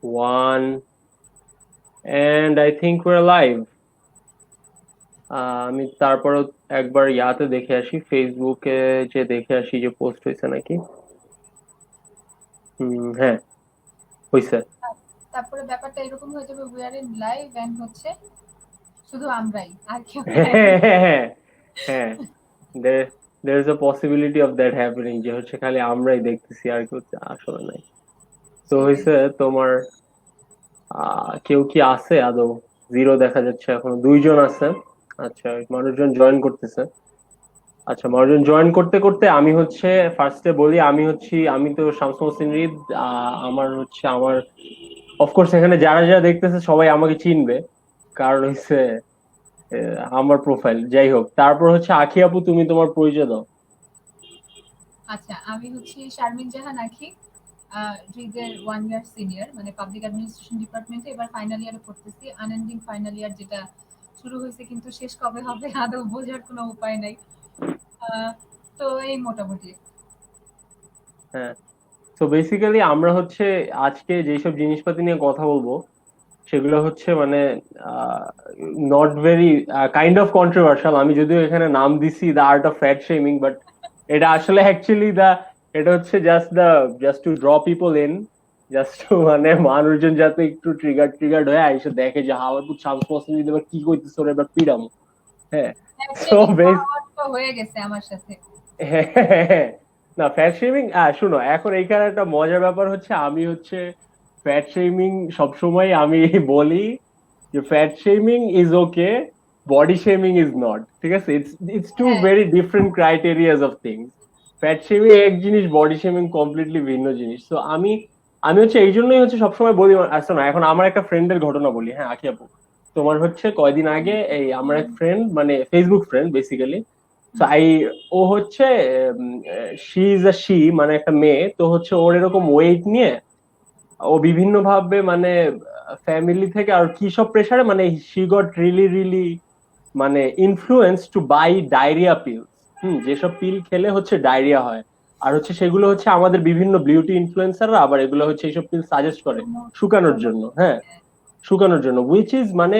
one, and I think we're live. আমি তারপরও একবার ইয়াতে দেখে আসি, ফেসবুকে যে দেখে আসি যে পোস্ট হয়েছে নাকি। হ্যাঁ, হয়েছে। তারপরে ব্যাপারটা এরকম হয়ে যাবে, we are in live and হচ্ছে শুধু আমরাই, আর কেউ নাই। হ্যাঁ হ্যাঁ হ্যাঁ হ্যাঁ, there there is a possibility of that happening, যে হচ্ছে খালি আমরাই দেখতেছি আর কেউ আসলে নাই। তো সেটাই। হয়েছে তোমার, কেউ কি আছে আদৌ? জিরো দেখা যাচ্ছে, এখনো দুইজন আছে। আচ্ছা, মানুষজন জয়েন করতেছে। আচ্ছা, মানুষজন জয়েন করতে করতে আমি হচ্ছে ফার্স্টে বলি, আমি তো শামসুল হোসেন রিদ। আমার হচ্ছে আমার অফকোর্স এখানে যারা যারা দেখতেছে সবাই আমাকে চিনবে, কারণ হচ্ছে আমার প্রোফাইল। যাই হোক, তারপর হচ্ছে আখি আপু, তুমি তোমার পরিচয় দাও। আচ্ছা, আমি হচ্ছি শারমিন জাহান আখি, রিদের 1 ইয়ার সিনিয়র, মানে পাবলিক অ্যাডমিনিস্ট্রেশন ডিপার্টমেন্টে এবার ফাইনাল ইয়ারে পড়তেছি। আনএন্ডিং ফাইনাল ইয়ার, যেটা শুরু হয়েছে কিন্তু শেষ কবে হবে আদৌ বোঝার কোনো উপায় নাই। আহ, তো এই মোটামুটি। হ্যাঁ, তো বেসিক্যালি আমরা হচ্ছে আজকে যেসব জিনিসপাতি নিয়ে কথা বলবো সেগুলো হচ্ছে মানে not very kind of controversial. আমি যদিও এখানে নাম দিছি the art of fat shaming, but এটা আসলে অ্যাকচুয়ালি এটা হচ্ছে just to draw people in, just to মানে মানুষজন যাতে একটু ট্রিগার্ড হয়ে এসে দেখে যে হাওয়ার পুত শামস মোসিন এবার কি করতেছে, ওরা এবার পিরামো। হ্যাঁ, তো অ্যাকচুয়ালি বেশ। হয়ে গেছে আমার সাথে। হ্যাঁ, না ফ্যাট শেমিং, শুনো, এখন এইখানে একটা মজার ব্যাপার হচ্ছে, আমি হচ্ছে ফ্যাট শেমিং সবসময় আমি বলি যে fat shaming is okay, body shaming is not. ঠিক আছে, ইটস টু হ্যাঁ, very different criterias of things. Fat shaming এক জিনিস, বডি শেমিং কমপ্লিটলি ভিন্ন জিনিস। তো আমি আমি হচ্ছে এই জন্যই হচ্ছে সবসময় বলি। আসলে না, এখন আমার একটা ফ্রেন্ডের ঘটনা বলি। হ্যাঁ আখি আপু, তোমার হচ্ছে কয়দিন আগে এই আমার এক ফ্রেন্ড, মানে ফেসবুক ফ্রেন্ড বেসিক্যালি। তো ও হচ্ছে শি ইজ আ শি, মানে একটা মেয়ে। তো হচ্ছে ওর এরকম ওয়েট নিয়ে ও বিভিন্ন ভাবে মানে ফ্যামিলি থেকে আর কি সব প্রেসারে, মানে শি গট রিলি রিলি মানে influence to buy diarrhea pills. যেসব পিল খেলে হচ্ছে ডায়রিয়া হয়। আর হচ্ছে সেগুলো হচ্ছে আমাদের বিভিন্ন বিউটি ইনফ্লুয়েন্সাররা আবার এগুলো হচ্ছে এইসব পিল সাজেস্ট করে শুকানোর জন্য। হ্যাঁ, শুকানোর জন্য, উইচ ইজ মানে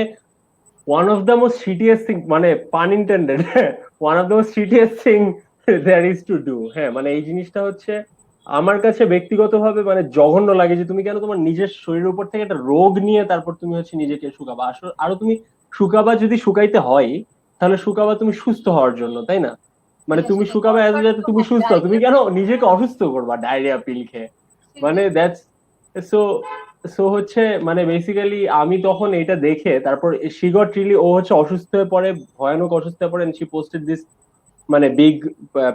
one of the most shittiest thing, মানে pun intended, one of the most shittiest thing there is to do. হ্যাঁ, মানে এই জিনিসটা হচ্ছে আমার কাছে ব্যক্তিগতভাবে মানে জঘন্য লাগে, যে তুমি কেন তোমার নিজের শরীরের উপর থেকে একটা রোগ নিয়ে তারপর তুমি হচ্ছে নিজেকে শুকাবা। আসলে আরো তুমি শুকাবা, যদি শুকাইতে হয় তাহলে শুকাবা তুমি সুস্থ হওয়ার জন্য, তাই না? মানে হ্যাঁ, তুমি সেটাই শুকাবা এত দরকার যাতে তো তুমি সুস্থ হও। তুমি ডায়রিয়া কেন পিল। নিজেকে অসুস্থ করবা ডায়রিয়া পিল খেয়ে? মানে সেটাই। দ্যাটস সো সো হচ্ছে মানে বেসিক্যালি আমি তখন এটা দেখে তারপর শি গট রিলি, ও হচ্ছে অসুস্থ হয়ে পড়ে, ভয়ানক অসুস্থ হয়ে পড়ে, শি পোস্টেড দিস মানে বিগ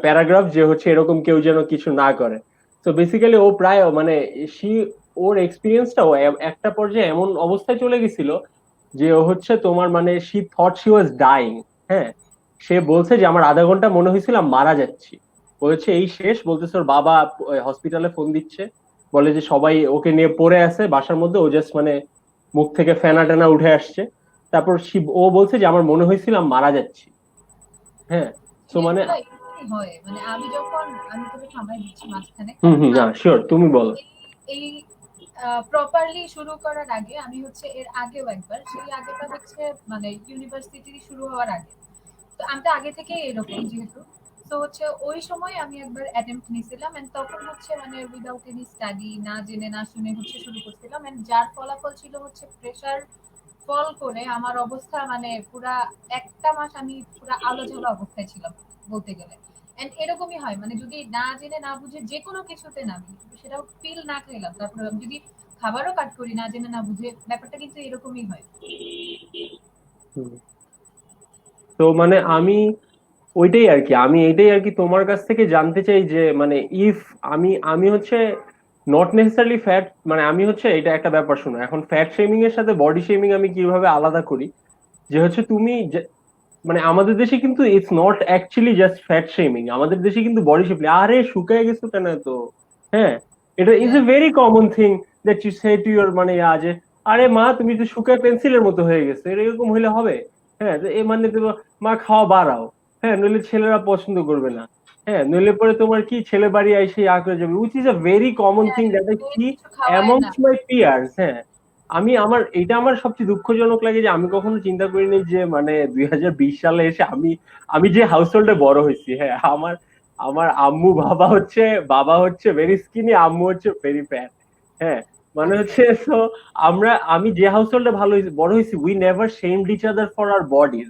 প্যারাগ্রাফ যে হচ্ছে এরকম কেউ যেন কিছু না করে। তো বেসিক্যালি ও প্রায় মানে শি ওর এক্সপিরিয়েন্সটা ও একটা পর্যায়ে এমন অবস্থায় চলে গেছিল যে ও হচ্ছে তোমার মানে she thought she was dying. হ্যাঁ, সে বলছে যে আমার আধা ঘন্টা মনে হয়েছিল আমি মারা যাচ্ছি। বলেছে এই শেষ, বলতেছে ওর বাবা হসপিটালে ফোন দিচ্ছে, বলে যে সবাই ওকে নিয়ে পড়ে আছে বাসার মধ্যে, ও জাস্ট মানে মুখ থেকে ফেনা টেনা উঠে আসছে। তারপর ও বলছে যে আমার মনে হয়েছিল আমি মারা যাচ্ছি। হ্যাঁ, তো মানে জিনিসগুলো এরকমই হয়, মানে আমি তোকে থামাই দিচ্ছি মাঝখানে, হুম কারণ হুম না আমি শিওর, তুমি বলো। এই এই প্রপারলি শুরু করার আগে, আমি হচ্ছে এর আগেও একবার, সেই আগেটা হচ্ছে মানে ইউনিভার্সিটি শুরু হওয়ার আগে। তো আমি তো আগে থেকে এরকম যেহেতু, তো হচ্ছে ওই সময় আমি একবার অ্যাটেম্প্ট নিয়েছিলাম, এন্ড তখন হচ্ছে মানে উইদাউট এনি স্টাডি, না জেনে না শুনে হচ্ছে শুরু করছিলাম, এন্ড যার ফলাফল ছিল হচ্ছে প্রেশার ফল করে আমার অবস্থা মানে পুরা 1টা মাস আমি পুরা আলো ঝালা অবস্থায় ছিলাম বলতে গেলে। এন্ড এরকমই হয়, মানে যদি না জেনে না বুঝে যে কোনো কিছুতে নামি, সেটাও পিল না খাইলাম, তারপরে আমি যদি খাবারও কাট করি না জেনে না বুঝে, ব্যাপারটা কিন্তু এরকমই হয়। হুম। তো মানে আমি ওইটাই আর কি, আমি এইটাই আর কি তোমার কাছ থেকে জানতে চাই যে মানে ইফ আমি আমি হচ্ছে নট নেসেসারিলি ফ্যাট, মানে আমি হচ্ছে এটা একটা ব্যাপার। শোনো, এখন ফ্যাট শেমিং এর সাথে বডি শেমিং আমি কিভাবে আলাদা করি। যে হচ্ছে মানে আমাদের দেশে কিন্তু it's not actually just fat shaming, আমাদের দেশে কিন্তু বডি শেমিং, আরে শুকায় গেছো কেন তো। হ্যাঁ, এটা ইজ এ হ্যাঁ, very common thing that you say to your মানে যে আরে মা তুমি তো শুকায় পেন্সিলের মতো হয়ে গেছে, এরকম হইলে হবে? হ্যাঁ, তো এ মানে তো মা খাওয়া বাড়াও। হ্যাঁ, নইলে ছেলেরা পছন্দ করবে না। হ্যাঁ, নইলে পরে তোমার কি ছেলে বাড়ি আইসে করে যাবে, which is a very common হ্যাঁ, থিং দ্যাট আই মেয়ে সি কিছু খাওয়ায় না। অ্যামংস্ট মাই পিয়ার্স। হ্যাঁ, আমার সবচেয়ে দুঃখজনক লাগে যে আমি কখনো চিন্তা করিনি যে মানে 2020 সালে এসে আমি আমি যে হাউস হোল্ডে বড় হয়েছি, হ্যাঁ, আমার আমার আম্মু বাবা হচ্ছে ভেরি স্কিনি, আম্মু হচ্ছে ভেরি ফ্যাট। হ্যাঁ, মানে আচ্ছা হচ্ছে তো আমি যে হাউস হোল্ডে বড় হয়েছি, we never shamed each other for our bodies.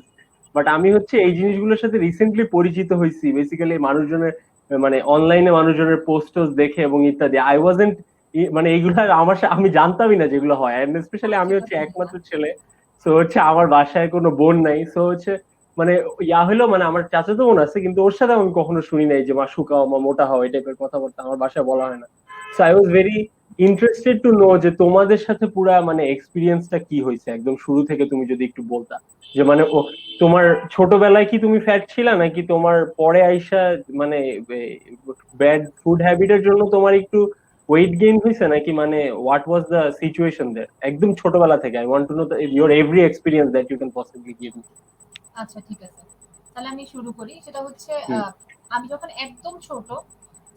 But আমি হচ্ছে এই জিনিসগুলোর সাথে রিসেন্টলি পরিচিত হয়েছি, বেসিক্যালি মানুষজনের মানে অনলাইনে মানুষজনের পোস্ট দেখে এবং ইত্যাদি। আই ওয়াজেন্ট মানে এইগুলো আমি জানতামই না যেগুলো হয়, এন্ড স্পেশালি আমি হচ্ছে সত্যি কথা। একমাত্র ছেলে। সো হচ্ছে আমার বাসায় কোনো বোন নাই, সো হচ্ছে মানে ইয়া হলো, মানে আমার চাচাতো বোন আছে কিন্তু ওর সাথে আমি কখনো শুনি নাই যে মা শুকাও মা মোটা হও এই টাইপের কথাবার্তা আমার বাসায় বলা হয় না। So I was very interested to know যে তোমাদের সাথে পুরা মানে এক্সপিরিয়েন্সটা কি হয়েছে একদম শুরু থেকে, তুমি যদি একটু বলতা যে মানে তোমার ছোটবেলায় কি তুমি ফ্যাট ছিলা, নাকি তোমার পরে আইসা মানে ব্যাড ফুড হ্যাবিটের জন্য তোমার একটু ওয়েট গেইন হয়েছে, নাকি মানে what was the situation there একদম ছোটবেলা থেকে? I want to know your every experience that you can possibly give me. আচ্ছা ঠিক আছে, তাহলে আমি শুরু করি। সেটা হচ্ছে হুম আমি যখন একদম ছোট,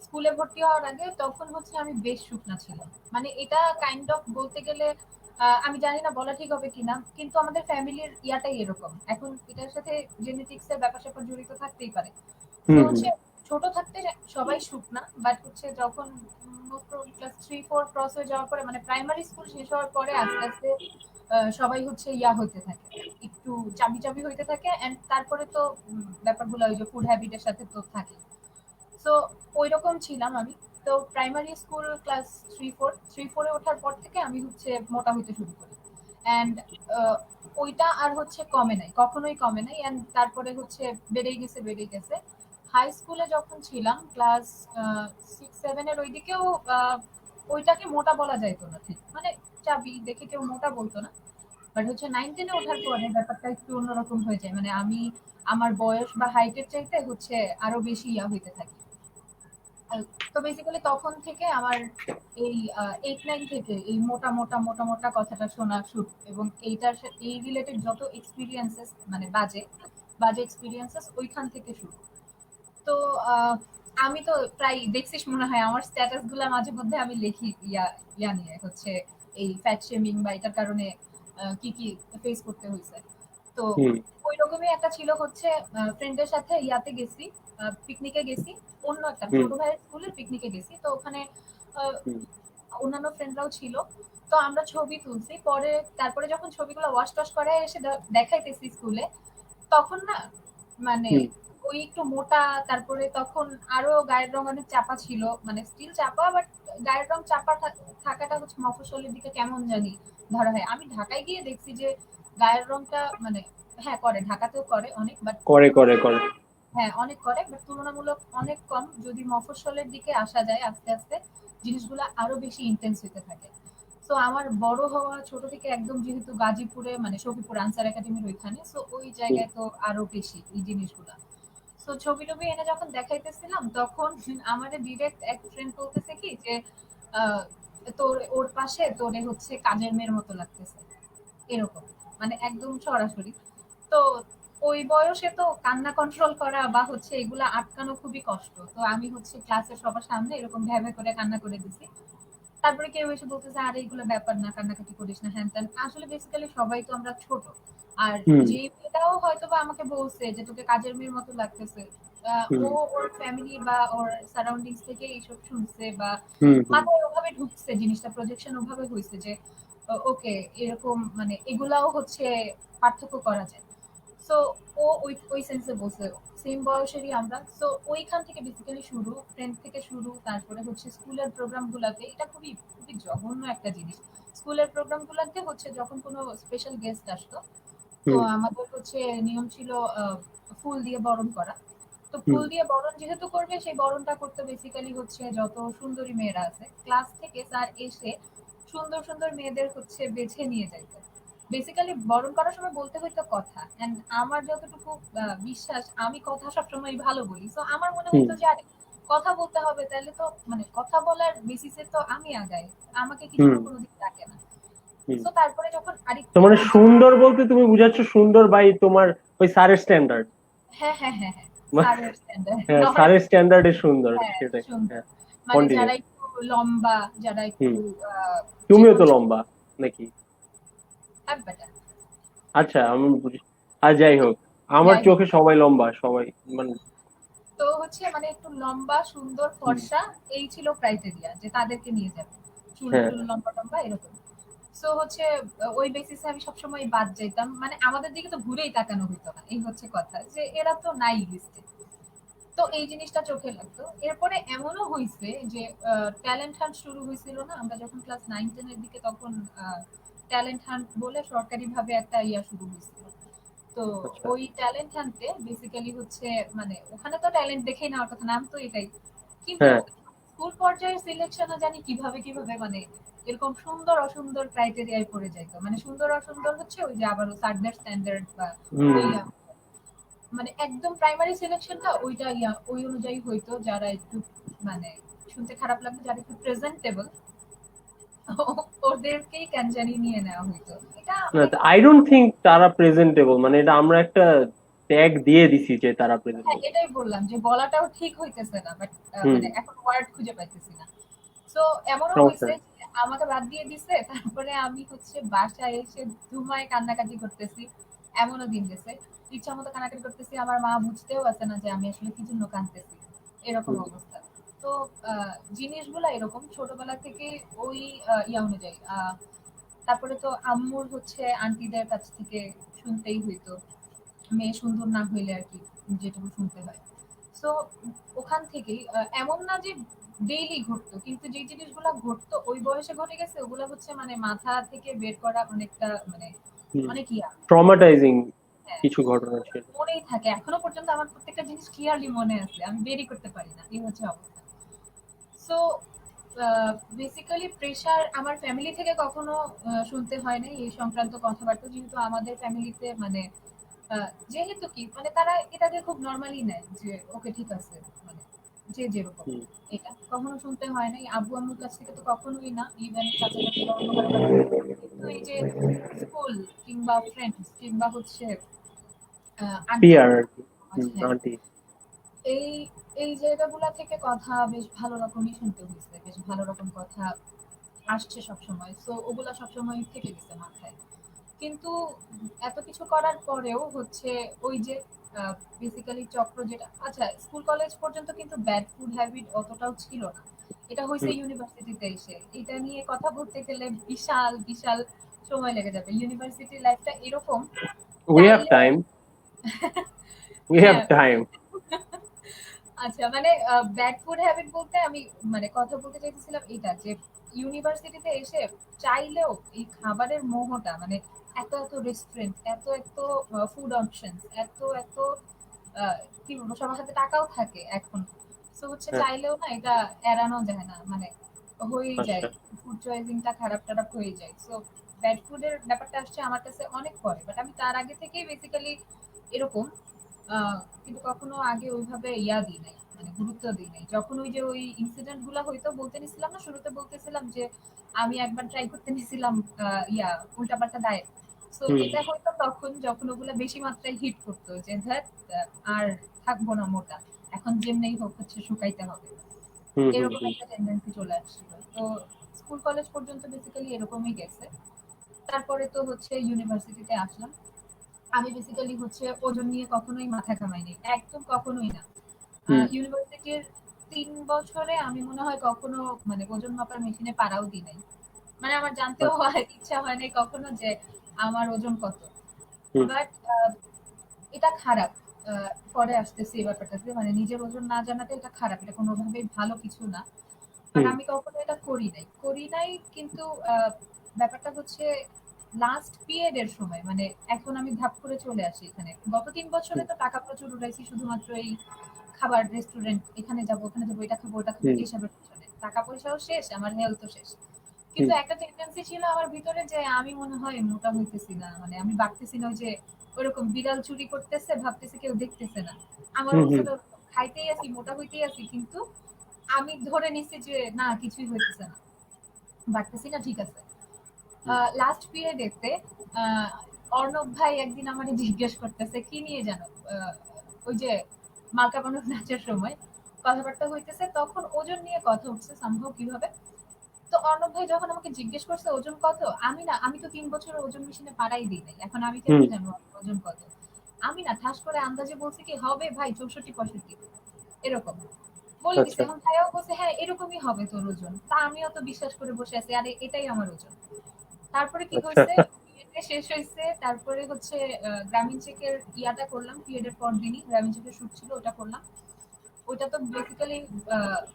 স্কুলে ভর্তি হওয়ার আগে, তখন হচ্ছে আমি বেশ শুকনা ছিলাম। মানে এটা কাইন্ড অফ বলতে গেলে আমি জানি না বলা ঠিক হবে কিনা, কিন্তু আমাদের ফ্যামিলির ইয়াটাই এরকম। এখন এটার সাথে জেনেটিক্স এর ব্যাপার স্যাপার জড়িত থাকতেই পারে। তো হুম হুম হচ্ছে ছোট থাকতে সবাই শুকনা, বাট হচ্ছে যখন ক্লাস 3 4 ক্রস হয়ে যাওয়ার পরে, মানে প্রাইমারি স্কুল শেষ হওয়ার পরে আস্তে আস্তে সবাই হচ্ছে ইয়া হইতে থাকে, একটু চাবি চাবি হইতে থাকে। এন্ড তারপরে তো ব্যাপারগুলো ওই যে ফুড হ্যাবিটের সাথে তো থাকে। সো ওইরকম ছিলাম আমি। তো প্রাইমারি স্কুল ক্লাস 3 4 ওঠার পর থেকে আমি হচ্ছে মোটা হইতে শুরু করি। অ্যান্ড ওইটা আর হচ্ছে কমে নাই, কখনোই কমে নাই। অ্যান্ড তারপরে হচ্ছে বেড়েই গেছে বেড়েই গেছে। হাই স্কুলে যখন ছিলাম ক্লাস 6 7 এর ওইদিকেও ওইটাকে মোটা বলা যাইতো না ঠিক, মানে চাবি দেখে কেউ মোটা বলতো না। বাট হচ্ছে 9 10-এ ওঠার পরে ব্যাপারটা একটু অন্যরকম হয়ে যায়, মানে আমি আমার বয়স বা হাইটের চাইতে হচ্ছে আরো বেশি ইয়া হইতে থাকি। তো বেসিক্যালি তখন থেকে আমার এই 8 9 থেকে এই মোটা মোটা মোটা মোটা কথাটা শোনা শুরু, এবং এই রিলেটেড যত এক্সপিরিয়েন্সেস, মানে বাজে বাজে এক্সপিরিয়েন্সেস ওইখান থেকে শুরু। তো আমি তো প্রায় দেখছিস মনে হয় আমার স্ট্যাটাস গুলা মাঝে মধ্যে আমি লিখি ইয়া ইয়া নিয়ে হচ্ছে এই ফ্যাট শেমিং বা এটার কারণে কি কি ফেস করতে হয়েছে। তো হুম ওই রকমই একটা ছিল হচ্ছে, ফ্রেন্ডের সাথে ইয়াতে গেছি, পিকনিকে গেছি, অন্য একটা হুম ছোট ভাইয়ের স্কুলের পিকনিকে গেছি। তো ওখানে আহ, হুম অন্যান্য ফ্রেন্ডরাও ছিল। তো আমরা ছবি তুলছি, পরে তারপরে যখন ছবিগুলো ওয়াশ টশ করে এসে দেখাইতেছি স্কুলে, তখন না মানে হুম ওই একটু মোটা, তারপরে তখন আরো গায়ের রং অনেক চাপা ছিল, মানে স্টিল চাপা, বাট গায়ের রং চাপা থাকাটা হচ্ছে মফস্বলের দিকে কেমন জানি ধরা হয়। আমি ঢাকায় গিয়ে দেখছি যে গায়ের রংটা মানে হ্যাঁ করে, ঢাকাতেও করে অনেক, বাট করে করে তুলনামূলক করে হ্যাঁ অনেক করে, বাট তুলনামূলক অনেক কম। যদি মফস্বলের দিকে আসা যায় আস্তে আস্তে জিনিসগুলো আরো বেশি ইন্টেন্স হতে থাকে। তো আমার বড় হওয়া ছোট থেকে একদম, যেহেতু গাজীপুরে মানে সখীপুর আনসার একাডেমির ওইখানে, সো ওই হুম জায়গায় তো আরো বেশি এই জিনিসগুলা। তো ছবি টবি এনে যখন দেখাইতেছিলাম, তখন আমাদের ডিরেক্ট এক ফ্রেন্ড বলতেছে কি যে আহ, তোর ওর পাশে তোরে হচ্ছে কাজের মেয়ের মতো লাগতেছে, এরকম, মানে একদম সরাসরি। তো ওই বয়সে তো কান্না কন্ট্রোল করা বা হচ্ছে এগুলা আটকানো খুবই কষ্ট। তো আমি হচ্ছে ক্লাসের সবার সামনে এরকম ভ্যাবে করে কান্না করে দিছি। তারপরে কেউ এসে বলতেছে আরে এগুলো ব্যাপার না, কান্নাকাটি করিস না, হ্যান ত্যান। আসলে বেসিক্যালি সবাই তো আমরা ছোট। আর হুম যে মেয়েটাও হয়তো বা আমাকে বলছে যে তোকে কাজের মেয়ের মতো লাগতেছে, হুম ও ওর ফ্যামিলি বা ওর সারাউন্ডিংস থেকে এইসব শুনছে, বা হুম হুম মাথায় ওভাবে ঢুকছে জিনিসটা, প্রজেকশন ওভাবে হয়েছে যে ওকে এরকম, মানে এগুলাও হচ্ছে পার্থক্য করা যায়। সো ও ওই ওই সেন্সে বলছে, সেম বয়সেরই আমরা। সো ওইখান থেকে বেসিক্যালি শুরু, ফ্রেন্ড থেকে শুরু। তারপরে হচ্ছে স্কুলের প্রোগ্রাম গুলাতে, এটা খুবই খুবই জঘন্য একটা জিনিস। স্কুলের প্রোগ্রাম গুলাতে হচ্ছে যখন কোনো স্পেশাল গেস্ট আসতো, তো হুম আমাদের হচ্ছে নিয়ম ছিল ফুল দিয়ে বরণ করা। তো হুম ফুল দিয়ে বরণ যেহেতু করবে, সেই বরণটা করতে বেসিক্যালি হচ্ছে যত সুন্দরী মেয়েরা আছে ক্লাস থেকে স্যার এসে সুন্দর সুন্দর মেয়েদের হচ্ছে বেছে নিয়ে যাইতে। বেসিক্যালি বরণ করার সময় বলতে হইতো কথা, এন্ড আমার যতটুকু বিশ্বাস, আমি কথা সবসময় ভালো বলি। তো আমার মনে হুম হইতো যে আরে কথা বলতে হবে, তাহলে তো মানে কথা বলার বেসিসে তো আমি আগাই, আমাকে কিছু হুম তো কোনোদিন ডাকে না। হুম। তো তারপরে যখন তো আরেকটু মানে বুঝি, সুন্দর বলতে তুমি বুঝাচ্ছ সুন্দর বাই তোমার ওই স্যারের স্ট্যান্ডার্ড? হ্যাঁ হ্যাঁ হ্যাঁ হ্যাঁ, স্যারের স্ট্যান্ডার্ড হ্যাঁ, নট। স্যারের স্ট্যান্ডার্ডে সুন্দর, হ্যাঁ সেটাই। সুন্দর, হ্যাঁ, মানে কন্টিনিউ। যারা একটু লম্বা, যারা হুম, একটু তুমিও চিকন তো চিকন লম্বা নাকি? বেটা। আচ্ছা, আমি বুঝি। আর যাই হোক, আমার যাই হোক, চোখে সবাই লম্বা, সবাই মানে। তো হচ্ছে মানে একটু লম্বা সুন্দর হুম, ফর্সা, এই ছিল ক্রাইটেরিয়া যে তাদেরকে নিয়ে যাবে, চুল হ্যাঁ, টুল লম্বা টম্বা এরকম। সো হচ্ছে ওই বেসিসে আমি সবসময় বাদ যেতাম, মানে আমাদের দিকে তো ঘুরেই তাকানো হতো না, এই হচ্ছে কথা, যে এরা তো নাই লিস্টে। তো এই জিনিসটা চোখে লাগতো। এরপরে এমনও হয়েছে যে ট্যালেন্ট হান্ট শুরু হয়েছিল না আমরা যখন ক্লাস 9-10 এর দিকে, তখন ট্যালেন্ট হান্ট বলে সরকারি ভাবে একটা ইয়া শুরু হয়েছিল। তো আচ্ছা, ওই ট্যালেন্ট হান্টে বেসিক্যালি হচ্ছে, মানে ওখানে তো ট্যালেন্ট দেখেই নেওয়ার কথা, নাম তো এটাই। কিন্তু হ্যাঁ, স্কুল পর্যায়ের সিলেকশনে জানি কিভাবে কিভাবে মানে এরকম সুন্দর অসুন্দর ক্রাইটেরিয়ায় পড়ে যাইতো, মানে সুন্দর অসুন্দর হচ্ছে ওই যে আবারও সার্ডার স্ট্যান্ডার্ড বা হুম, ওই মানে একদম প্রাইমারি সিলেকশনটা ওইটা ইয়া ওই অনুযায়ী হইতো, যারা একটু মানে শুনতে খারাপ লাগবে, যারা একটু প্রেজেন্টেবল ওদেরকেই কেন জানি নিয়ে নেওয়া হইতো। এটা না, লাইক, আই ডোন্ট থিঙ্ক তারা প্রেজেন্টেবল, মানে এটা আমরা একটা ট্যাগ দিয়ে দিছি যে তারা হ্যাঁ প্রেজেন্টেবল। এটাই বললাম যে বলাটাও ঠিক হইতেছে না, বাট হুম, মানে এখন ওয়ার্ড খুঁজে পাইতেছি না। তো এমনও সমস্যা হয়েছে নেই। যে আমাকে বাদ দিয়ে দিছে, তারপরে আমি হচ্ছে বাসায় এসে ধুমায় কান্নাকাটি করতেছি, এমনও দিন গেছে। ইচ্ছা মতো কান্নাকাটি করতেছি, আমার মা বুঝতেও আছে না যে আমি আসলে কি জন্য কাঁদতেছি, এরকম হুম, অবস্থা। তো জিনিসগুলা এরকম ছোটবেলা থেকে ওই ইয়া অনুযায়ী তারপরে তো আম্মুর হচ্ছে আন্টিদের কাছ থেকে শুনতেই হইতো, মেয়ে সুন্দর না হইলে আর কি যেটুকু শুনতে হয়। সো ওখান থেকেই এমন না যে ডেইলি ঘটতো, কিন্তু যে জিনিসগুলো ঘটতো ওই বয়সে ঘটে গেছে, ওগুলো হচ্ছে মানে মাথা থেকে বের করা অনেকটা মানে হুম, অনেক ইয়া। ট্রমাটাইজিং হ্যাঁ, কিছু ঘটনা ছিল। মনেই থাকে এখনো পর্যন্ত, আমার প্রত্যেকটা জিনিস ক্লিয়ারলি মনে আছে, আমি বেরই করতে পারি না, এই হচ্ছে অবস্থা। সো বেসিক্যালি প্রেশার আমার ফ্যামিলি থেকে কখনো শুনতে হয় নাই এই সংক্রান্ত কথাবার্তা, যেহেতু আমাদের ফ্যামিলিতে মানে যেহেতু কি মানে তারা এটাকে খুব নরমালি নেয় যে ওকে ঠিক আছে, মানে যে যেরকম। হুম, এটা কখনো শুনতে হয় নাই আব্বু আম্মুর কাছ থেকে, তো কখনোই না, ইভেন চাচা চাচি বা অন্য কারো কাছ থেকে। কিন্তু এই যে স্কুল কিংবা ফ্রেন্ডস কিংবা হচ্ছে আন্টি পিয়ার আঙ্কেল, আর কি। হুম, হ্যাঁ, আন্টি। এই এই জায়গাগুলা থেকে কথা বেশ ভালো রকমই শুনতে হয়েছে, বেশ ভালো রকম কথা আসছে সবসময়, তো ওগুলা সবসময় থেকে গেছে মাথায়। কিন্তু এত কিছু করার পরেও হচ্ছে ওই যে বেসিক্যালি চক্র যেটা, আচ্ছা স্কুল কলেজ পর্যন্ত কিন্তু ব্যাড ফুড হ্যাবিট অতটাও ছিল না, এটা হয়েছে হুম, ইউনিভার্সিটিতে এসে। এটা নিয়ে কথা বলতে গেলে বিশাল বিশাল সময় লেগে যাবে। ইউনিভার্সিটি লাইফটা এরকম, উই হ্যাভ চাইলে টাইম, উই হ্যাভ হ্যাঁ। টাইম। আচ্ছা মানে ব্যাড ফুড হ্যাবিট বলতে আমি মানে কথা বলতে চাইতেছিলাম এটা যে ইউনিভার্সিটিতে এসে চাইলেও এই খাবারের মোহটা মানে এত এত রেস্টুরেন্ট, এত এত ফুড অপশন, এত এত কি বলবো, সবার হাতে টাকাও থাকে এখন। তো হচ্ছে হ্যাঁ, চাইলেও না এটা এড়ানো যায় না, মানে হয়েই যায়, আচ্ছা, ফুড চয়েসিংটা খারাপ টারাপ হয়ে যায়। সো ব্যাড ফুডের ব্যাপারটা আসছে আমার কাছে অনেক পরে, বাট আমি তার আগে থেকেই বেসিক্যালি এরকম। কিন্তু কখনো আগে ওইভাবে ইয়া দিই নাই, মানে গুরুত্ব দিই নাই। যখন ওই যে ওই ইনসিডেন্ট গুলা হইতো, বলতে নিছিলাম না শুরুতে, বলতেছিলাম যে আমি একবার ট্রাই করতে নিছিলাম ইয়া উল্টাপাল্টা ডায়েট। সো হুম, এটা হয়তো তখন যখন ওগুলা বেশি মাত্রায় হিট করতো, যে ধ্যাত আর থাকবো না মোটা, এখন যেমনি হোক হচ্ছে শুকাইতে হবে, হুম, হুম, এরকম হুম, একটা টেন্ডেন্সি চলে আসছিল। তো স্কুল কলেজ পর্যন্ত বেসিক্যালি এরকমই গেছে। তারপরে তো হচ্ছে ইউনিভার্সিটিতে আসলাম। আমি বেসিক্যালি হচ্ছে ওজন নিয়ে কখনোই মাথা ঘামাইনি, একদম কখনোই না। হুম, ইউনিভার্সিটির ৩ বছরে আমি মনে হয় কখনো মানে ওজন মাপার মেশিনে পাড়াও দিই নাই। মানে আমার জানতেও আচ্ছা, ইচ্ছা হয় নাই কখনো যে আমার ওজন কত। হুম, বাট এটা খারাপ। পরে আসতেছি এই ব্যাপারটাতে, মানে নিজের ওজন না জানাটা এটা খারাপ, এটা কোনোভাবেই ভালো কিছু না। বাট হুম, আমি কখনো এটা করি নাই কিন্তু ব্যাপারটা হচ্ছে লাস্ট পিরিয়ড এর সময়, মানে এখন আমি ধাপ করে চলে আসি এখানে। গত ৩ বছরে হুম, তো টাকা প্রচুর উড়াইছি শুধুমাত্র এই খাবার, রেস্টুরেন্ট, এখানে যাবো ওখানে যাবো, এটা খাবো ওটা খাবো, হুম, এসবের পিছনে টাকা পয়সাও শেষ, আমার হেলথও শেষ। কিন্তু হুম, একটা টেন্ডেন্সি ছিল আমার ভিতরে যে আমি মনে হয় মোটা হইতেছি না, মানে আমি বাড়তেছি না, ওই যে ওরকম বিড়াল চুরি করতেছে ভাবতেছে কেউ দেখতেছে না, আমার হুম, হুম, অবস্থাটা ওরকম। খাইতেই আছি, মোটা হইতেই আছি, কিন্তু আমি ধরে নিচ্ছি যে না কিছুই হইতেছে না, বাড়তেছি না, ঠিক আছে। হুম, লাস্ট পিরিয়ডেতে অর্ণব ভাই একদিন আমাকে জিজ্ঞেস করতেছে কি নিয়ে জানো, ওই যে মালকা বানুর নাচের সময় কথাবার্তা হইতেছে, তখন ওজন নিয়ে কথা উঠছে সম্ভব কিভাবে। তো অর্ণব ভাই যখন আমাকে জিজ্ঞেস করছে ওজন কত, আমি তো 3 বছর ওজন মেশিনে পাড়াই দিই নাই, এখন আমি হুম। কেমনে জানবো আমার ওজন কত। আমি না ঠাস করে আন্দাজে বলছি কি হবে ভাই 64-65 এরকম বলে দিছে। আচ্ছা এখন ভাইয়াও বলছে হ্যাঁ এরকমই হবে তোর ওজন, তা আমিও তো বিশ্বাস করে বসে আছি, আরে এটাই আমার ওজন। তারপরে কি আচ্ছা। হয়েছে, বিয়েটা শেষ হয়েছে, তারপরে হচ্ছে গ্রামীণ চেকের ইয়াটা করলাম, পিরিয়ডের পর দিনই গ্রামীণ চেকের শুট ছিল, ওটা করলাম। ওটা তো বেসিক্যালি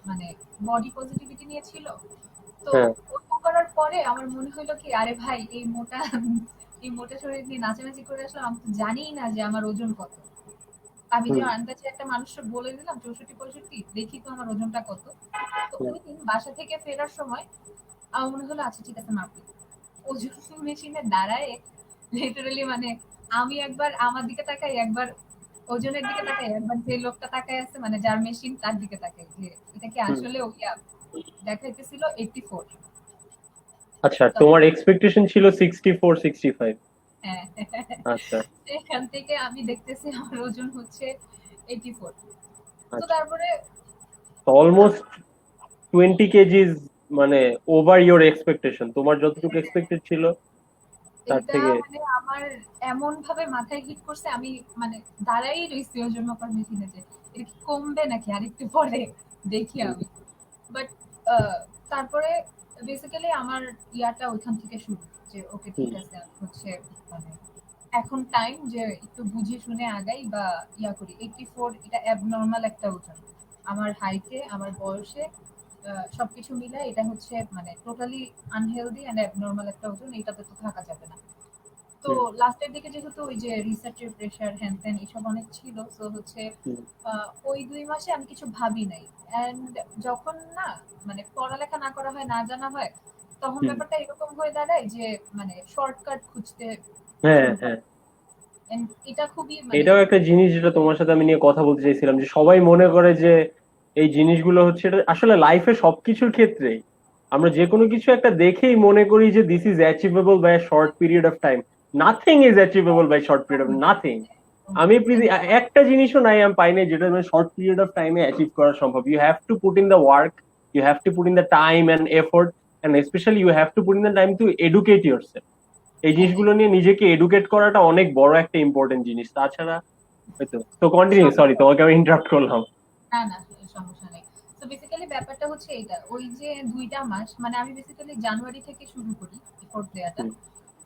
মানে বডি পজিটিভিটি নিয়ে ছিল। তো হ্যাঁ। ওটা করার পরে আমার মনে হইলো কি আরে ভাই এই মোটা শরীর নিয়ে নাচানাচি করে আসলাম, আমি তো জানিই না যে আমার ওজন কত। আমি যে হুম। আন্দাজে একটা মানুষকে বলে দিলাম 64-65, দেখি তো আমার ওজনটা কত। তো হুম। ওই দিন বাসা থেকে ফেরার সময় আমার মনে হলো আচ্ছা ঠিক আছে মাপি। ওজন মেশিনে দাঁড়ায় লিটারালি মানে আমি একবার আমার দিকে তাকাই, একবার ওজনের দিকে তাকাই, একবার যে লোকটা তাকায় আছে মানে যার মেশিন তার দিকে তাকাই যে এটা কি হুম। আসলে ওইয়া দেখাইতেছিল 84। আচ্ছা, তোমার তখন এক্সপেকটেশন ছিল 64-65? হ্যাঁ, আচ্ছা সেখান থেকে আমি দেখতেছি আমার ওজন হচ্ছে 84। তো আচ্ছা। তারপরে অলমোস্ট 20 কেজিস, মানে ওভার ইওর এক্সপেকটেশন। তোমার যতটুকু এক্সপেক্টেড ছিল তার এটা থেকে। মানে আমার এমন ভাবে মাথায় হিট করছে, আমি মানে দাঁড়াই রইছি ওজন মাপার মেশিনে যে এটা কি কমবে নাকি আরেকটু পরে দেখি হুম। আমি। বাট তারপরে বেসিক্যালি আমার ইয়াটা ওইখান থেকে শুরু, যে ওকে ঠিক হুম। আছে আমি হচ্ছে মানে এখন টাইম যে একটু বুঝে শুনে আগাই বা ইয়া করি। 84 এটা অ্যাবনর্মাল একটা ওজন আমার হাইটে, আমার বয়সে, সবকিছু মিলে এটা হচ্ছে মানে টোটালি আনহেলদি এন্ড অ্যাবনর্মাল একটা ওজন, এটাতে তো থাকা যাবে না। তো হুম। লাস্টের দিকে যেহেতু ওই যে রিসার্চের প্রেশার হ্যান ত্যান এসব অনেক ছিল, তো হচ্ছে হুম। ওই 2 মাসে আমি কিছু ভাবি নাই। এন্ড যখন না মানে পড়ালেখা না করা হয়, না জানা হয়, তখন হুম। ব্যাপারটা এরকম হয়ে দাঁড়ায় যে মানে শর্টকাট খুঁজতে হ্যাঁ শুরু করে। হ্যাঁ। And এটা খুবই মানে এটাও একটা জিনিস যেটা তোমার সাথে আমি নিয়ে কথা বলতে চাইছিলাম, যে সবাই মনে করে যে এই জিনিসগুলো হচ্ছে, এটা আসলে লাইফে সবকিছুর ক্ষেত্রেই আমরা যে কোনো কিছু একটা দেখেই মনে করি যে this is achievable by a short period of time. Nothing is achievable by short period of nothing. আমি একটা জিনিসও নাই আমি পাই নাই যেটা শর্ট পিরিয়ড অফ টাইমে অ্যাচিভ করা সম্ভব। You have to put in the work, you have to put in the time and effort, and specially you have to put in the time to educate yourself. এই জিনিসগুলো নিয়ে নিজেকে educate করাটা অনেক বড় একটা ইম্পর্টেন্ট জিনিস। তাছাড়া হয়তো তো কন্টিনিউ, সরি তোমাকে আমি ইন্টারাপ্ট করলাম। না না সমস্যা নেই। তো বেসিক্যালি ব্যাপারটা হচ্ছে এইটা, ওই যে 2টা মাস মানে আমি বেসিক্যালি জানুয়ারি থেকে শুরু করি এফোর্ট দেওয়াটা। হুম।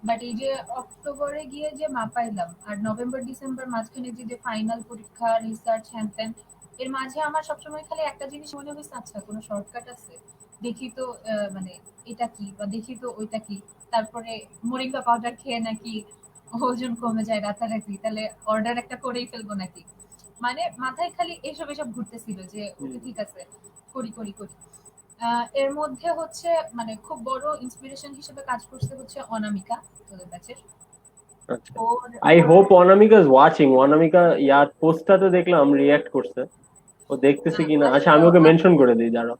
বাট এই যে অক্টোবরে গিয়ে যে মাপাইলাম, আর নভেম্বর ডিসেম্বর মাঝখানে যে ফাইনাল পরীক্ষা, রিসার্চ হ্যান ত্যান, এর মাঝে আমার সবসময় খালি একটা জিনিস মনে হয়েছে আচ্ছা কোনো শর্টকাট আছে, দেখি তো মানে এটা কি বা দেখি তো ওইটা কি। তারপরে মোরিঙ্গা পাউডার খেয়ে নাকি ওজন কমে যায় রাতারাতি, তাহলে অর্ডার একটা করেই ফেলবো নাকি। মানে মাথায় খালি এসব এসব ঘুরতেছিল যে হুম। ওকে ঠিক আছে করি করি করি। এর মধ্যে হচ্ছে মানে খুব বড় ইন্সপিরেশন হিসেবে কাজ করছে হচ্ছে অনামিকা, তোদের ব্যাচের। আচ্ছা। ওর আই ওর hope Anamika is watching. Anamika ইয়ার পোস্টটা তো দেখলাম, রিয়াক্ট করছে। ও দেখতেছে কিনা, আচ্ছা আসলে আমি ওকে মেনশন করে দিই, দাঁড়াও।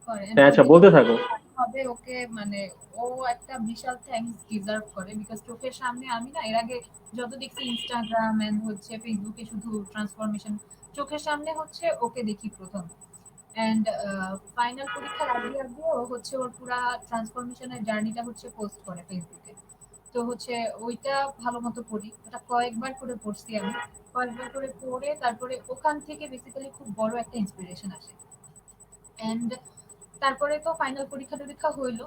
করেন হ্যাঁ ও আচ্ছা, যদি বলতে থাকো। হবে ওকে মানে ও একটা বিশাল থ্যাঙ্কস ডিজার্ভ করে, বিকজ চোখের সামনে আমি না এর আগে যত দেখছি ইনস্টাগ্রাম এন্ড হচ্ছে ফেসবুকে শুধু ট্রান্সফরমেশন, চোখের সামনে হচ্ছে ওকে দেখি প্রথম। এন্ড ফাইনাল পরীক্ষার আগে আগে ও হচ্ছে ওর পুরা ট্রান্সফরমেশনের জার্নিটা হচ্ছে পোস্ট করে ফেসবুকে। তো হচ্ছে ওইটা ভালো মতো পড়ি, ওটা কয়েকবার করে পড়ছি আমি, কয়েকবার করে পড়ে তারপরে ওখান থেকে বেসিক্যালি খুব বড় একটা ইন্সপিরেশন আসে। এন্ড তারপরে তো ফাইনাল পরীক্ষা টরীক্ষা হইলো,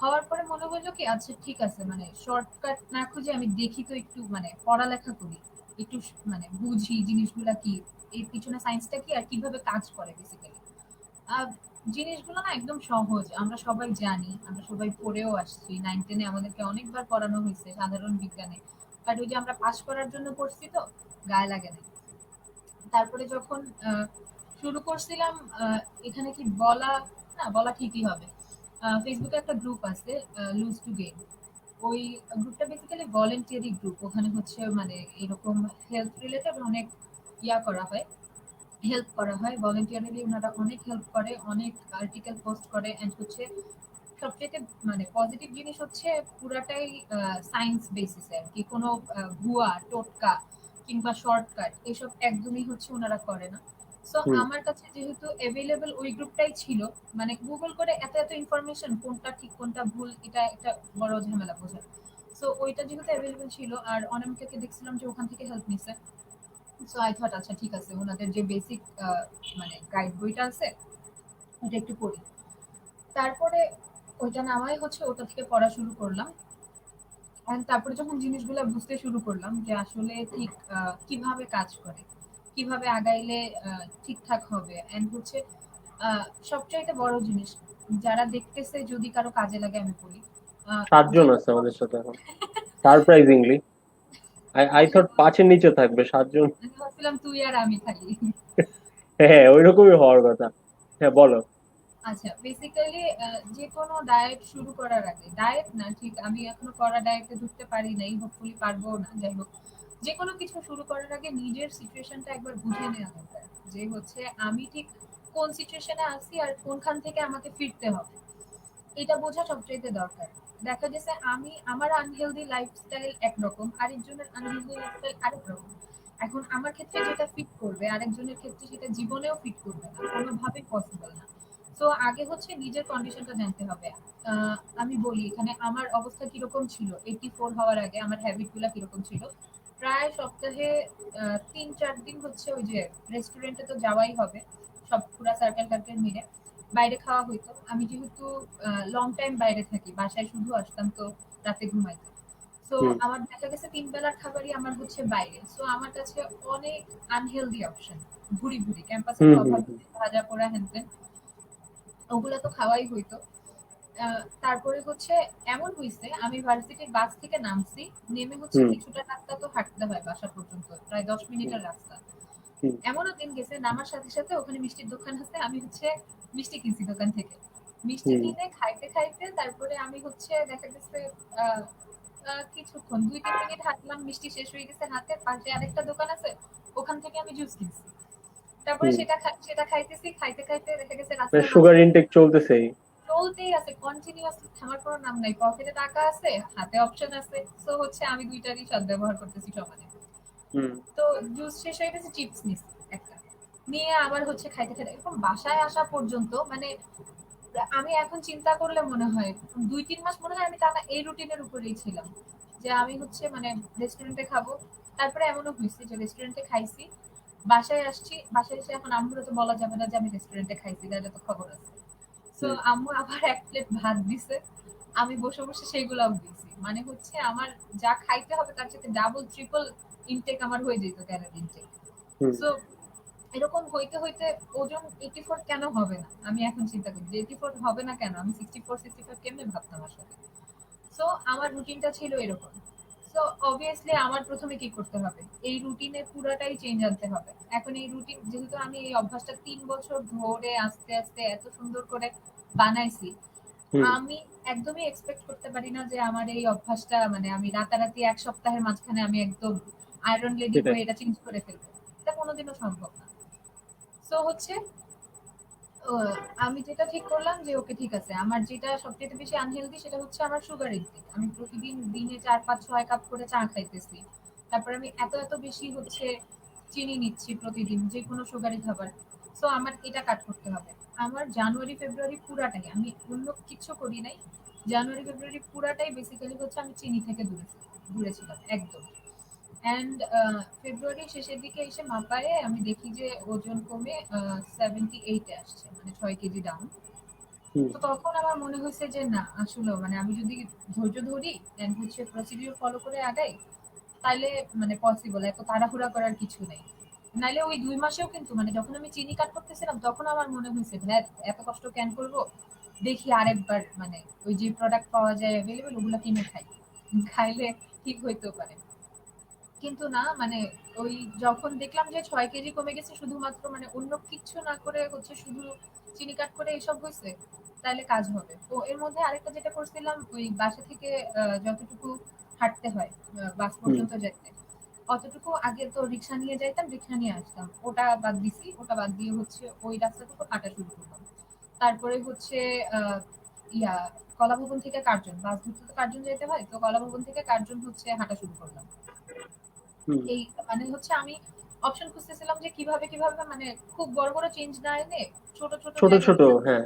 হওয়ার পরে মনে হইলো কি আচ্ছা ঠিক আছে মানে শর্টকাট না খুঁজে আমি দেখি তো একটু মানে পড়ালেখা করি, একটু মানে বুঝি জিনিসগুলা কি, এর পিছনে সায়েন্সটা কি আর কিভাবে কাজ করে বেসিক্যালি। আহ জিনিসগুলো না একদম সহজ, আমরা সবাই জানি, আমরা সবাই পড়েও আসছি, 9-10-এ আমাদেরকে অনেকবার পড়ানো হয়েছে সাধারণ বিজ্ঞানে। বাট ওই যে আমরা পাশ করার জন্য পড়ছি তো গায়ে লাগে না। তারপরে যখন শুরু করছিলাম, আহ, এখানে কি বলা, না বলা ঠিকই হবে, ফেসবুকে একটা গ্রুপ আছে লুজ টু গেইন। ওই গ্রুপটা বেসিক্যালি ভলেন্টিয়ারি গ্রুপ, ওখানে হচ্ছে মানে এরকম হেলথ রিলেটেড অনেক ইয়া করা হয়, হেল্প করা হয় ভলেন্টিয়ারলি, ওনারা অনেক হেল্প করে, অনেক আর্টিকেল পোস্ট করে। এন্ড হচ্ছে সবচেয়ে মানে পজিটিভ জিনিস হচ্ছে পুরাটাই সায়েন্স বেসিসে আর কি, কোনো ভুয়া টোটকা কিংবা শর্টকাট এসব একদমই হচ্ছে ওনারা করে না। সো হুম। আমার কাছে যেহেতু অ্যাভেলেবল ওই গ্রুপটাই ছিল, মানে গুগল করে এত এত ইনফরমেশন কোনটা ঠিক কোনটা ভুল এটা একটা বড় ঝামেলা বোঝা। সো ওইটা যেহেতু অ্যাভেলেবল ছিল আর অনামিকাকে দেখছিলাম যে ওখান থেকে হেল্প নিছে, সো আই থট আচ্ছা ঠিক আছে ওনাদের যে বেসিক মানে গাইড বইটা আছে ওটা একটু পড়ি। তারপরে ওইটা নামাই হচ্ছে ওটা থেকে পড়া শুরু করলাম। এন্ড তারপরে যখন জিনিসগুলো বুঝতে শুরু করলাম যে আসলে ঠিক কিভাবে কাজ করে, কিভাবে আগাইলে ঠিকঠাক হবে, এন্ড হচ্ছে সবচাইতে বড় জিনিস যারা দেখতেছে যদি কারো কাজে লাগে আমি বলি যে 7 জন আছে আমাদের সাথে এখন, সারপ্রাইজিংলি। আই খালি থট 5-এর নিচে থাকবে, 7 জন। আমি ভাবছিলাম তুই আর আমি খালি। হ্যাঁ, ওইরকমই হওয়ার কথা। হ্যাঁ, বলো। আচ্ছা বেসিক্যালি যে কোনো ডায়েট শুরু করার আগে, ডায়েট না ঠিক আমি এখনো করা ডায়েটে ঢুকতে পারি নাই, হোপফুলি পারবো না, যাই হোক যে কোনো কিছু শুরু করার আগে নিজের সিচুয়েশনটা একবার বুঝে নেওয়া দরকার যে হচ্ছে আমি ঠিক কোন সিচুয়েশনে আছি আর কোনখান থেকে আমাকে ফিরতে হবে, এটা বোঝা সবচাইতে দরকার। দেখা গেছে আমি আমার আনহেলদি লাইফস্টাইল একরকম, আরেকজনের আনহেলদি লাইফস্টাইল আরেক রকম। এখন আমার ক্ষেত্রে যেটা ফিট করবে আরেকজনের ক্ষেত্রে সেটা জীবনেও ফিট করবে না, কোনোভাবেই পসিবল না। তো আগে হচ্ছে নিজের কন্ডিশনটা জানতে হবে। আমি বলি এখানে আমার অবস্থা কিরকম ছিল 84 হওয়ার আগে, আমার হ্যাবিট গুলা কিরকম ছিল। প্রায় সপ্তাহে 3-4 দিন হচ্ছে ওই যে রেস্টুরেন্টে তো যাওয়াই হবে, সব পুরা সার্কেল টার্কেল মিলে বাইরে খাওয়া হইতো। আমি যেহেতু লং টাইম বাইরে থাকি, বাসায় শুধু আসতাম তো রাতে ঘুমাইতে। সো হুম আমার দেখা গেছে 3 বেলার খাবারই আমার হচ্ছে বাইরে। সো আমার কাছে অনেক আনহেলদি অপশন, ভুড়ি ভুড়ি ক্যাম্পাসে হুম তো হুম অভাব হুম নেই, ভাজা পোড়া হ্যান ওগুলো তো খাওয়াই হইতো। তারপরে হচ্ছে এমন হইছে আমি ভার্সিটির বাস থেকে নামছি, নেমে হচ্ছে হুম কিছুটা রাস্তা তো হাঁটতে হয় বাসা পর্যন্ত, প্রায় 10 মিনিটের রাস্তা। হুম এমনও দিন গেছে নামার সাথে সাথে ওখানে মিষ্টির দোকান আছে, আমি হচ্ছে মিষ্টি কিনছি দোকান থেকে। মিষ্টি হুম কিনে খাইতে খাইতে তারপরে আমি হচ্ছে দেখা গেছে আহ, কিছুক্ষণ 2-3 মিনিট হাঁটলাম, মিষ্টি শেষ হয়ে গেছে হাতে, পাশে আরেকটা দোকান আছে ওখান থেকে আমি জুস কিনছি। তারপরে হুম। সেটা খাইতেছি, খাইতে খাইতে দেখা গেছে মানে রাস্তার সুগার মাঝখানে ইনটেক চলতেছেই। চলতেই আছে কন্টিনিউয়াসলি, থামার কোনো নাম নাই। পকেটে টাকা আছে, হাতে অপশন আছে, সো হচ্ছে আমি দুইটারই সদ্ব্যবহার করতেছি সমানে। হুম তো জুস শেষ হয়ে গেছে, চিপস নিছি একটা, নিয়ে আবার হচ্ছে খাইতে খাইতে এরকম বাসায় আসা পর্যন্ত মানে আমি এখন চিন্তা করলে মনে হয় 2-3 মাস মনে হয় আমি টানা এই রুটিনের উপরেই ছিলাম যে আমি হচ্ছে মানে রেস্টুরেন্টে খাবো। তারপরে এমনও হয়েছে যে রেস্টুরেন্টে খাইছি, বাসায় আসছি, বাসায় এসে এখন আম্মুর তো বলা যাবে না যে আমি রেস্টুরেন্টে খাইছি, তাহলে তো খবর আছে। সো হুম আম্মু আবার 1 প্লেট ভাত দিছে, আমি বসে বসে সেইগুলাও দিছি, মানে হচ্ছে আমার যা খাইতে হবে তার সাথে ডাবল ট্রিপল ইনটেক আমার হয়ে যেত, ক্যালোরি ইনটেক। হুম সো এরকম হইতে হইতে ওজন 84 কেন হবে না, আমি এখন চিন্তা করি যে 84 হবে না কেন, আমি 64-65 কেমনে ভাবতাম আসলে। সো আমার রুটিনটা ছিল এরকম। সো অবভিয়াসলি আমার প্রথমে কি করতে হবে, এই রুটিনে পুরাটাই চেঞ্জ আনতে হবে। এখন এই রুটিন যেহেতু আমি এই অভ্যাসটা 3 বছর ধরে আস্তে আস্তে এত সুন্দর করে বানাইছি, হুম। আমি একদমই এক্সপেক্ট করতে পারি না যে আমার এই অভ্যাসটা মানে আমি রাতারাতি 1 সপ্তাহের মাঝখানে আমি একদম আয়রন লেডি সেটাই। হয়ে এটা চেঞ্জ করে ফেলবো, এটা কোনোদিনও সম্ভব না। সো হচ্ছে ও, আমি যেটা ঠিক করলাম যে ওকে ঠিক আছে, আমার যেটা সবচেয়ে বেশি আনহেলদি সেটা হচ্ছে আমার সুগার ইনটেক। আমি প্রতিদিন দিনে 4-5-6 কাপ করে চা খাইতেছি, তারপরে আমি এত এত বেশি হচ্ছে চিনি নিচ্ছি প্রতিদিন যে কোনো সুগারি খাবার। সো আমার এটা কাট করতে হবে। আমার জানুয়ারি ফেব্রুয়ারি পুরাটাই আমি অন্য কিছু করি নাই, জানুয়ারি ফেব্রুয়ারি পুরাটাই বেসিক্যালি হচ্ছে আমি চিনি থেকে দূরে ছিলাম একদম। অ্যান্ড ফেব্রুয়ারির শেষের দিকে এসে মাপায়ে আমি দেখি যে ওজন কমে 78-এ আসছে, মানে 6 কেজি ডাউন। হুম তো তখন আমার মনে হয়েছে যে না আসলে মানে আমি যদি ধৈর্য ধরি এন্ড হচ্ছে প্রসিডিউর ফলো করে আগাই, তাইলে মানে পসিবল, এত তাড়াহুড়া করার কিছু নেই। নাইলে ওই 2 মাসেও কিন্তু মানে যখন আমি চিনি কাট করতেছিলাম তখন আমার মনে হয়েছে হ্যাঁ এত কষ্ট কেন করবো, দেখি আরেকবার মানে ওই যে প্রোডাক্ট পাওয়া যায় অ্যাভেলেবেল ওগুলো কিনে খাই, খাইলে ঠিক হইতেও পারে। কিন্তু না মানে ওই যখন দেখলাম যে 6 কেজি কমে গেছে শুধুমাত্র মানে অন্য কিচ্ছু না করে হচ্ছে শুধু চিনি কাট করে এসব হয়েছে, তাহলে কাজ হবে। তো এর মধ্যে আরেকটা যেটা করছিলাম ওই বাসা থেকে যতটুকু হাঁটতে হয় বাস হুম পর্যন্ত যেতে, অতটুকু আগে তো রিক্সা নিয়ে যাইতাম, রিক্সা নিয়ে আসতাম, ওটা বাদ দিছি, ওটা বাদ দিয়ে হচ্ছে ওই রাস্তাটুকু হাঁটা শুরু করলাম। তারপরে হচ্ছে আহ ইয়া কলাভবন থেকে কার্জন, বাস ধরতে তো কার্জন যেতে হয়, তো কলাভবন থেকে কার্জন হচ্ছে হাঁটা শুরু করলাম। হুম। এই মানে হচ্ছে আমি অপশন খুঁজতেছিলাম যে কিভাবে কিভাবে মানে খুব বড় বড় চেঞ্জ না এনে ছোট ছোট ছোট ছোট, জায়গাগুলো, হ্যাঁ।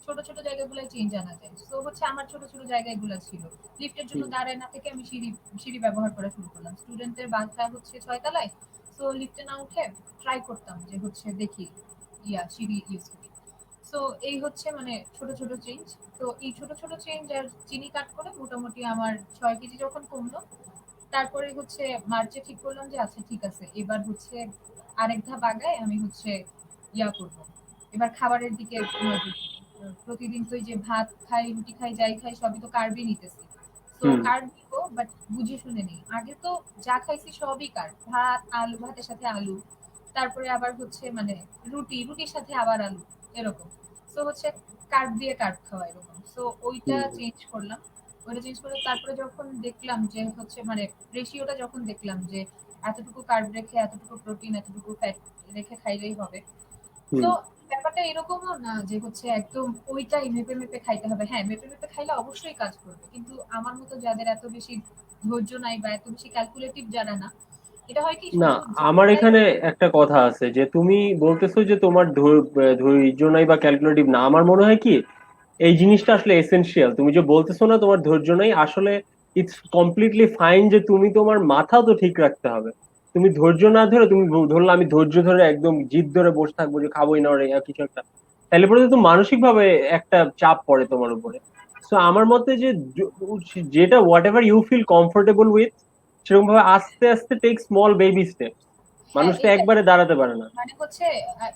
ছোট ছোট জায়গাগুলো চেঞ্জ আনা যায়। তো হচ্ছে আমার ছোট ছোট জায়গাগুলো ছিল, লিফটের জন্য হুম। দাঁড়ায় না থেকে আমি সিঁড়ি সিঁড়ি ব্যবহার করা শুরু করলাম। স্টুডেন্টের বাসা হচ্ছে 6 তলায়, তো লিফটে না উঠে ট্রাই করতাম যে হচ্ছে দেখি সিঁড়ি ইউজ করি। তো এই হচ্ছে মানে ছোট ছোট চেঞ্জ। তো এই ছোট ছোট চেঞ্জ আর চিনি কাট করে মোটামুটি আমার 6 কেজি যখন কমলো, তারপরে হচ্ছে মার্চে ঠিক করলাম যে আচ্ছা ঠিক আছে, এবার হচ্ছে আরেক ধাপ আগায় আমি হচ্ছে করব, এবার খাবারের দিকে নজর দিব। প্রতিদিন তো এই যে ভাত খাই, রুটি খাই, যাই খাই সবই তো কার্বই নিতেছি। তো হুম। কার্ব নিব, বাট বুঝে শুনে নেই। আগে তো যা খাইছি সবই কার্ব, ভাত আলু, ভাতের সাথে আলু, তারপরে আবার হচ্ছে মানে রুটির সাথে আবার আলু, এরকম। তো হচ্ছে কার্ব দিয়ে কার্ব খাওয়া এরকম। তো ওইটা হুম। চেঞ্জ করলাম। ওইটা চেঞ্জ করে তারপরে যখন দেখলাম যে হচ্ছে মানে রেশিওটা যখন দেখলাম যে এতটুকু কার্ব রেখে এতটুকু প্রোটিন এতটুকু ফ্যাট রেখে খাইলেই হবে। হুম। তো ব্যাপারটা এরকমও না যে হচ্ছে একদম ওইটাই মেপে মেপে খাইতে হবে। হ্যাঁ, মেপে মেপে খাইলে অবশ্যই কাজ করবে, কিন্তু আমার মতো যাদের এত বেশি ধৈর্য নাই বা এত বেশি ক্যালকুলেটিভ যারা না, এটা হয় কি না, শুধু আমার যেটাই। এখানে একটা কথা আছে যে তুমি বলতেছো যে তোমার ধৈর্য নাই বা ক্যালকুলেটিভ না। আমার মনে হয় কি এই জিনিসটা আসলে এসেনশিয়াল। তুমি যে বলতেছো না তোমার ধৈর্য নাই, আসলে ইটস কমপ্লিটলি ফাইন যে তুমি তোমার মাথাও তো ঠিক রাখতে হবে। তুমি ধৈর্য না ধরে তুমি ধরলে আমি ধৈর্য ধরে একদম জিদ ধরে বসে থাকবো যে খাবোই না ওরে কিছু একটা, তাহলে পরে তো মানসিক ভাবে একটা চাপ পড়ে তোমার উপরে। তো আমার মতে যে যেটা whatever you feel comfortable with, সেরকম ভাবে আস্তে আস্তে টেক স্মল বেবি স্টেপ। হ্যাঁ, মানুষ তো এইটাই। একবারে দাঁড়াতে পারে না। মানে হচ্ছে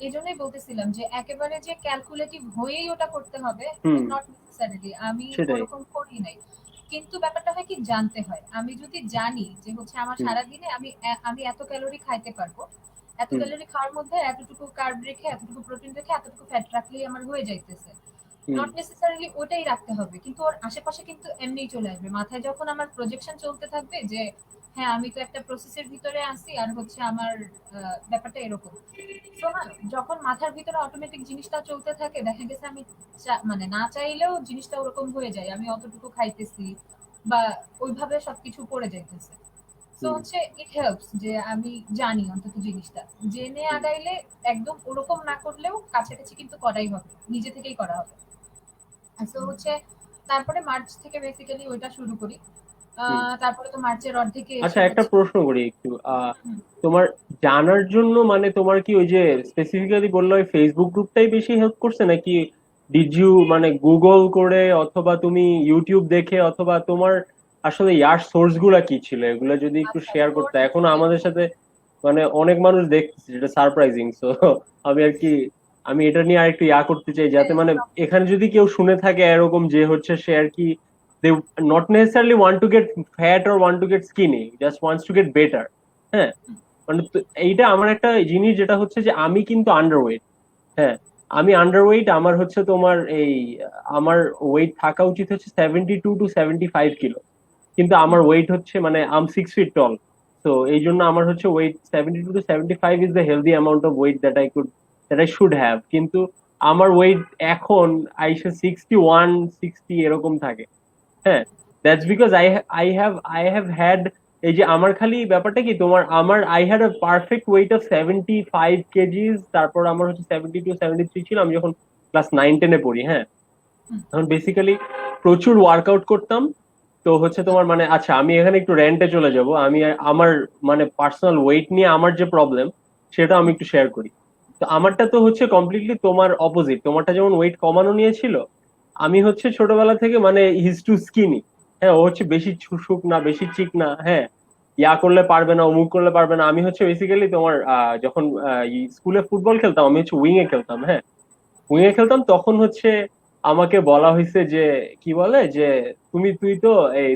এজন্যই বলতেছিলাম যে একেবারে যে ক্যালকুলেটিভ হয়েই ওটা করতে হবে, হুম। Not necessarily. আমি সেটাই। ওরকম করি নাই। কিন্তু ব্যাপারটা হয় কি, জানতে হয়। আমি যদি জানি যে হচ্ছে আমার হুম। সারাদিনে আমি এত ক্যালোরি খাইতে পারবো, এত হুম। ক্যালোরি খাওয়ার মধ্যে এতটুকু কার্ব রেখে এতটুকু প্রোটিন রেখে এতটুকু ফ্যাট রাখলেই আমার হয়ে যাইতেছে, হুম। নট নেসেসারিলি ওটাই রাখতে হবে। কিন্তু ওর আশেপাশে কিন্তু এমনিই চলে আসবে মাথায়, যখন আমার প্রজেকশন চলতে থাকবে যে হ্যাঁ আমি তো একটা প্রসেসের ভিতরে আছি আর হচ্ছে আমার ব্যাপারটা এরকম। তো না, যখন মাথার ভিতরে অটোমেটিক জিনিসটা চলতে থাকে, দেখা গেছে আমি মানে না চাইলেও জিনিসটা ওরকম হয়ে যায়, আমি অতটুকু খাইতেছি বা ওইভাবে সবকিছু পড়ে যাইতেছে। তো হুম। হচ্ছে ইট হেল্পস যে আমি জানি অন্তত জিনিসটা জেনে হুম। আগাইলে একদম ওরকম না করলেও কাছাকাছি কিন্তু করাই হবে, নিজে থেকেই করা হবে। তো হচ্ছে তারপরে মার্চ থেকে বেসিক্যালি ওইটা শুরু করি। হুম। তারপরে তো মার্চের অর্ধেকে আচ্ছা, এসে একটা হচ্ছে। প্রশ্ন করি একটু। হুম, তোমার জানার জন্য মানে তোমার কি ওই যে স্পেসিফিক্যালি বললো ওই ফেসবুক গ্রুপটাই বেশি হেল্প করছে, নাকি ডিড ইউ মানে গুগল করে অথবা তুমি ইউটিউব দেখে, অথবা তোমার আসলে ইয়ার সোর্স গুলা কি ছিল, এগুলা যদি একটু আচ্ছা শেয়ার করতে। সোর্স এখনো যদি আমাদের সাথে মানে অনেক মানুষ দেখতেছে, যেটা সারপ্রাইজিং। সো আমি আর কি, আমি এটা নিয়ে আর একটু করতে চাই, যাতে মানে এখানে যদি কেউ শুনে থাকে এরকম যে হচ্ছে সে আর কি they not necessarily want to get fat or want to get skinny, just wants to get better। হ্যাঁ, মানে এইটা আমার একটা জিনিস যেটা হচ্ছে যে আমি কিন্তু আন্ডারওয়েট। হ্যাঁ, আমি আন্ডারওয়েট। আমার হচ্ছে তোমার এই আমার ওয়েট থাকা উচিত হচ্ছে 72 to 75 কিলো, কিন্তু আমার ওয়েট হচ্ছে মানে আম 6 ফিট টল। তো এই জন্য আমার হচ্ছে weight 72 to 75 is the healthy amount of weight that I should have. কিন্তু আমার ওয়েট এখন আইসে 61 60 এরকম থাকে। হ্যাঁ, that's because I have had, এই যে আমার খালি ব্যাপারটা কি তোমার, I had a perfect weight of 75 KGs. তারপর আমার হচ্ছে 72 73 ছিল আমি যখন ক্লাস 9 10-এ পড়ি। হ্যাঁ, এখন বেসিক্যালি প্রচুর ওয়ার্কআউট করতাম। তো হচ্ছে তোমার মানে আচ্ছা, আমি এখানে একটু র্যান্টে চলে যাব। আমি আমার মানে পার্সোনাল ওয়েট নিয়ে আমার যে প্রবলেম, সেটা আমি একটু শেয়ার করি। তো আমারটা তো হচ্ছে কমপ্লিটলি তোমার অপোজিট। তোমারটা যেমন ওয়েট কমানো নিয়েছিল, আমি হচ্ছে ছোটবেলা থেকে মানে হিজ টু স্কিনি। হ্যাঁ, ও হচ্ছে বেশি শুক না, বেশি চিক না। হ্যাঁ, করলে পারবে না, অমুক করলে পারবে না। আমি হচ্ছে বেসিক্যালি তোমার যখন স্কুলে ফুটবল খেলতাম, আমি হচ্ছে উইং এ খেলতাম। হ্যাঁ, উইং এ খেলতাম, তখন হচ্ছে আমাকে বলা হয়েছে যে কি বলে যে তুই তো এই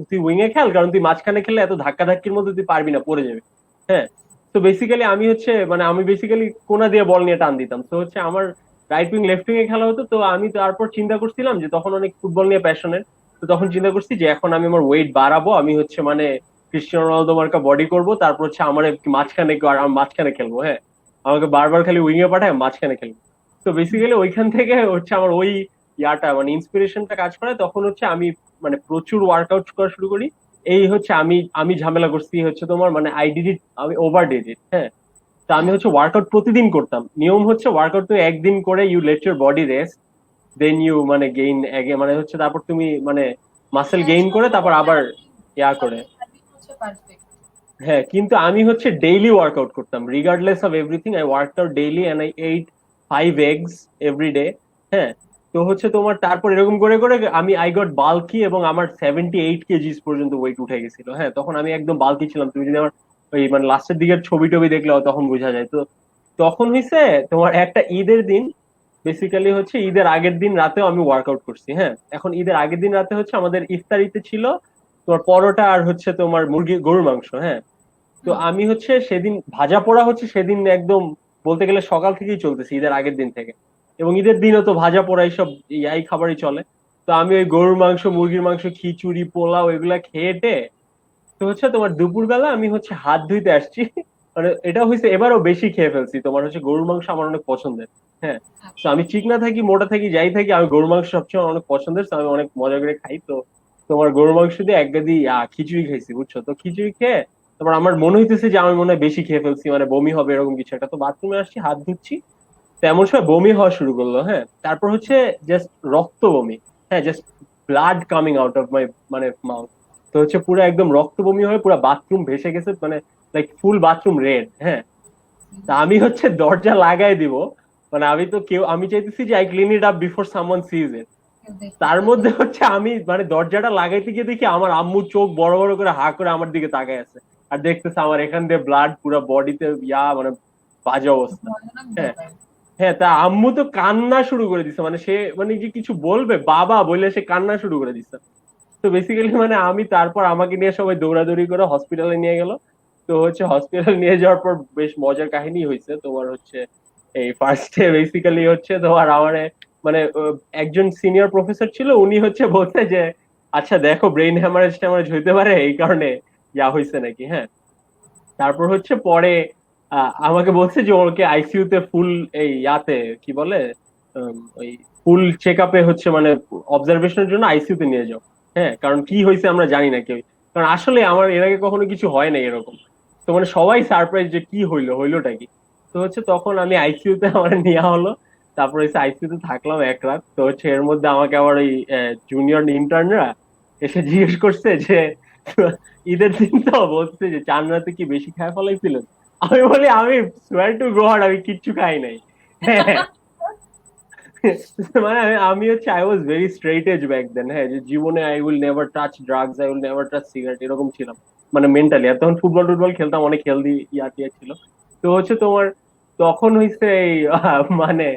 তুই উইং এ খেল, কারণ তুই মাঝখানে খেললে এত ধাক্কা ধাক্কির মধ্যে তুই পারবি না, পড়ে যাবে। হ্যাঁ, তো বেসিক্যালি আমি হচ্ছে মানে আমি বেসিক্যালি কোনা দিয়ে বল নিয়ে টান দিতাম। তো হচ্ছে আমার রাইট উইং লেফট উইং এ খেলা হতো। তো আমি তারপর চিন্তা করছিলাম যে তখন অনেক ফুটবল নিয়ে প্যাশনের। তো তখন চিন্তা করছি যে এখন আমি আমার ওয়েট বাড়াবো, আমি হচ্ছে মানে ক্রিস্টিয়ানো রোনালদো মার্কা বডি করবো, তারপর হচ্ছে আমার মাঝখানে আমি মাঝখানে খেলবো। হ্যাঁ, আমাকে বারবার খালি উইং এ পাঠায়, মাঝখানে খেলবো। তো বেসিক্যালি ওইখান থেকে হচ্ছে আমার ওই মানে ইন্সপিরেশনটা কাজ করে। তখন হচ্ছে আমি মানে প্রচুর ওয়ার্কআউট করা শুরু করি। এই হচ্ছে আমি আমি ঝামেলা করছি হচ্ছে তোমার মানে আই ডিড ইট, আমি ওভার ডিড ইট, হ্যাঁ। তো আমি হ্যাঁ হচ্ছে ওয়ার্কআউট প্রতিদিন করতাম, নিয়ম হচ্ছে ওয়ার্কআউট তুমি একদিন করে you let your body rest, then you মানে গেইন মানে হচ্ছে তারপর তুমি মানে মাসেল হ্যাঁ গেইন করে তারপর সঠিক আবার করে। সঠিক হ্যাবিট হচ্ছে পারফেক্ট। হ্যাঁ, কিন্তু আমি হচ্ছে ডেইলি ওয়ার্কআউট করতাম regardless of everything, I worked out daily and I ate 5 eggs every day. হ্যাঁ, তো হচ্ছে তোমার তারপর এরকম করে করে আমি আই গট বাল্কি এবং আমার 78 কেজিস পর্যন্ত ওয়েট উঠে গেছিল। হ্যাঁ, তখন আমি একদম বাল্কি ছিলাম, তুমি যদি আমার ওই মানে লাস্টের দিকের ছবি টবি দেখলে তখন বোঝা যায়। তো তখন হইছে তোমার একটা ঈদের দিন, বেসিক্যালি হচ্ছে ঈদের আগের দিন রাতেও আমি ওয়ার্কআউট করছি। হ্যাঁ, এখন ঈদের আগের দিন রাতে হচ্ছে আমাদের ইফতারিতে ছিল তোমার পরোটা আর হচ্ছে তোমার মুরগি গরুর মাংস। হ্যাঁ, তো হুম। আমি হচ্ছে সেদিন ভাজা পোড়া হচ্ছে সেদিন একদম বলতে গেলে সকাল থেকেই চলতেছে ঈদের আগের দিন থেকে, এবং ঈদের দিনও তো ভাজা পোড়া এইসব ইয়াই খাবারই চলে। তো আমি ওই গরুর মাংস মুরগির মাংস খিচুড়ি পোলাও এগুলা খেয়ে টে তো হচ্ছে তোমার দুপুরবেলা আমি হচ্ছে হাত ধুইতে আসছি, মানে এটা হয়েছে এবারও বেশি খেয়ে ফেলছি। তোমার হচ্ছে গরুর মাংস আমার অনেক পছন্দের। হ্যাঁ, তো আচ্ছা। আমি চিকনা থাকি মোটা থাকি যাই থাকি, আমি গরুর মাংস সবচেয়ে আমার অনেক পছন্দের, তো আমি অনেক মজা করে খাই। তো তোমার গরুর মাংস দিয়ে এক গাদি খিচুড়ি খাইছি, বুঝছো? তো খিচুড়ি খেয়ে তারপর আমার মনে হইতেছে যে আমি মনে হয় বেশি খেয়ে ফেলছি, মানে বমি হবে এরকম কিছু একটা। তো বাথরুমে আসছি হাত ধুচ্ছি, তো এমন সময় বমি হওয়া শুরু করলো। হ্যাঁ, তারপর হচ্ছে জাস্ট রক্ত বমি। হ্যাঁ, just blood coming out of my মানে মাউথ। তো হচ্ছে পুরো একদম রক্ত বমি হয়ে পুরো বাথরুম ভেসে গেছে, মানে লাইক ফুল বাথরুম রেড। হ্যাঁ, তা আমি হচ্ছে দরজা লাগাই দিব, মানে আমি তো কেউ আমি চাইতেছি যে I clean it up before someone sees it. কেউ দেখতে তার পাবে। মধ্যে হচ্ছে আমি মানে দরজাটা লাগাইতে গিয়ে দেখি আমার আম্মু চোখ বড় বড় করে হা করে আমার দিকে তাকায় আছে, আর দেখতেছে আমার এখান দিয়ে ব্লাড পুরো বডিতে মানে বাজে অবস্থা। ভয়ানক হ্যাঁ, ব্যাপার। হ্যাঁ, তা আম্মু তো কান্না শুরু করে দিছে, মানে সে মানে যে কিছু বলবে বাবা বলে সে কান্না শুরু করে দিচ্ছে। তো বেসিক্যালি মানে আমি তারপর আমাকে নিয়ে সবাই দৌড়াদৌড়ি করে হসপিটালে নিয়ে গেল। তো হচ্ছে হসপিটাল নিয়ে যাওয়ার পর বেশ মজার কাহিনী হয়েছে তোমার হচ্ছে এই ফার্স্টে বেসিক্যালি হচ্ছে তোমার আমার মানে একজন সিনিয়র প্রফেসর ছিল, উনি হচ্ছে বলছে যে আচ্ছা দেখো ব্রেইন হ্যামারেজ ট্যামারেজ হইতে পারে এই কারণে ইয়া হয়েছে নাকি। হ্যাঁ, তারপর হচ্ছে পরে আমাকে বলছে যে ওকে আইসিইউ তে ফুল এই ইয়াতে কি বলে ওই ফুল চেক আপে হচ্ছে মানে অবজারভেশনের জন্য আইসিইউ তে নিয়ে যাও। হ্যাঁ, কারণ কি হয়েছে আমরা জানি না কেউ, কারণ আসলে আমার এর আগে কখনো কিছু হয় না এরকম। তো মানে সবাই সারপ্রাইজ যে কি হইলোটা কি। তো হচ্ছে তখন আমি আইসিইউ তে আমার নেওয়া হলো, তারপর হচ্ছে আইসিইউ তে থাকলাম 1 রাত। তো হচ্ছে এর মধ্যে আমাকে আবার ওই জুনিয়র ইন্টার্নরা এসে জিজ্ঞেস করছে যে ঈদের দিন তো বলছে যে 4 রাতে কি বেশি খায় ফেলাইছিলেন। আমি বলি আমি সোয়ার টু গড আমি কিচ্ছু খাই নাই। হ্যাঁ, মানে আমি হচ্ছে I was very straight as back then. হ্যাঁ, যে জীবনে I will never touch drugs, I will never touch cigarette, এরকম ছিলাম মানে মেন্টালি। আর তখন ফুটবল টুটবল খেলতাম, অনেক হেলদি টিয়া ছিল। তো হচ্ছে তোমার তখন হইছে এই মানে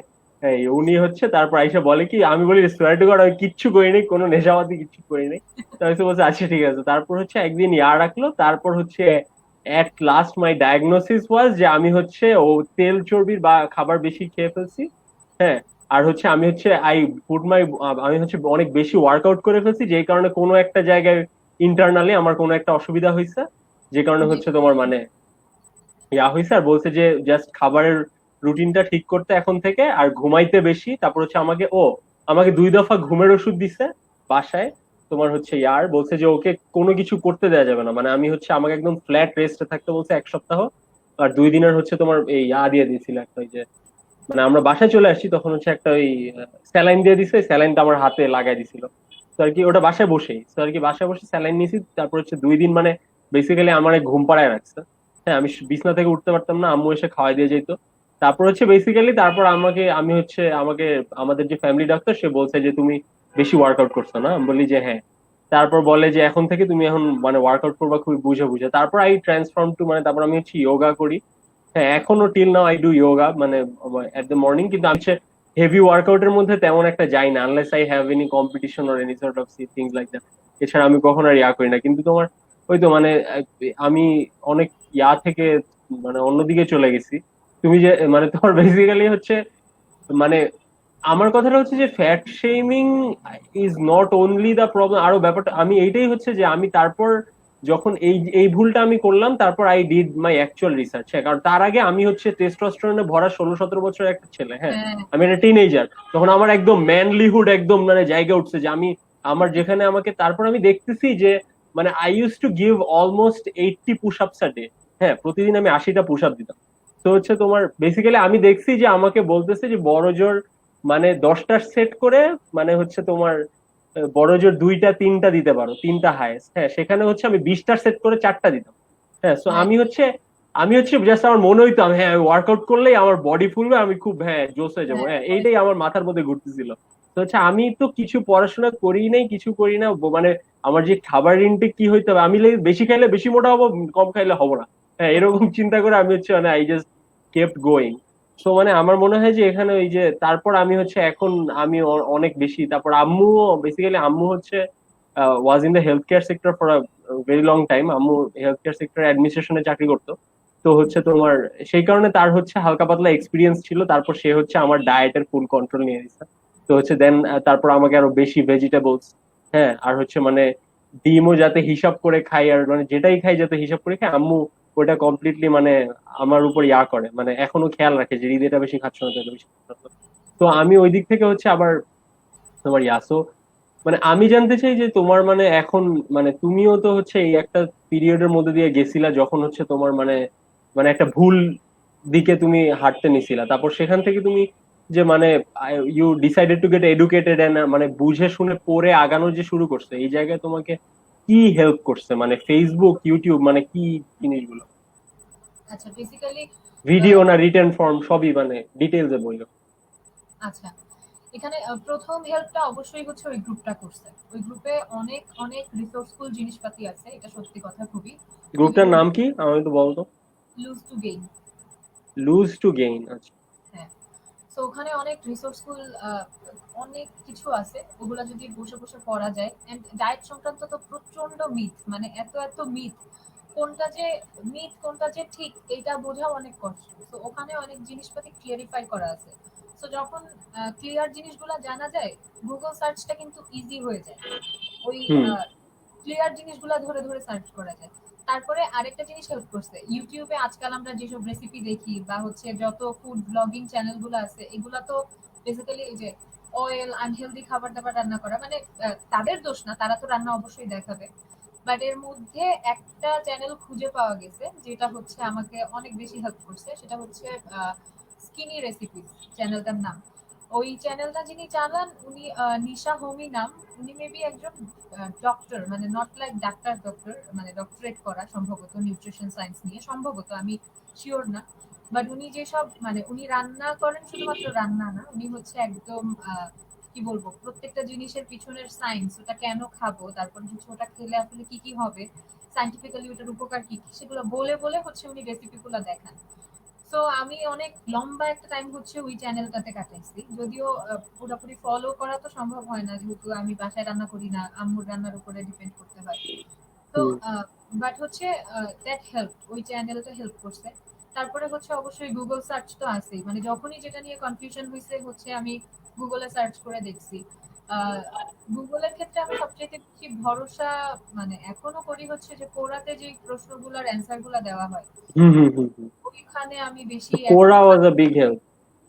এই উনি হচ্ছে তারপর আইসা বলে কি, আমি বলি সোয়ার টু গড আমি কিচ্ছু করিনি, কোনো নেশাবাদি কিচ্ছু করিনি। তো হচ্ছে বলছে আচ্ছা ঠিক আছে। তারপর হচ্ছে একদিন রাখলো, তারপর হচ্ছে এট লাস্ট মাই ডায়াগনোসিস ওয়াজ যে আমি হচ্ছে তেল চর্বির বা খাবার বেশি খেয়ে ফেলছি। হ্যাঁ, আর হচ্ছে আমি হচ্ছে আই পুট মাই আমি হচ্ছে অনেক বেশি ওয়ার্কআউট করে ফেলছি, যে কারণে কোনো একটা জায়গায় ইন্টারনালি আমার কোনো একটা অসুবিধা হয়েছে, যে কারণে জি। হচ্ছে তোমার মানে হয়েছে। আর বলছে যে জাস্ট খাবারের রুটিনটা ঠিক করতে এখন থেকে, আর ঘুমাইতে বেশি। তারপর হচ্ছে আমাকে 2 দফা ঘুমের ওষুধ দিছে বাসায়। তোমার হচ্ছে বলছে যে ওকে কোনো কিছু করতে দেওয়া যাবে না, মানে আমি হচ্ছে আমাকে একদম ফ্ল্যাট রেস্টে থাকতে বলছে 1 সপ্তাহ। আর 2 দিনের হচ্ছে তোমার এই দিয়ে দিয়েছিল একটা ওই যে মানে আমরা বাসায় চলে আসছি তখন হচ্ছে একটা ওই স্যালাইন দিয়ে দিছে, স্যালাইনটা আমার হাতে লাগাই দিছিল। তো আর কি ওটা বাসায় বসেই, তো আর কি বাসায় বসে স্যালাইন নিয়েছি। তারপর হচ্ছে 2 দিন মানে বেসিক্যালি আমার ঘুম পাড়ায় রাখছে। হ্যাঁ, আমি বিছনা থেকে উঠতে পারতাম না, আম্মু এসে খাওয়াই দিয়ে যেত। তারপর হচ্ছে বেসিক্যালি তারপর আমি হচ্ছে আমাদের যে ফ্যামিলি ডাক্তার সে বলছে যে তুমি বেশি ওয়ার্কআউট করছো না, আমি বলি যে হ্যাঁ। তারপর বলে যে এখন থেকে তুমি এখন মানে ওয়ার্কআউট করবা খুবই বুঝে বুঝে। তারপর আই ট্রান্সফর্ম টু মানে তারপর আমি হচ্ছে যোগা করি। হ্যাঁ, এখনো till now I do yoga মানে এট দ্য মর্নিং, কিন্তু আমি হেভি ওয়ার্কআউটের মধ্যে তেমন একটা যাই না unless I have any competition or any sort of things like that. এছাড়া আমি কখনো আর করি না। কিন্তু তোমার ওই তো মানে আমি অনেক থেকে মানে অন্যদিকে চলে গেছি। তুমি যে মানে তোমার বেসিক্যালি হচ্ছে মানে আমার কথাটা হচ্ছে যে fat shaming is not only the problem, আরো ব্যাপারটা আমি এইটাই হচ্ছে যে আমি তারপর যখন এই এই ভুলটা আমি করলাম তারপর I did my actual research. হ্যাঁ, কারণ তার আগে আমি হচ্ছে টেস্টোস্টেরনে ভরা 16-17 বছরের একটা ছেলে। হ্যাঁ, হ্যাঁ। আমি একটা টিনেজার, তখন আমার একদম ম্যানলিহুড একদম মানে জায়গা উঠছে যে আমি আমার যেখানে আমাকে তারপর আমি দেখতেছি যে মানে I use to give almost 80 push আপস আ ডে। হ্যাঁ, প্রতিদিন আমি 80টা পুশ আপ দিতাম। তো হচ্ছে তোমার বেসিক্যালি আমি দেখছি যে আমাকে বলতেছে যে বড় জোর মানে 10টা সেট করে, মানে হচ্ছে তোমার বড় জোর 2টা 3টা দিতে পারো, 3টা হাইয়েস্ট। হ্যাঁ, সেখানে হচ্ছে আমি 20টা সেট করে 4টা দিতাম। হ্যাঁ, সো ভাই আমি হচ্ছে জাস্ট আমার মনে হইতো হ্যাঁ ওয়ার্কআউট করলেই আমার বডি ফুলবে, আমি খুব হ্যাঁ জোশ হয়ে যাবো। হ্যাঁ হ্যাঁ, বডি এইটাই আমার মাথার মধ্যে ঘুরতেছিল। তো হচ্ছে আমি তো কিছু পড়াশোনা করি নাই, কিছু করি না, মানে আমার যে খাবার ইনটেক কি হইতে হবে, আমি বেশি খাইলে বেশি মোটা হবো, কম খাইলে হবো না। হ্যাঁ, এরকম চিন্তা করে আমি হচ্ছে মানে I just kept going. So মানে আমার মনে হয় যে এখানে ওই যে তারপর আমি হচ্ছে এখন আমি অনেক বেশি, তারপর আম্মু, বেসিক্যালি আম্মু হচ্ছে was in the health care sector for a very long time. আম্মু হেলথ কেয়ার সেক্টর অ্যাডমিনিস্ট্রেশনে চাকরি করতো। তো হচ্ছে তোমার সেই কারণে তার হচ্ছে হালকা পাতলা এক্সপিরিয়েন্স ছিল, তারপর সে হচ্ছে আমার ডায়েটের ফুল কন্ট্রোল নিয়ে নিছে। তো হচ্ছে দেন তারপর আমাকে আরো বেশি ভেজিটেবলস, হ্যাঁ, আর হচ্ছে মানে ডিমও যাতে হিসাব করে খাই, আর মানে যেটাই খাই যাতে হিসাব করে খাই, আম্মু ওটা কমপ্লিটলি মানে আমার উপর করে, মানে এখনো খেয়াল রাখে যে ঈদ এটা বেশি খাচ্ছ না, তো এটা বেশি খাচ্ছ না। তো আমি ওই দিক থেকে হচ্ছে আবার তোমার ইয়াসো, মানে আমি জানতে চাই যে তোমার মানে এখন মানে তুমিও তো হচ্ছে এই একটা পিরিয়ডের মধ্যে দিয়ে গেছিলা যখন হচ্ছে তোমার মানে মানে একটা ভুল দিকে তুমি হাঁটতে নিছিলা, তারপর সেখান থেকে তুমি যে মানে you decided to get educated and মানে বুঝে শুনে পড়ে আগানো যে শুরু করছে, এই জায়গায় তোমাকে কি হেল্প করছে, মানে ফেসবুক, ইউটিউব, মানে কি জিনিসগুলো? আচ্ছা বেসিক্যালি ভিডিও না রিটেন ফর্ম সবই, মানে ডিটেইলসে বললো। আচ্ছা এখানে প্রথম হেল্পটা অবশ্যই হচ্ছে ওই গ্রুপটা করছে। ওই গ্রুপে অনেক অনেক রিসোর্সফুল জিনিসপাতি আছে, এটা সত্যি কথা। খুবই খুবই গ্রুপটার হেল্প। নাম কি আমাকে তো বলতো। Lose to gain. Lose to gain, আচ্ছা। হ্যাঁ, তো ওখানে অনেক রিসোর্সফুল অনেক কিছু আছে, ওগুলা যদি বসে বসে পড়া যায়। এন্ড ডায়েট সংক্রান্ত তো প্রচন্ড মিথ, মানে এত এত মিথ, কোনটা যে মিথ কোনটা যে ঠিক এটা বোঝা অনেক কষ্ট। তো ওখানে অনেক জিনিসপাতি ক্লিয়ারিফাই করা আছে। তো যখন ক্লিয়ার জিনিসগুলো জানা যায়, গুগল সার্চটা কিন্তু ইজি হয়ে যায়। ওই হুম। ক্লিয়ার জিনিসগুলো ধরে ধরে সার্চ করা যায়। তারপরে আরেকটা জিনিস হেল্প করছে, ইউটিউবে আজকাল আমরা যেসব রেসিপি দেখি বা হচ্ছে যত ফুড ব্লগিং চ্যানেলগুলো আছে, এগুলা তো বেসিক্যালি এই যে অয়েল আনহেলদি খাবার দাবার রান্না করা, মানে তাদের দোষ না, তারা তো রান্না অবশ্যই দেখাবে। বাট এর মধ্যে একটা চ্যানেল খুঁজে পাওয়া গেছে যেটা হচ্ছে আমাকে অনেক বেশি হেল্প করছে, সেটা হচ্ছে স্কিনি রেসিপি চ্যানেলটার নাম। ওই চ্যানেলটা যিনি চালান উনি নিশা হোমি নাম। উনি মেবি একজন ডক্টর, মানে নট লাইক ডাক্তার ডক্টর, মানে ডক্টরেট করা সম্ভবত নিউট্রিশন সায়েন্স নিয়ে, সম্ভবত, আমি শিওর না। বাট উনি যেসব মানে উনি রান্না করেন, শুধুমাত্র রান্না না, উনি হচ্ছে একদম কি বলবো, প্রত্যেকটা জিনিসের পিছনের সায়েন্স, ওটা কেন খাবো, তারপর হচ্ছে ওটা খেলে আসলে কি কি হবে, সাইন্টিফিক্যালি ওটার উপকার কি কি, সেগুলো বলে বলে হচ্ছে উনি রেসিপি গুলো দেখান। তো আমি অনেক লম্বা একটা টাইম হচ্ছে ওই চ্যানেলটাতে কাটাইছি, যদিও পুরোপুরি ফলো করা তো সম্ভব হয় না, যেহেতু আমি বাসায় রান্না করি না, আম্মুর রান্নার উপরে ডিপেন্ড করতে হয়। তো হুম। বাট হচ্ছে দ্যাট হেল্প, ওই চ্যানেলটা হেল্প করছে। তারপরে হচ্ছে অবশ্যই গুগল সার্চ তো আছেই, মানে যখনই যেটা নিয়ে কনফিউশন হয়েছে হচ্ছে আমি গুগলে সার্চ করে দেখছি। গুগলের ক্ষেত্রে আমি সবচেয়ে বেশি ভরসা মানে এখনো করি হচ্ছে যে কোরাতে যে প্রশ্নগুলোর অ্যান্সার গুলা দেওয়া হয়, হুম। হুম। হুম। হুম। ওইখানে আমি বেশি তো এখনো কোরা ওয়াজ আ বিগ হেল্প।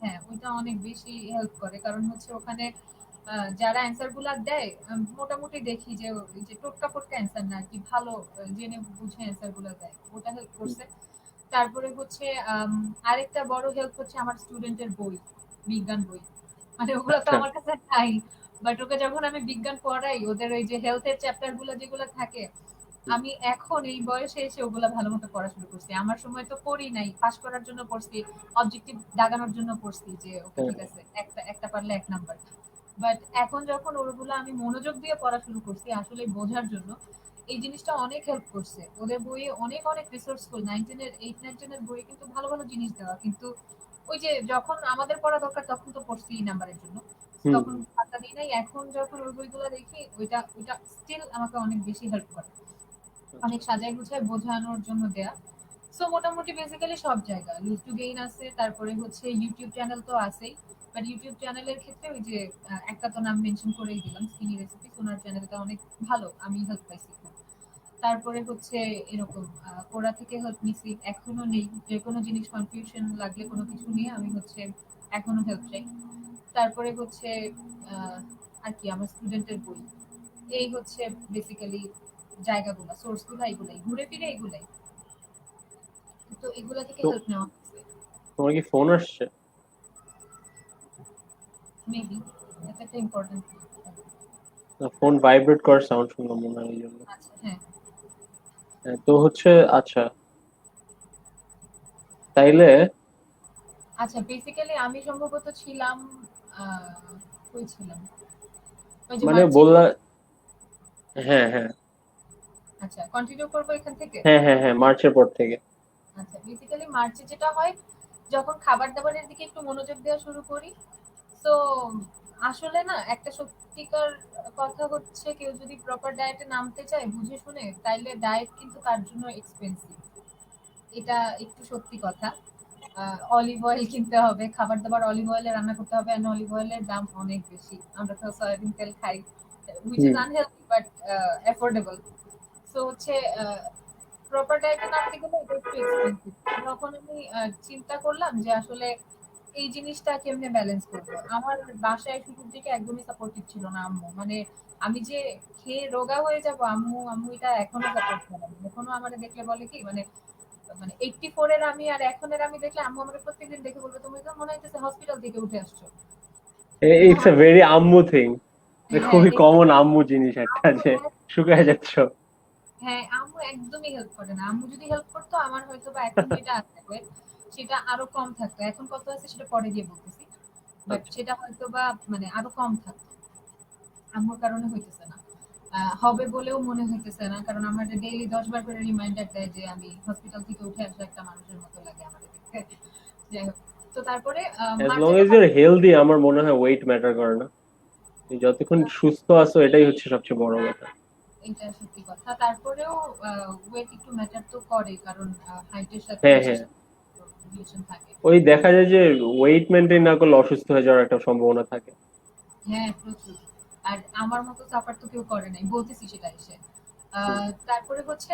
হ্যাঁ, ওইটা অনেক বেশি হেল্প করে। কারণ হচ্ছে ওখানে যারা অ্যান্সার গুলা দেয়, মোটামুটি দেখি যে ওই যে টোটকা ফোটকা অ্যান্সার না আরকি, ভালো জেনে বুঝে অ্যান্সার গুলা দেয়, ওটা হেল্প করছে। তারপরে হচ্ছে আরেকটা বড় হেল্প হচ্ছে আমার স্টুডেন্টের বই, বিজ্ঞান বই। মানে ওগুলো তো আচ্ছা। আমার কাছে নাই, বাট ওকে যখন আমি বিজ্ঞান পড়াই, ওদের ওই যে হেলথের চ্যাপ্টার গুলো যেগুলো থাকে, আমি এখন এই বয়সে এসে ওগুলা ভালো মতো পড়া শুরু করছি। আমার সময় তো পড়ি নাই, পাস করার জন্য পড়ছি, অবজেক্টিভ দাগানোর জন্য পড়ছি যে ওকে হ্যাঁ। ঠিক আছে, একটা একটা পারলে 1 নাম্বার। বাট এখন যখন ওগুলো আমি মনোযোগ দিয়ে পড়া শুরু করছি আসলে বোঝার জন্য, এই জিনিসটা অনেক হেল্প করছে। ওদের বইয়ে অনেক অনেক রিসোর্সফুল, 9-10 এর বইয়ে কিন্তু ভালো ভালো জিনিস দেওয়া, কিন্তু ওই যে যখন আমাদের পড়া দরকার তখন তো পড়ছি এই নাম্বারের জন্য, হুম। তখন পাত্তা দিই নাই। এখন যখন ওই বইগুলো দেখি, ওইটা ওইটা স্টিল আমাকে অনেক বেশি হেল্প করে, অনেক সাজায় গুছায় বোঝানোর জন্য দেয়া। সো মোটামুটি বেসিক্যালি সব জায়গা লুজ টু গেইন আছে, তারপরে হচ্ছে ইউটিউব চ্যানেল তো আছেই। বাট ইউটিউব চ্যানেলের ক্ষেত্রে ওই যে একটা তো নাম মেনশন করেই দিলাম, স্কিনি রেসিপি, ওনার চ্যানেলটা অনেক ভালো, আমি হেল্প পাইছি খুব। তারপরে হচ্ছে এরকম কোরা থেকে হেল্প নিছি, এখনো নেই, যে কোনো জিনিস কনফিউশন লাগলে কোনো কিছু নিয়ে আমি হচ্ছে এখনো হেল্প চাই। তারপরে হচ্ছে আর কি আমার স্টুডেন্টের বই, এই হচ্ছে বেসিক্যালি জায়গাগুলো, সোর্সগুলো এগুলাই, ঘুরে ফিরে এগুলাই। তো এগুলা থেকে তো হেল্প নেওয়া হচ্ছে তোমার কি ফোন আসছে? মেবি। এটা একটা ইম্পর্টেন্ট। ফোন ভাইব্রেট করার সাউন্ড শুনলাম মনে হয় এই জন্য। আচ্ছা, হ্যাঁ। হ্যাঁ, তো হচ্ছে আচ্ছা, তাইলে আচ্ছা, বেসিক্যালি আমি সম্ভবত ছিলাম কই ছিলাম? ওই যে মানে মার্চে। বললা, হ্যাঁ হ্যাঁ আচ্ছা, কন্টিনিউ করবো এখান থেকে। হ্যাঁ হ্যাঁ হ্যাঁ, মার্চের পর থেকে। আচ্ছা, বেসিক্যালি মার্চে যেটা হয়, যখন খাবার দাবারের দিকে একটু মনোযোগ দেওয়া শুরু করি, তো আসলে না একটা সত্যিকার কথা হচ্ছে, কেউ যদি প্রপার ডায়েটে নামতে চায় বুঝে শুনে, তাইলে ডায়েট কিন্তু তার জন্য এক্সপেন্সিভ। এটা একটু সত্যি কথা। অলিভ অয়েল কিনতে হবে, খাবার দাবার অলিভ অয়েলে রান্না করতে হবে, আর অলিভ অয়েলের দাম অনেক বেশি। আমরা তো সয়াবিন তেল খাই, which is hmm. Unhealthy but affordable. So হচ্ছে প্রপার ডায়েটে নামতে গেলে এটা একটু এক্সপেন্সিভ। তখন আমি চিন্তা করলাম যে আসলে এই জিনিসটা কেমনে ব্যালেন্স করবো। আমার বাসায় শুরুর দিকে একদমই সাপোর্টিভ ছিল না আম্মু, মানে আমি যে খেয়ে রোগা হয়ে যাব, আম্মু আম্মু এটা এখনো সাপোর্ট করে না। এখনো আমার দেখলে বলে কি, মানে মানে 84 এর আমি আর এখনের আমি দেখলে আম্মু আমাকে প্রত্যেকদিন দেখে বলবে, তুমি তো মনে হইতেছে হসপিটাল থেকে উঠে আসছো। ইটস এ ভেরি আম্মু থিং, হ্যাঁ, খুবই কমন আম্মু জিনিস একটা, আম্মু যে শুকায় যাচ্ছ। হ্যাঁ, আম্মু একদমই হেল্প করে না। আম্মু যদি হেল্প করতো, আমার হয়তো বা এখন যেটা আছে ওয়েট, সেটা আরো কম থাকতো। এখন কত আছে সেটা পরে গিয়ে বলতেছি। বাট আচ্ছা। সেটা হয়তো বা মানে আরো কম থাকতো। আম্মুর কারণে হইতেছে না। হবে বলেও মনে হইতেছে না। কারণ আমার ডেইলি 10 বার করে রিমাইন্ডার দেয় যে আমি হসপিটাল থেকে উঠে আসলে একটা মানুষের মতো লাগে আমাদের দেখতে। যাই হোক। তো তারপরে অ্যাজ লং মার্চে এজ যখন ইউর হেলদি, আমার মনে হয় ওয়েট ম্যাটার করে না। তুমি যতক্ষণ সুস্থ আছো এটাই হচ্ছে সবচেয়ে বড় কথা। এটা সত্যি কথা। তারপরেও ওয়েট একটু ম্যাটার তো করে, কারণ হাইটের সাথে হ্যাঁ ইসের হ্যাঁ, সাথে রিলেশন থাকে। ওই দেখা যায় যে ওয়েট মেনটেন না করলে অসুস্থ হয়ে যাওয়ার একটা সম্ভাবনা থাকে। হ্যাঁ, প্রচুর। আর আমার মতো সাফার তো কেউ করে নাই, বলতেছি সেটা এসে। হুম। তারপরে হচ্ছে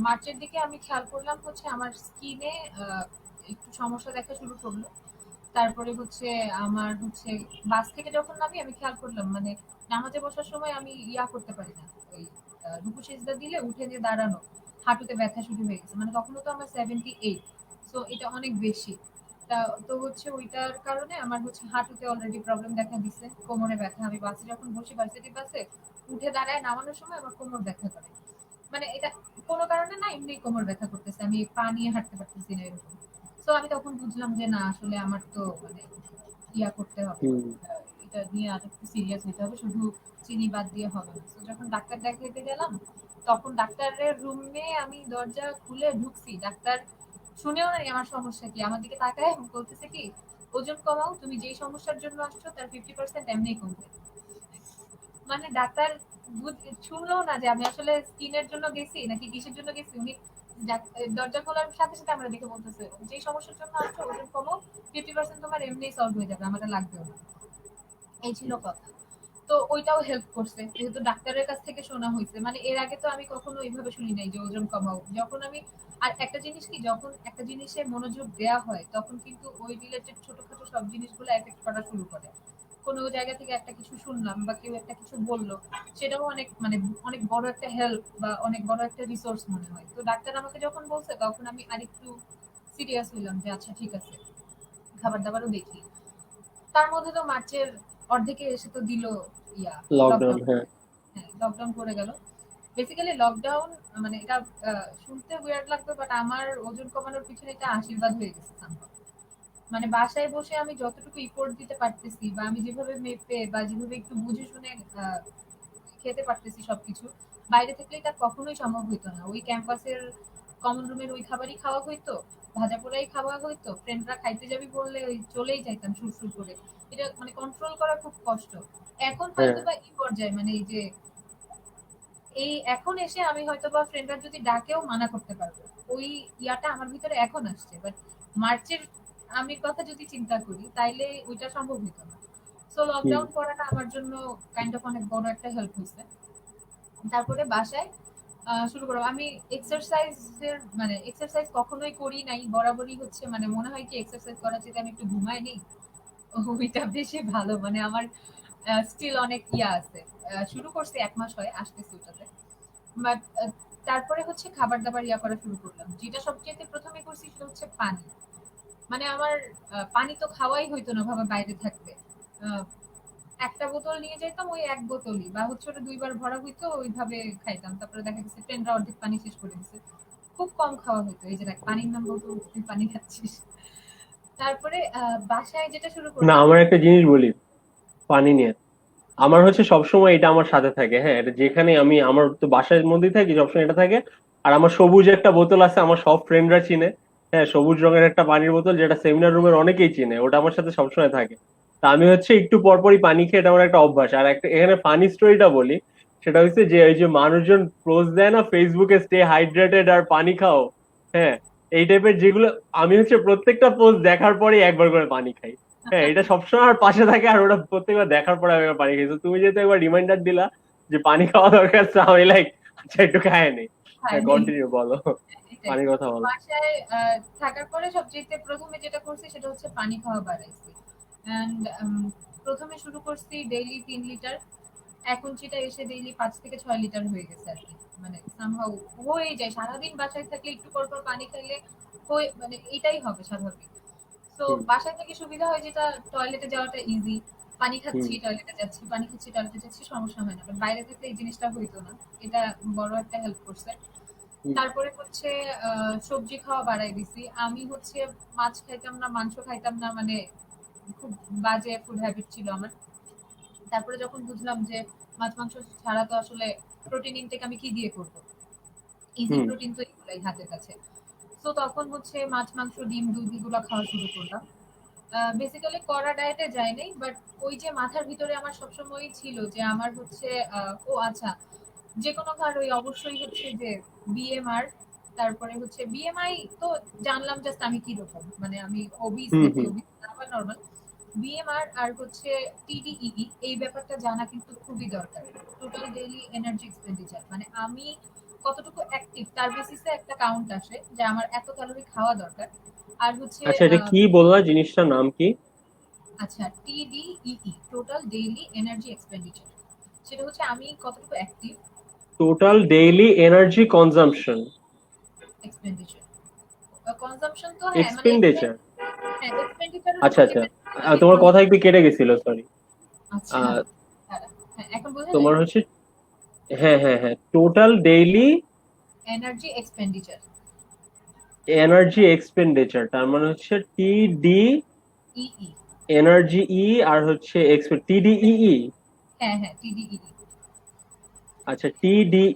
মার্চের দিকে আমি খেয়াল করলাম হচ্ছে আমার স্কিনে একটু সমস্যা দেখা শুরু করলো। তারপরে হচ্ছে আমার হচ্ছে বাস থেকে যখন নামি আমি খেয়াল করলাম, মানে নামাজে বসার সময় আমি ইয়া করতে পারি না, ওই রুকু সেজদা দিলে উঠে যে দাঁড়ানো, হাঁটুতে ব্যথা শুরু হয়ে গেছে। মানে তখনও তো আমার 78, সো এটা অনেক বেশি। তো হচ্ছে ওইটার কারণে আমার হচ্ছে হাঁটুতে অলরেডি প্রবলেম দেখা দিচ্ছে, কোমরে ব্যথা। আমি বাসে যখন বসি, ভার্সিটি বাসে উঠে দাঁড়ায় নামানোর সময় আমার কোমর ব্যথা করে। মানে এটা কোনো কারণে না, এমনি কোমর ব্যথা করতেছে, আমি পা নিয়ে হাঁটতে পারতেছি না এরকম। তো আমি তখন বুঝলাম যে না, আসলে আমার তো মানে ইয়া করতে হবে, হুম। এটা নিয়ে আর একটু সিরিয়াস হতে হবে, শুধু চিনি বাদ দিয়ে হবে না। তো যখন ডাক্তার দেখাইতে গেলাম, তখন ডাক্তারের রুমে আমি দরজা খুলে ঢুকছি, ডাক্তার শুনেও নাই আমার সমস্যা কি, আমার দিকে তাকায় বলতেছে কি, ওজন কমাও, তুমি যেই সমস্যার জন্য আসছো তার 50% এমনি কমবে। মানে ডাক্তার শুনলো না যে আমি আসলে স্কিনের জন্য গেছি নাকি কিসের জন্য গেছি। উনি দরজা খোলার সাথে সাথে আমরা দেখে বলতেছে, যে সমস্যার জন্য আসছো ওজন কমো, 50% তোমার এমনি সলভ হয়ে যাবে, আমাদের লাগবেও না। এই ছিল কথা। তো ওইটাও হেল্প করছে, যেহেতু ডাক্তারের কাছ থেকে শোনা হয়েছে। মানে এর আগে তো আমি কখনো এইভাবে শুনি নাই যে ওজন কমাও। যখন আমি, আর একটা জিনিস কি, যখন একটা জিনিসে মনোযোগ দেয়া হয় তখন কিন্তু ওই রিলেটেড ছোটখাটো সব জিনিসগুলো এফেক্ট করা শুরু করে। কোনো জায়গা থেকে একটা কিছু শুনলাম বা কেউ একটা কিছু বললো, সেটাও অনেক মানে অনেক বড় একটা হেল্প বা অনেক বড় একটা রিসোর্স মনে হয়। তো ডাক্তার আমাকে যখন বলছে তখন আমি আরেকটু সিরিয়াস হইলাম যে আচ্ছা ঠিক আছে, খাবার দাবারও দেখি। তার মধ্যে তো মার্চের অর্ধেকে এসে তো দিল ইয়া, লকডাউন, লকডাউন। হ্যাঁ। হ্যাঁ, লকডাউন করে গেল। বেসিক্যালি লকডাউন, মানে এটা শুনতে উইয়ার্ড লাগবে, বাট আমার ওজন কমানোর পিছনে এটা আশীর্বাদ হয়ে গেছে somehow। মানে বাসায় বসে আমি যতটুকু ইফোর্ট দিতে পারতেছি, বা আমি যেভাবে মেপে বা যেভাবে একটু বুঝে শুনে খেতে পারতেছি সবকিছু, বাইরে থাকলে এটা কখনোই সম্ভব হইতো না। ওই ক্যাম্পাসের কমন রুমের ওই খাবারই খাওয়া হইতো, ভাজা পোড়াই খাওয়া হইতো, ফ্রেন্ডরা খাইতে যাবি বললে ওই চলেই যাইতাম সুরসুর করে। এটা মানে কন্ট্রোল করা খুব কষ্ট। এখন হ্যাঁ। হয়তো বা এই পর্যায়ে, মানে এই যে এই এখন এসে আমি হয়তো বা ফ্রেন্ডরা যদি ডাকেও মানা করতে পারবো, ওই ইয়াটা আমার ভিতরে এখন আসছে। বাট মার্চের আমি কথা যদি চিন্তা করি, তাইলে ওইটা সম্ভব হতো না। সো হুম। লকডাউন করাটা আমার জন্য কাইন্ড অফ অনেক বড় একটা হেল্প হয়েছে। তারপরে বাসায় শুরু করো আমি এক্সারসাইজের, মানে এক্সারসাইজ কখনোই করি নাই বরাবরই হচ্ছে, মানে মনে হয় কি এক্সারসাইজ করার চেয়ে আমি একটু ঘুমাই নেই, ওইটা বেশি ভালো। মানে আমার স্টিল অনেক ইয়া আছে। শুরু করছি 1 মাস হয়, আসতেছি ওটাতে। বাট তারপরে হচ্ছে খাবার দাবার ইয়া করা শুরু করলাম। যেটা সবচেয়ে প্রথমে করছি সেটা হচ্ছে পানি। মানে আমার পানি তো খাওয়াই হইতো না ভাবে বাইরে থাকতে। আহ, একটা বোতল নিয়ে যেতাম, ওই এক বোতলই, বা হচ্ছে ওটা দুইবার ভরা হইতো, ওইভাবে খাইতাম। তারপরে দেখা গেছে ফ্রেন্ডরা অর্ধেক পানি শেষ করে দিছে। খুব কম খাওয়া হতো। এই যে দেখ, পানির নাম বলতো তুই পানি খাচ্ছিস। তারপরে বাসায় যেটা শুরু না, করলাম। আমার একটা জিনিস বলি পানি নিয়ে। আমার হচ্ছে সবসময় এটা আমার সাথে থাকে, হ্যাঁ, এটা যেখানে আমি, আমার তো বাসার মধ্যেই থাকি, সবসময় এটা থাকে। আর আমার সবুজ একটা বোতল আছে, আমার সব ফ্রেন্ডরা চিনে। হ্যাঁ, সবুজ রঙের একটা পানির বোতল, যেটা সেমিনার রুমের অনেকেই চিনে, ওটা আমার সাথে সবসময় থাকে। তা আমি হচ্ছে একটু পরপরই পানি খেয়ে, এটা আমার একটা অভ্যাস। আর একটা এখানে ফানি স্টোরিটা বলি, সেটা হচ্ছে যে ওই যে মানুষজন পোস্ট দেয় না ফেসবুকে, স্টে হাইড্রেটেড আর পানি খাও, হ্যাঁ, এই টাইপের যেগুলো, আমি হচ্ছে প্রত্যেকটা পোস্ট দেখার পরে একবার করে পানি খাই। হ্যাঁ, এটা সবসময় আমার পাশে থাকে, আর ওটা প্রত্যেকবার দেখার পরে আমি একবার পানি খাই। তো তুমি যেহেতু একবার রিমাইন্ডার দিলা যে পানি খাওয়া দরকার, তো আমি লাইক আচ্ছা একটু খায় নেই। খাই হ্যাঁ, নেই। কন্টিনিউ বলো, এটাই। পানির কথা তো বলো। বাসায় থাকার পরে সবচেয়ে প্রথমে যেটা করছি সেটা হচ্ছে পানি খাওয়া বাড়াইছি। অ্যান্ড প্রথমে শুরু করছি ডেইলি 3 লিটার। এখন সেটা এসে ডেইলি 5 থেকে 6 লিটার হয়ে গেছে আর কি। মানে সামহাউ হয়ে যায়, সারাদিন বাসায় থাকলে একটু পর পর পানি খাইলে হয়ে, মানে এটাই হবে স্বাভাবিক। তো হুম বাসায় থেকে সুবিধা হয় যেটা, টয়লেটে যাওয়াটা ইজি। পানি হুম খাচ্ছি, টয়লেটে যাচ্ছি, পানি খাচ্ছি, টয়লেটে যাচ্ছি, সমস্যা হয় না। বাট বাইরে থাকলে এই জিনিসটা হইতো না। এটা বড় একটা হেল্প করছে। হুম তারপরে হচ্ছে সবজি খাওয়া বাড়াই দিছি। আমি হচ্ছে মাছ খাইতাম না, মাংস খাইতাম না, মানে খুব বাজে ফুড হ্যাবিট ছিল আমার। তারপরে যখন বুঝলাম যে মাছ মাংস ছাড়া তো আসলে প্রোটিন ইনটেক আমি কি দিয়ে করবো, ইজি হুম প্রোটিন তো এগুলাই হাতের কাছে। তো তখন হচ্ছে মাছ মাংস ডিম দুধ এগুলো খাওয়া শুরু করলাম। বেসিক্যালি কড়া ডায়েটে যাই নাই, বাট ওই যে মাথার ভিতরে আমার সবসময়ই ছিল যে আমার হচ্ছে ও আচ্ছা, যে কোনো কার ওই অবশ্যই হচ্ছে যে বিএমআর, তারপরে হচ্ছে বিএমআই তো জানলাম জাস্ট আমি কিরকম, মানে আমি ওবিস হুম নাকি হুম ওবিস আবার নর্মাল। বিএমআর আর হচ্ছে টিডিইই, এই ব্যাপারটা জানা কিন্তু খুবই দরকার। টোটাল ডেইলি এনার্জি এক্সপেন্ডিচার, মানে আমি কতটুকু অ্যাক্টিভ তার বেসিসে একটা কাউন্ট আসে যে আমার এত ক্যালোরি খাওয়া দরকার। আর হচ্ছে আচ্ছা, এটা কি বললা, জিনিসটার নাম কি? আচ্ছা, টিডিইই, টোটাল ডেইলি এনার্জি এক্সপেন্ডিচার। সেটা হচ্ছে আমি কতটুকু active total daily energy consumption, expenditure. Consumption তো হ্যাঁ, মানে এখানে এক্সপেন্ডিচার। হ্যাঁ এক্সপেন্ডিচারের আচ্ছা উপর আচ্ছা, ডিপেন্ড করে আমি তোমার কথা একটু কনজাম্পশন। কেটে গেছিল, সরি। আচ্ছা, দাঁড়া। হ্যাঁ, এখন বোঝা যায়? তোমার হচ্ছে, হ্যাঁ হ্যাঁ হ্যাঁ, total daily energy expenditure, energy expenditure, তার মানে হচ্ছে টিডি, ইই। এনার্জি ই, আর হচ্ছে টিডিই। হ্যাঁ, হ্যাঁ, টিডিইই। আচ্ছা, টিডিই,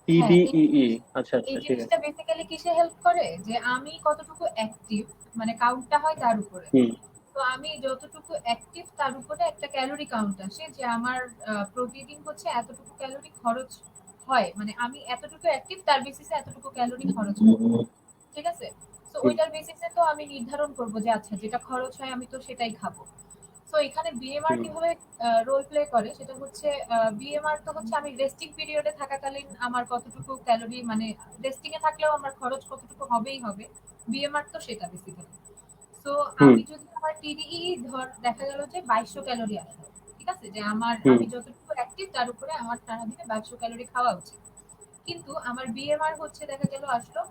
হ্যাঁ, টিডিই। আচ্ছা এই আচ্ছা, ঠিক জিনিসটা আছে। বেসিক্যালি কিসে হেল্প করে যে আমি কতটুকু অ্যাক্টিভ, মানে কাউন্টটা হয় তার উপরে। হুম তো আমি যতটুকু অ্যাক্টিভ তার উপরে একটা ক্যালোরি কাউন্ট আসে যে আমার প্রতিদিন হচ্ছে এতটুকু ক্যালোরি খরচ হয়, মানে আমি এতটুকু অ্যাক্টিভ তার বেসিসে এতটুকু ক্যালোরি খরচ হয়। ঠিক আছে? তো হুম ওইটার বেসিসে তো আমি নির্ধারণ করব যে আচ্ছা যেটা খরচ হয় আমি তো সেটাই খাবো। তো এখানে বিএমআর হুম কিভাবে রোল প্লে করে সেটা হচ্ছে, বিএমআর তো হচ্ছে আমি রেস্টিং পিরিয়ডে থাকাকালীন আমার কতটুকু ক্যালোরি, মানে রেস্টিং এ থাকলেও আমার খরচ কতটুকু হবেই হবে। বিএমআর তো সেটা বেসিক্যালি। তো হুম আমি যদি আমার টিডিই ধর দেখা গেল যে 2200 ক্যালোরি আসলো। ঠিক আছে? যে আমার হুম আমি যতটুকু অ্যাক্টিভ তার উপরে আমার সারাদিনে 2200 ক্যালোরি খাওয়া উচিত। কিন্তু আমার বিএমআর হচ্ছে দেখা গেল আসলো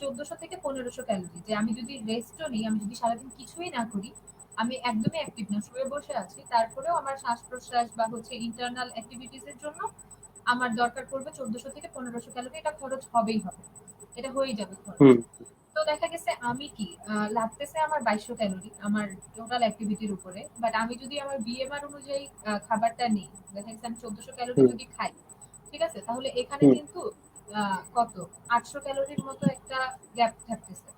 1400 থেকে 1500 ক্যালোরি। যে আমি যদি রেস্টও নিই, আমি যদি সারাদিন কিছুই না করি, আমি একদমই অ্যাক্টিভ না, শুয়ে বসে আছি, তারপরেও আমার শ্বাস-প্রশ্বাস বা হচ্ছে ইন্টারনাল অ্যাক্টিভিটিস এর জন্য আমার দরকার পড়বে 1400 থেকে 1500 ক্যালোরি। এটা খরচ হবেই হবে। এটা হয়েই যাবে খরচ। হুম তো দেখা গেছে আমি কি লাগতেছে আমার 2200 ক্যালোরি আমার টোটাল অ্যাক্টিভিটির উপরে। বাট আমি যদি আমার বিএমআর অনুযায়ী খাবারটা নিই, দেখা গেছে আমি 1400 ক্যালোরি হুম যদি খাই, ঠিক আছে? তাহলে এখানে হুম। কিন্তু কত 800 ক্যালোরির মতো একটা গ্যাপ থাকতেছে।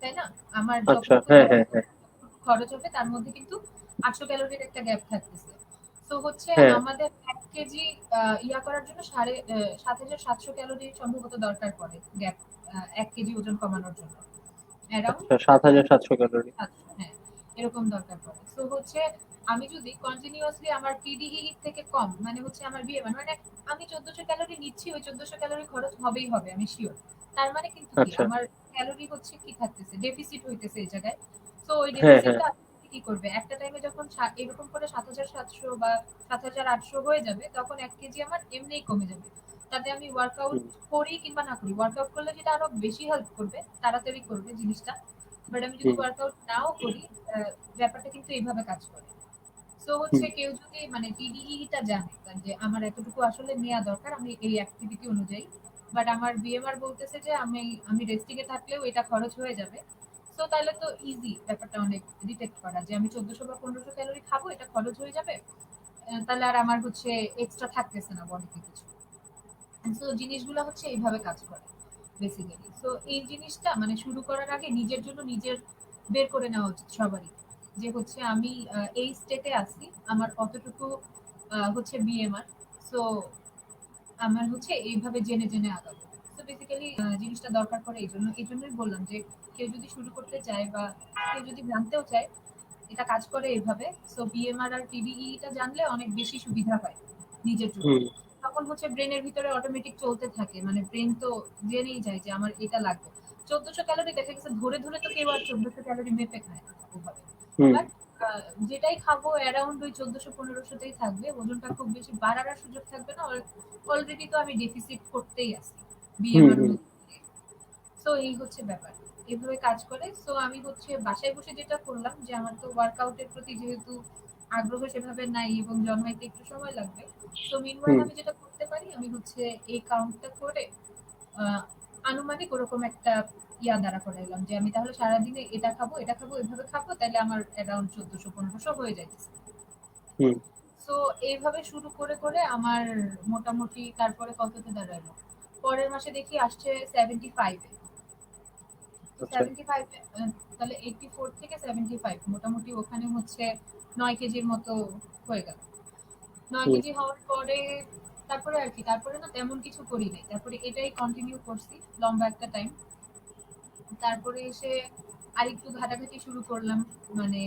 তাই না? আমার আচ্ছা, যতটুকু হ্যাঁ ধর হ্যাঁ হ্যাঁ খরচ হবে তার মধ্যে কিন্তু 800 ক্যালোরির একটা গ্যাপ থাকতেছে। তো হচ্ছে হ্যাঁ। আমাদের 1 কেজি ইয়া করার জন্য ৭,৭০০ ক্যালোরি সম্ভবত দরকার পড়ে গ্যাপ, ১ কেজি ওজন কমানোর জন্য। অ্যারাউন্ড আচ্ছা, 7,700 ক্যালোরি। হ্যাঁ, এরকম দরকার পড়ে। তো হচ্ছে আমি যদি কন্টিনিউয়াসলি আমার টিডিই থেকে কম, মানে হচ্ছে আমার বিএমআই, মানে আমি 1400 ক্যালোরি নিচ্ছি, ওই 1400 ক্যালোরি খরচ হবেই হবে, আমি সিওর। তার মানে কিন্তু কি আচ্ছা, আমার ক্যালোরি হচ্ছে কি থাকতেছে, ডেফিসিট হইতেছে এই জায়গায়। তো ওই হ্যাঁ হ্যাঁ। ডেফিসিটটা কি করবে, একটা টাইমে যখন এরকম করে ৭,৭০০ বা ৭,৮০০ হয়ে যাবে, তখন 1 কেজি আমার এমনিই কমে যাবে। তাতে আমি ওয়ার্কআউট হুম করি কিংবা না করি, ওয়ার্কআউট করলে যেটা আরো বেশি হেল্প করবে, তাড়াতাড়ি করবে জিনিসটা। বাট আমি যদি হুম ওয়ার্কআউট নাও করি, ব্যাপারটা কিন্তু এইভাবে কাজ করে। সো হচ্ছে হুম কেউ যদি মানে টিডিইটা জানে যে আমার এতটুকু আসলে নেওয়া দরকার আমি এই অ্যাক্টিভিটি অনুযায়ী, বাট আমার বিএমআর বলতেছে যে আমি আমি রেস্টিং এ থাকলেও এটা খরচ হয়ে যাবে। সো তাহলে তো ইজি ব্যাপারটা অনেক ডিটেক্ট করা যে আমি ১৪০০ বা ১৫০০ ক্যালোরি খাবো, এটা খরচ হয়ে যাবে। তাহলে আর আমার হচ্ছে এক্সট্রা থাকতেছে না বডিতে কিছু। সো জিনিসগুলো হচ্ছে এইভাবে কাজ করে বেসিক্যালি। সো এই জিনিসটা মানে শুরু করার আগে নিজের জন্য নিজের বের করে নেওয়া উচিত সবারই, যে হচ্ছে আমি এই স্টেটে আছি, আমার কতটুকু হচ্ছে বিএমআর। সো আমার হচ্ছে এইভাবে জেনে জেনে আগাবো। তো বেসিক্যালি জিনিসটা দরকার পড়ে এই জন্যই বললাম যে কেউ যদি শুরু করতে চায় বা কেউ যদি জানতেও চায়, এটা কাজ করে এইভাবে। সো বিএমআর আর টিডিইটা জানলে অনেক বেশি সুবিধা হয় নিজের জন্য। হুম তখন হচ্ছে ব্রেনের ভিতরে অটোমেটিক চলতে থাকে, মানে ব্রেন তো জেনেই যায় যে আমার এটা লাগবে। ১৪০০ ক্যালোরি দেখা গেছে ধরে ধরে তো কেউ আর ১৪০০ ক্যালোরি মেপে খায় না ওভাবে। হুম বাট যেটাই খাবো অ্যারাউন্ড ওই ১৪০০-১৫০০তেই থাকবে, ওজনটা খুব বেশি বাড়ার আর সুযোগ থাকবে না। অলরেডি তো আমি ডেফিসিট করতেই আছি হুম বিএমআর হুম অনুযায়ী। সো এই হচ্ছে ব্যাপার, এভাবে কাজ করে। সো আমি হচ্ছে বাসায় বসে যেটা করলাম, যে আমার তো ওয়ার্কআউটের প্রতি যেহেতু আগ্রহ সেভাবে নাই এবং জন্মাইতে একটু সময় লাগবে, তো মিনওয়াইল হুম আমি যেটা করতে পারি, আমি হচ্ছে এই কাউন্টটা করে আহ, আনুমানিক ওরকম একটা দাঁড়া করাইলাম যে আমি তাহলে সারাদিনে এটা খাবো এভাবে খাবো, তাহলে আমার অ্যারাউন্ড ১৪০০-১৫০০ হয়ে যাইতেছে। হুম সো এইভাবে শুরু করে করে আমার মোটামুটি তারপরে কততে দাঁড়ালো, পরের মাসে দেখি আসছে 75-এ। তো আচ্ছা 75, তাহলে 84 থেকে 75 মোটামুটি ওখানে হচ্ছে ৯ কেজির মতো হয়ে গেল। নয় হুম কেজি হওয়ার পরে তারপরে আর কি, তারপরে না তেমন কিছু করি নাই, তারপরে এটাই কন্টিনিউ করছি লম্বা একটা টাইম। তারপরে এসে আরেকটু ঘাটাঘাটি শুরু করলাম, মানে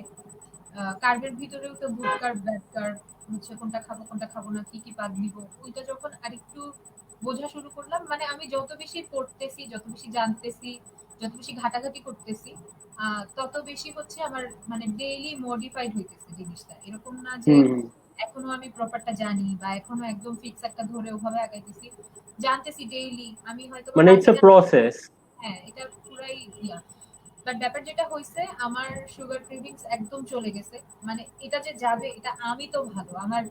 কার্বের ভিতরেও তো গুড কার্ব ব্যাড কার্ব হচ্ছে, কোনটা খাবো কোনটা খাবো না, কি কি বাদ দিব, ওইটা যখন আরেকটু বোঝা শুরু করলাম, মানে আমি যত বেশি পড়তেছি, যত বেশি জানতেছি, যত বেশি ঘাটাঘাটি করতেছি, তত বেশি হচ্ছে আমার মানে ডেইলি মডিফাইড হইতেছে জিনিসটা। এরকম না যে হুম হুম। এখনো আমি প্রপারটা জানি বা এখনো একদম ফিক্স একটা ধরে ওভাবে আগাইতেছি, জানতেছি ডেইলি। আমি হয়তো বা মানে কালকে ইটস এ প্রসেস। হ্যাঁ, এটা পুরাই ইয়া। বাট ব্যাপার যেটা হইছে, আমার সুগার ক্রেভিংস একদম চলে গেছে। মানে এটা যে যাবে, এটা আমি তো ভালো, আমার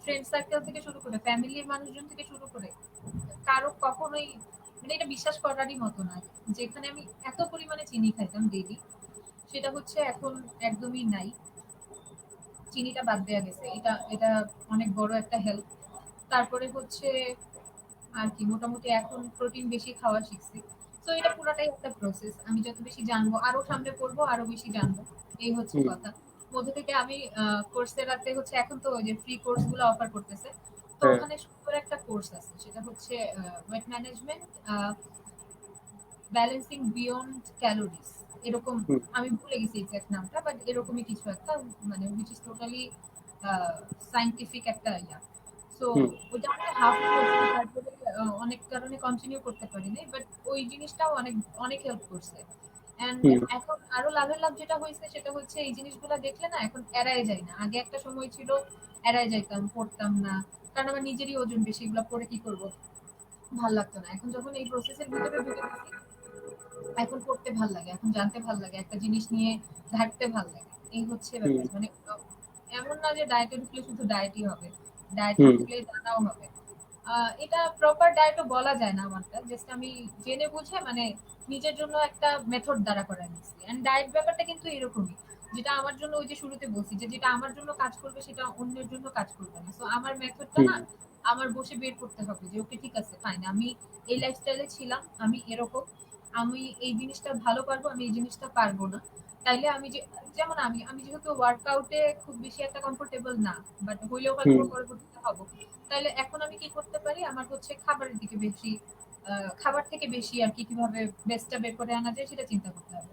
ফ্রেন্ড সার্কেল থেকে শুরু করে ফ্যামিলির মানুষজন থেকে শুরু করে কারো কখনোই মানে এটা বিশ্বাস করারই মতো না। যেখানে আমি এত পরিমাণে চিনি খাইতাম ডেইলি, সেটা হচ্ছে এখন একদমই নাই। চিনিটা বাদ দেয়া গেছে, এটা এটা অনেক বড় একটা হেল্প। তারপরে হচ্ছে আর কি, মোটামুটি এখন প্রোটিন বেশি খাওয়া শিখছি। তো এটা পুরাটাই একটা প্রসেস, আমি যত বেশি জানবো আরো সামনে পড়বো আরো বেশি জানবো, এই হচ্ছে হুম কথা। মধ্যে থেকে আমি কোর্সেরাতে হচ্ছে, এখন তো ওই যে ফ্রি কোর্স গুলো অফার করতেছে, তো হ্যাঁ ওখানে সুন্দর একটা কোর্স আছে, সেটা হচ্ছে wait management balancing beyond calories, এরকম। হুম আমি ভুলে গেছি এক্সাক্ট নামটা, বাট এরকমই কিছু একটা, মানে হুইচ ইজ টোটালি সায়েন্টিফিক একটা ইয়া। সো হুম ওইটা আমি হাফ করছি, তারপরে অনেক কারণে কন্টিনিউ করতে পারিনি, বাট ওই জিনিসটাও অনেক অনেক হেল্প করছে। এন্ড হুম এখন আরো লাভের লাভ যেটা হয়েছে সেটা হচ্ছে এই জিনিসগুলো দেখলে না এখন এড়ায় যায় না। আগে একটা সময় ছিল এড়ায় যাইতাম, পড়তাম না, কারণ আমার নিজেরই ওজন বেশি, এগুলো পরে কি করব, ভাল লাগতো না। এখন যখন এই প্রসেসের ভিতরে ঢুকে গেছি, এখন পড়তে ভাল লাগে, এখন জানতে ভাল লাগে, একটা জিনিস নিয়ে ঘাঁটতে ভাল লাগে। এই হচ্ছে হুম ব্যাপার, মানে এমন না যে ডায়েটে ঢুকলে শুধু ডায়েটই হবে, ডায়েটে হুম ঢুকলে জানাও হবে। এটা প্রপার ডায়েটও বলা যায় না আমারটা, জাস্ট আমি জেনে বুঝে মানে নিজের জন্য একটা মেথড দ্বারা করা নিচ্ছি। এন্ড ডায়েট ব্যাপারটা কিন্তু এরকমই, যেটা আমার জন্য ওই যে শুরুতে বলছি যে যেটা আমার জন্য কাজ করবে সেটা অন্যের জন্য কাজ করবে না। তো আমার মেথডটা হুম না আমার বসে বের করতে হবে যে ওকে ঠিক আছে ফাইন, আমি এই লাইফস্টাইলে ছিলাম, আমি এরকম, আমি এই জিনিসটা ভালো পারবো, আমি এই জিনিসটা পারবো না। তাইলে আমি যে, যেমন আমি আমি যেহেতু ওয়ার্কআউটে খুব বেশি একটা কমফোর্টেবল না, বাট হইলেও হয়তো হুম পরবর্তীতে হবো, তাইলে এখন আমি কি করতে পারি, আমার হচ্ছে খাবারের দিকে বেশি, খাবার থেকে বেশি আর কি কিভাবে বেস্টটা বের করে আনা যায় সেটা চিন্তা করতে হবে।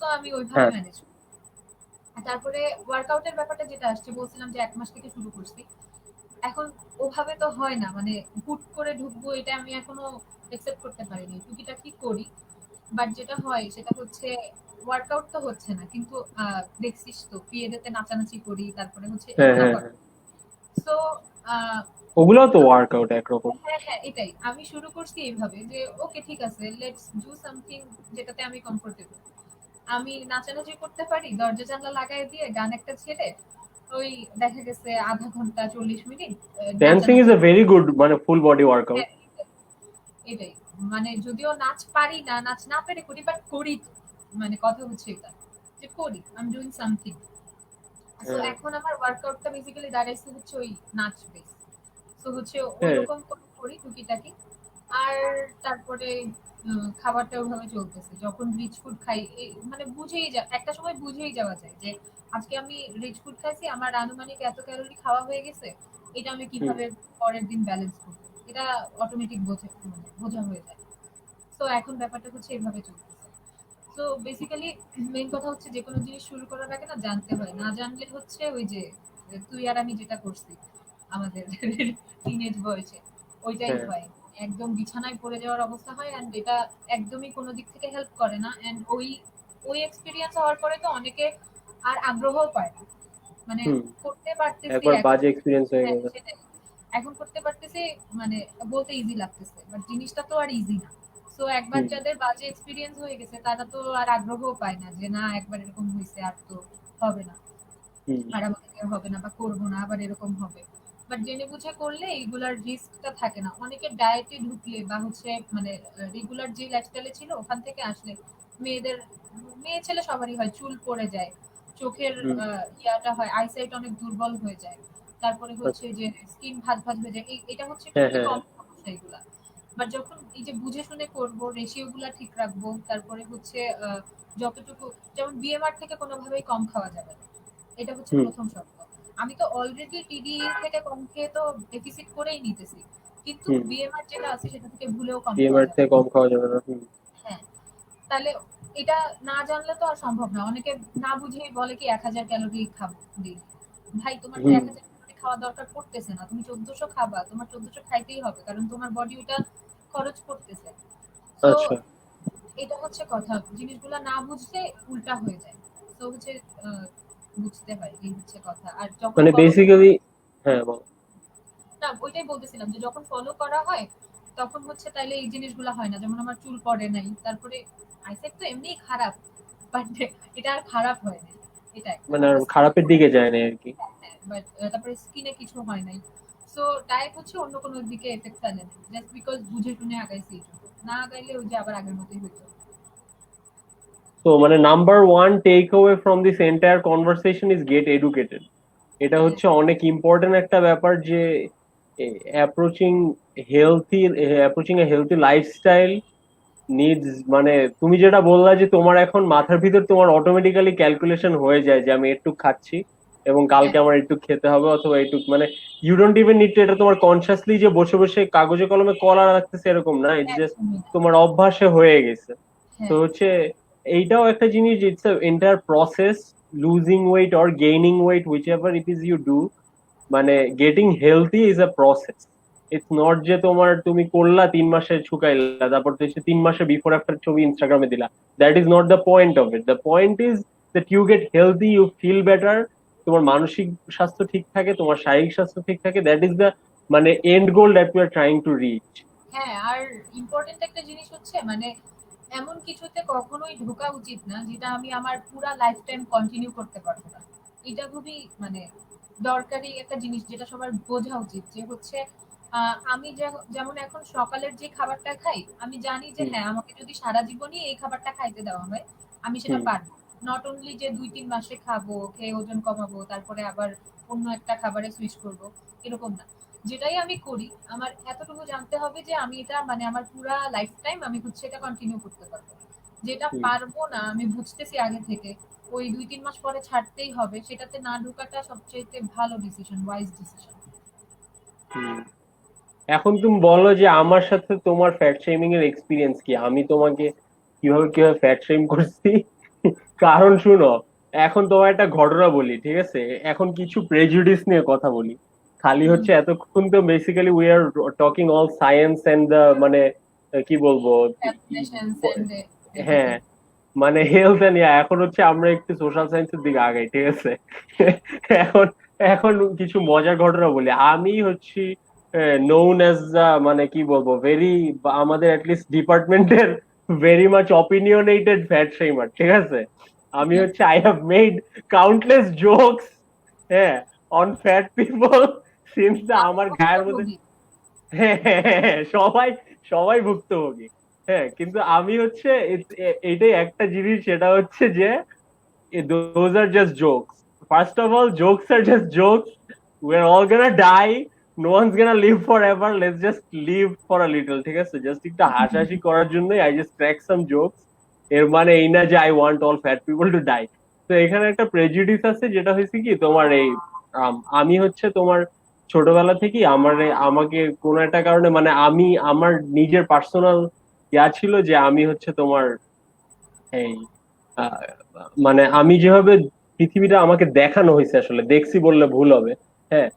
তো আমি ওইভাবে হ্যাঁ ম্যানেজ। তারপরে ওয়ার্কআউটের ব্যাপারটা যেটা আসছে, বলছিলাম যে ১ মাস থেকে শুরু করছি। এখন ওভাবে তো হয় না, মানে হুট করে ঢুকবো এটা আমি এখনো একসেপ্ট করতে পারিনি, টুকিটাকি করি। বাট যেটা হয় সেটা হচ্ছে ওয়ার্কআউট তো হচ্ছে না, কিন্তু দেখছিস তো পিএডে নাচানাচি করি, তারপরে হচ্ছে হ্যাঁ এগুলা হ্যাঁ করি। হ্যাঁ, সো ওগুলোও তো ওয়ার্কআউট একরকম। হ্যাঁ হ্যাঁ, এটাই আমি শুরু করছি এইভাবে যে ওকে ঠিক আছে, লেটস ডু সামথিং যেটাতে আমি কমফোর্টেবল। আমি নাচানাচি করতে পারি দরজা জানলা লাগাই দিয়ে, গান একটা ছেড়ে ওই দেখা গেছে আধা ঘন্টা 40 মিনিট ড্যান্সিং ইজ নাচানাচি। এ ভেরি গুড মানে ফুল বডি ওয়ার্কআউট। হ্যাঁ, এটাই মানে যদিও নাচ পারি না, নাচ না পেরে করি, বাট করি তো। মানে কথা হচ্ছে এটা যে করি, I am doing something. So হ্যাঁ এখন আমার ওয়ার্কআউটটা বেসিক্যালি দাঁড়াইছে হচ্ছে ওই নাচ বেস। তো হচ্ছে হ্যাঁ। ওইরকম করি টুকিটাকি। আর তারপরে খাবারটা ওভাবে চলতেছে। যখন রিচ ফুড খাই মানে বুঝেই একটা সময় বুঝেই যাওয়া যায় যে আজকে আমি রিচ ফুড খাইছি, আমার আনুমানিক এত ক্যালোরি খাওয়া হয়ে গেছে, এটা আমি হুম। কিভাবে পরের দিন ব্যালেন্স করবো, এটা অটোমেটিক বোঝা হয়ে যায়। তো এখন ব্যাপারটা হচ্ছে এইভাবে চলতেছে। তো বেসিক্যালি মেইন কথা হচ্ছে যে কোনো জিনিস শুরু করার আগে না জানতে হয়, না জানলে হচ্ছে ওই যে তুই আর আমি যেটা করছি আমাদের টিনেজ বয়সে, ওইটাই হ্যাঁ। হয়। একদম বিছানায় পড়ে যাওয়ার অবস্থা হয়, এন্ড এটা একদমই কোনো দিক থেকে হেল্প করে না। এন্ড ওই ওই এক্সপিরিয়েন্স হওয়ার পরে তো অনেকে আর আগ্রহও পায় না। মানে হুম। করতে পারতেছি একবার এখন। বাজে এক্সপিরিয়েন্স হয়ে হ্যাঁ গেলে। সেটাই, এখন করতে পারতেছি, মানে বলতে ইজি লাগতেছে, বাট জিনিসটা তো আর ইজি না। সো একবার হুম। যাদের বাজে এক্সপিরিয়েন্স হয়ে গেছে তারা তো আর আগ্রহও পায় না যে না একবার এরকম হয়েছে আর তো হবে না, হুম। আর আমাকে দিয়ে হবে না বা করবো না, আবার এরকম হবে। বাট জেনে বুঝে করলে এইগুলার রিস্কটা থাকে না। অনেকে ডায়েটে ঢুকলে বা হচ্ছে মানে রেগুলার যে লাইফস্টাইলে ছিল ওখান থেকে আসলে মেয়েদের, মেয়ে ছেলে সবারই হয়, চুল পড়ে যায়, চোখের হুম। ইয়াটা হয়, আইসাইট অনেক দুর্বল হয়ে যায়, তারপরে হচ্ছে আচ্ছা। যে স্কিন ভাঁজ ভাঁজ হয়ে যায়। এটা হচ্ছে হ্যাঁ খুবই হ্যাঁ কম হ্যাঁ। সমস্যা এগুলা। বাট যখন এই যে বুঝে শুনে করবো, রেশিও গুলা ঠিক রাখবো, তারপরে হচ্ছে যতটুকু, যেমন বিএমআর থেকে কোনোভাবেই কম খাওয়া যাবে না, এটা হচ্ছে হুম। প্রথম শর্ত। আমি তো অলরেডি টিডি থেকে কম খেয়ে তো ডেফিসিট করেই নিতেছি, কিন্তু হুম। বিএমআর যেটা আছে সেটা থেকে ভুলেও কম খাওয়া বিএমআর যাবে থেকে না। কম খাওয়া যাবে না। হুম। হ্যাঁ, তাহলে এটা না জানলে তো আর সম্ভব না। অনেকে না বুঝেই বলে কি 1000 ক্যালোরি খাবো ডেইলি। ভাই তোমার তো হুম। 1000 ক্যালোরি খাওয়া দরকার পড়তেছে না, তুমি 1400 খাবা, তোমার 1400 খাইতেই হবে কারণ তোমার বডি ওটা খরচ করতেছে। তো আচ্ছা। এটা হচ্ছে কথা, জিনিসগুলো না বুঝলে উল্টা হয়ে যায়। তো হচ্ছে আহ, বুঝতে হয়, এই হচ্ছে কথা। আর যখন মানে ফলো, বেসিক্যালি, হ্যাঁ বল। না ওইটাই বলতেছিলাম যে যখন ফলো করা হয় তখন হচ্ছে তাইলে এই জিনিসগুলো হয় না। যেমন আমার চুল পড়ে নাই, তারপরে আইসেট তো এমনিই খারাপ, বাট এটা আর খারাপ হয় না, এটা একটা। মানে আর তারপরে খারাপের দিকে যায় না আর কি। বাট তারপরে স্কিনে কিছু হয় নাই। সো ডায়েট হচ্ছে অন্য কোনো দিকে এফেক্ট ফেলে না, জাস্ট বিকজ বুঝে শুনে আগাইছি এইটুকু। না আগাইলে ওই যে আবার আগের মতোই হইতো। তো মানে number one take away from this entire conversation is get educated. এটা হ্যাঁ হচ্ছে অনেক ইম্পর্টেন্ট একটা ব্যাপার যে approaching approaching a healthy lifestyle needs, মানে তুমি যেটা বললা যে তোমার এখন মাথার ভিতর তোমার অটোমেটিক্যালি ক্যালকুলেশন হয়ে যায় যে আমি একটু খাচ্ছি এবং হ্যাঁ কালকে আমার একটু খেতে হবে, অথবা একটু মানে you don't even need to, এটা তোমার কনসিয়াসলি যে বসে বসে কাগজে কলমে কলা রাখতেছে এরকম না, ইটস জাস্ট একদমই না। তোমার অভ্যাসে হয়ে গেছে। তো হ্যাঁ হচ্ছে এইটাও একটা জিনিস, it's entire process, losing weight or gaining weight whichever it is you do, মানে getting healthy is a process. It's not যে তোমার তুমি করলা 3 মাসে শুকাইলা তারপর তো এসে 3 মাসে বিফোর আফটার ছবি ইনস্টাগ্রামে দিলা। That is not the point of it. The point is that you get healthy, you feel better, তোমার মানসিক স্বাস্থ্য ঠিক থাকে, তোমার শারীরিক স্বাস্থ্য ঠিক থাকে। দ্যাট ইজ দ্য মানে end goal that we are trying to reach. হ্যাঁ, আর ইম্পর্টেন্ট একটা জিনিস হচ্ছে মানে এমন কিছুতে কখনোই ঢোকা উচিত না যেটা আমি আমার পুরা লাইফ টাইম কন্টিনিউ করতে পারবো না। এটা খুবই মানে দরকারি একটা জিনিস যেটা সবার বোঝা উচিত যে হচ্ছে আমি যেমন এখন সকালের যে খাবারটা খাই, আমি জানি যে হুম। হ্যাঁ আমাকে যদি সারা জীবনই এই খাবারটা খাইতে দেওয়া হয় আমি সেটা হুম। পারবো। নট অনলি যে 2-3 মাসে খাবো, খেয়ে ওজন কমাবো, তারপরে আবার অন্য একটা খাবারে সুইচ করবো, এরকম না। যেটাই আমি করি আমার এতটুকু জানতে হবে যে আমি এটা মানে আমার পুরা লাইফ টাইম আমি হচ্ছে এটা কন্টিনিউ করতে পারবো। যেটা হুম। পারবো না আমি বুঝতেছি আগে থেকে, ওই 2-3 মাস পরে ছাড়তেই হবে, সেটাতে না ঢোকাটা সবচেয়ে ভালো ডিসিশন, ওয়াইজ ডিসিশন। হুম। এখন তুমি বলো যে আমার সাথে তোমার ফ্যাট শেমিং এর এক্সপিরিয়েন্স কি, আমি তোমাকে কিভাবে কিভাবে ফ্যাট শেম করছি। কারণ শুনো, এখন তোমার একটা ঘটনা বলি, ঠিক আছে? এখন কিছু প্রেজুডিস নিয়ে কথা বলি। খালি হুম, হচ্ছে এতক্ষণ তো basically we are talking all science and the মানে কি বলবো, ক্যালকুলেশনস এন্ড হ্যাঁ, এভরিথিং। মানে হেলথ এন্ড এখন হচ্ছে আমরা একটু সোশ্যাল সায়েন্সের দিকে আগাই, ঠিক আছে? এখন এখন কিছু মজার ঘটনা বলি। আমি হচ্ছি নোন অ্যাজ, মানে কি বলবো, ভেরি, আমাদের অ্যাটলিস্ট ডিপার্টমেন্টের ভেরি মাচ অপিনিয়নেটেড ফ্যাট শেমার, ঠিক আছে? আমি হচ্ছে I have made countless jokes, হ্যাঁ, অন ফ্যাট পিপল সিন্স দা আমি আমার গায়ের মধ্যে। ভুক্তভোগী। হ্যাঁ, হ্যাঁ, হ্যাঁ, হ্যাঁ, সবাই সবাই ভুক্তভোগী। হ্যাঁ, কিন্তু আমি হচ্ছে এটাই একটা জিনিস, সেটা হচ্ছে যে those are just jokes. First of all, jokes are just jokes. We're all gonna die. No one's gonna live forever. Let's just live for a little. ঠিক আছে? Just একটু হাসাহাসি করার জন্যই I just crack some jokes. এর মানে এই না যে I want all fat people to die. তো এখানে একটা প্রেজুডিস আছে, যেটা হয়েছে কি তোমার এই আমি হচ্ছে তোমার ছোটবেলা থেকেই আমাকে কোনো একটা কারণে, মানে আমি আমার নিজের পার্সোনাল ছিল যে আমি হচ্ছে তোমার এই আহ, মানে আমি যেভাবে পৃথিবীটা আমাকে দেখানো হয়েছে, আসলে দেখছি বললে ভুল হবে, হ্যাঁ,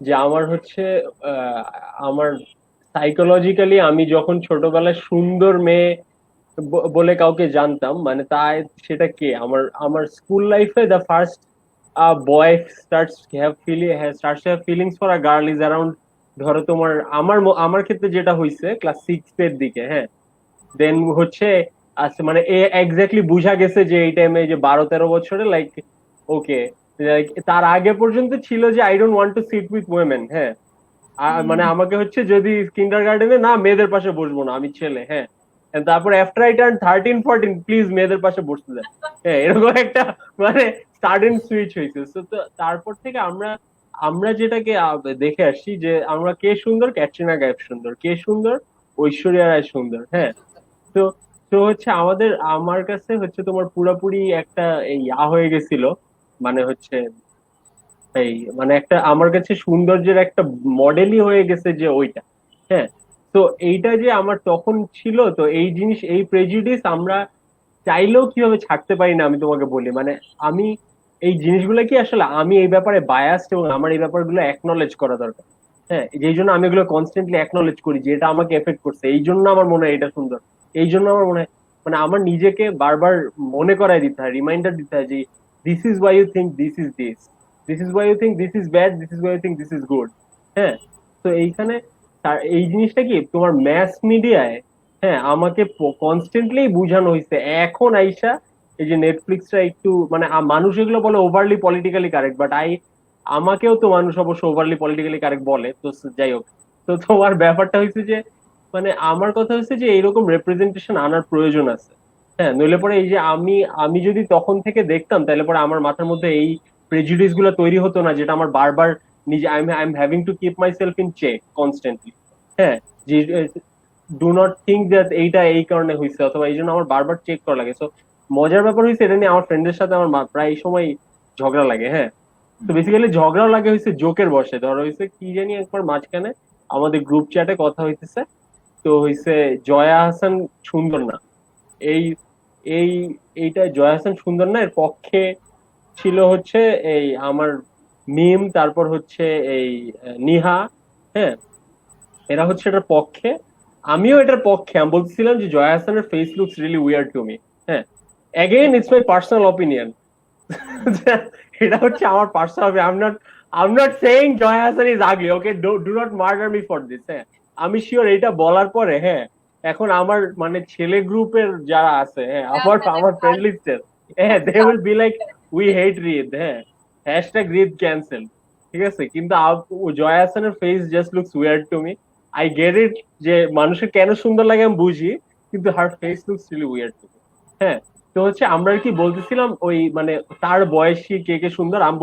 যে আমার হচ্ছে আহ, আমার সাইকোলজিক্যালি আমি যখন ছোটবেলায় সুন্দর মেয়ে বলে কাউকে জানতাম, মানে তাই সেটা কে, আমার আমার স্কুল লাইফে the first boy starts have feelings for a girl is around, ধরো তোমার আমার ক্ষেত্রে যেটা হয়েছে ক্লাস 6 এর দিকে, হ্যাঁ। দেন হচ্ছে আচ্ছা, মানে এক্স্যাক্টলি বুঝা গেছে যে এই টাইমে যে 12-13 বছরে, লাইক ওকে, তার আগে পর্যন্ত ছিল যে I don't want to sit with women, হ্যাঁ। মানে আমাকে হচ্ছে যদি কিন্ডার গার্ডেনে না, মেয়েদের পাশে বসবো না, আমি ছেলে, হ্যাঁ। And তারপর আফটার আই টার্ন 13-14, প্লিজ মেয়েদের পাশে বসতে দেন, হ্যাঁ, এরকম একটা মানে সাডেন সুইচ হয়েছে। তো তারপর থেকে আমরা আমরা যেটাকে দেখে আসছি, যে আমরা কে সুন্দর, ক্যাটরিনা কাইফ সুন্দর, কে সুন্দর, ঐশ্বরিয়া রায় সুন্দর, হ্যাঁ। তো তো হচ্ছে আমার কাছে হচ্ছে তোমার পুরাপুরি একটা এই হয়ে গেছিল, মানে হচ্ছে এই মানে একটা আমার কাছে সৌন্দর্যের একটা মডেলই হয়ে গেছে যে ওইটা, হ্যাঁ। তো এইটা যে আমার তখন ছিল, তো এই জিনিস, এই প্রেজুডিস আমরা চাইলেও কিভাবে ছাড়তে পারি না, আমি তোমাকে বলি। মানে আমি এই জিনিসগুলো কি আসলে আমি এই ব্যাপারে বায়াসড, এবং আমার এই ব্যাপারগুলো অ্যাকনলেজ করা দরকার, হ্যাঁ। যেই জন্য আমি এগুলো কনস্ট্যান্টলি অ্যাকনলেজ করি যে এটা আমাকে এফেক্ট করছে, এই জন্য আমার মনে হয় এটা সুন্দর, এই জন্য আমার মনে হয়, মানে আমার নিজেকে বারবার মনে করায় দিতে হয়, রিমাইন্ডার দিতে হয় যে this is why you think this is this, this is why you think this is bad, this is why you think this is good, হ্যাঁ। তো এইখানে এই জিনিসটা কি তোমার ম্যাস মিডিয়ায়, হ্যাঁ, আমাকে কনস্ট্যান্টলি বুঝানো হয়েছে। এখন আইসা এই যে নেটফ্লিক্সটা একটু মানে মানুষ এগুলো বলে ওভারলি পলিটিক্যালি কারেক্ট, বাট আমাকেও তো মানুষ অবশ্য ওভারলি পলিটিক্যালি কারেক্ট বলে, তো যাই হোক। তো তোমার ব্যাপারটা হয়েছে যে মানে আমার কথা হচ্ছে যে এইরকম রেপ্রেজেন্টেশন আনার প্রয়োজন আছে, হ্যাঁ। নইলে পরে এই যে আমি আমি যদি তখন থেকে দেখতাম, তাহলে পরে আমার মাথার মধ্যে এই প্রেজুডিস গুলো তৈরি হতো না, যেটা আমার বারবার নিজে I am having to keep myself in check constantly, হ্যাঁ। যে ডু নট থিঙ্ক দ্যাট এইটা এই কারণে হয়েছে, অথবা এই জন্য আমার বারবার চেক করা লাগে। সো মজার ব্যাপার হয়েছে, এটা নিয়ে আমার ফ্রেন্ডের সাথে আমার প্রায় সময় ঝগড়া লাগে, হ্যাঁ। তো বেসিক্যালি ঝগড়াও লাগে হয়েছে জোকের বসে, ধরো হয়েছে কি জানি একবার মাঝখানে আমাদের গ্রুপ চ্যাটে কথা হইতেছে, তো হইছে জয়া হাসান সুন্দর না, এই এই এইটা জয়া হাসান সুন্দর না এর পক্ষে ছিল হচ্ছে এই আমার মিম, তারপর হচ্ছে এই নিহা, হ্যাঁ, এরা হচ্ছে এটার পক্ষে, আমিও এটার পক্ষে। আমি বলছিলাম যে জয়া হাসানের face looks really weird to me, হ্যাঁ। Again it's my personal opinion, এটা হচ্ছে আমার personal, I am not saying Joya Hasan is ugly, okay, do not murder me for this, হ্যাঁ। আমি শিওর এটা বলার পরে, হ্যাঁ, এখন আমার মানে ছেলে গ্রুপের যারা আছে, হ্যাঁ, আমার আমার ফ্রেন্ড লিস্টের, হ্যাঁ, they will be like we hate Rid, হ্যাঁ, হ্যাশট্যাগ রিদ ক্যান্সেল, ঠিক আছে। কিন্তু জয়া হাসানের face just looks weird to me. I get it যে মানুষের কেন সুন্দর লাগে আমি বুঝি, কিন্তু her face looks really weird to me, হ্যাঁ। তো হচ্ছে আমরা আর কি বলতেছিলাম ওই মানে তার বয়সী কে কে সুন্দর, আমি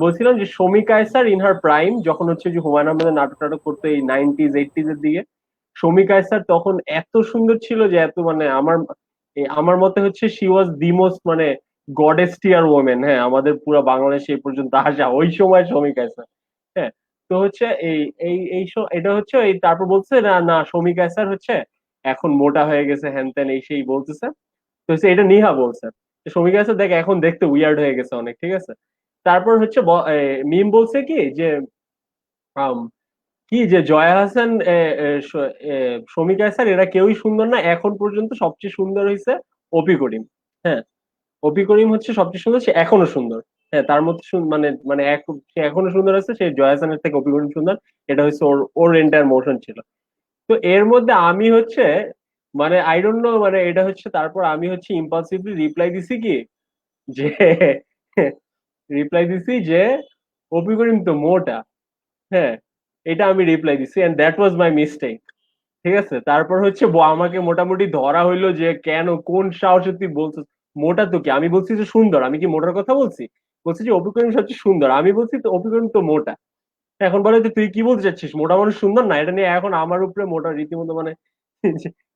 বলছিলাম যে শমী কায়সার ইন হার প্রাইম, যখন হচ্ছে যে হুমায়ুন আহমেদের নাটক টাটক করতো এই 90s 80s এর দিকে, শমী কায়সার তখন এত সুন্দর ছিল যে এত মানে আমার মতে হচ্ছে শি ওয়াজ দি মোস্ট মানে গডেস টিয়ার ওমেন, হ্যাঁ, আমাদের পুরো বাংলাদেশে এই পর্যন্ত আসা ওই সময় শমী কায়সার, হ্যাঁ। তো হচ্ছে এই এই এই এটা হচ্ছে এই তারপর বলছে না না শমী কায়সার হচ্ছে এখন মোটা হয়ে গেছে, হ্যান ত্যান এই সেই বলতেছে। তো হচ্ছে এটা নিহা বলছে, শমী কায়সার দেখ এখন দেখতে উইয়ার্ড হয়ে গেছে অনেক, ঠিক আছে। তারপর হচ্ছে মিম বলছে কি যে আম, কি যে জয়া হাসান শমী কায়সার এরা কেউই সুন্দর না, এখন পর্যন্ত সবচেয়ে সুন্দর হয়েছে অপি করিম। হ্যাঁ, অপি করিম হচ্ছে সবচেয়ে সুন্দর, সে এখনো সুন্দর। হ্যাঁ, তার মধ্যে মানে মানে সে এখনো সুন্দর আছে, সে জয়া হাসানের থেকে অপি করিম সুন্দর। এটা হচ্ছে ওর ওর এন্টায়ার মোশন ছিল। তো এর মধ্যে আমি হচ্ছে মানে আই ডোন্ট নো, মানে এটা হচ্ছে তারপর আমি হচ্ছে ইম্পালসিভলি রিপ্লাই দিছি কি, যে রিপ্লাই দিছি যে অপি করিম তো মোটা। হ্যাঁ, এটা আমি রিপ্লাই দিছি, and that was my mistake. ঠিক আছে, তারপর হচ্ছে আমাকে মোটামুটি ধরা হইলো যে কেন, কোন সাহসে তুই বলছিস মোটা? তো কি আমি বলছি যে সুন্দর? আমি কি মোটার কথা বলছি? বলছি যে অপি করিম সবচেয়ে সুন্দর, আমি বলছি তো অপি করিম তো মোটা। এখন বলে যে তুই কি বলতে চাচ্ছিস, মোটা মানুষ সুন্দর না? এটা নিয়ে এখন আমার উপরে মোটা রীতিমতো মানে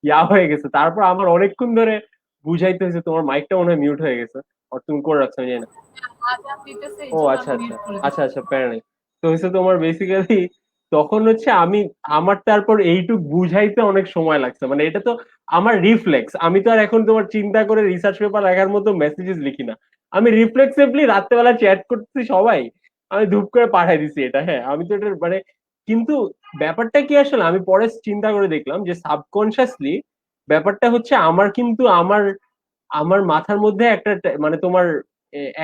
ইয়া হয়ে গেছে। তারপর আমার অনেকক্ষণ ধরে বুঝাইতে হয়েছে, তোমার মাইকটা মনে হয় মিউট হয়ে গেছে, আর তুমি করে রাখছো, আমি জানি না। আজান দিতেছে এই ও জন্য আচ্ছা আমি আচ্ছা মিউট করে আচ্ছা দিচ্ছি। আচ্ছা, প্যারা নেই। তো হচ্ছে তোমার বেসিক্যালি তখন হচ্ছে আমি, আমার তারপর এইটুক বুঝাইতে অনেক সময় লাগছে, মানে এটা তো আমার রিফ্লেক্স। আমি তো আর এখন তোমার চিন্তা করে রিসার্চ পেপার লেখার মতো মেসেজেস লিখি না। আমি রিফ্লেক্সিভলি রাত্রেবেলা চ্যাট করতেছি সবাই, আমি ধূপ করে পাঠাই দিছি এটা। হ্যাঁ, আমি তো এটা মানে, কিন্তু ব্যাপারটা কি আসলে আমি পরে চিন্তা করে দেখলাম যে সাবকনসিয়াসলি ব্যাপারটা হচ্ছে আমার, কিন্তু আমার আমার মাথার মধ্যে একটা মানে তোমার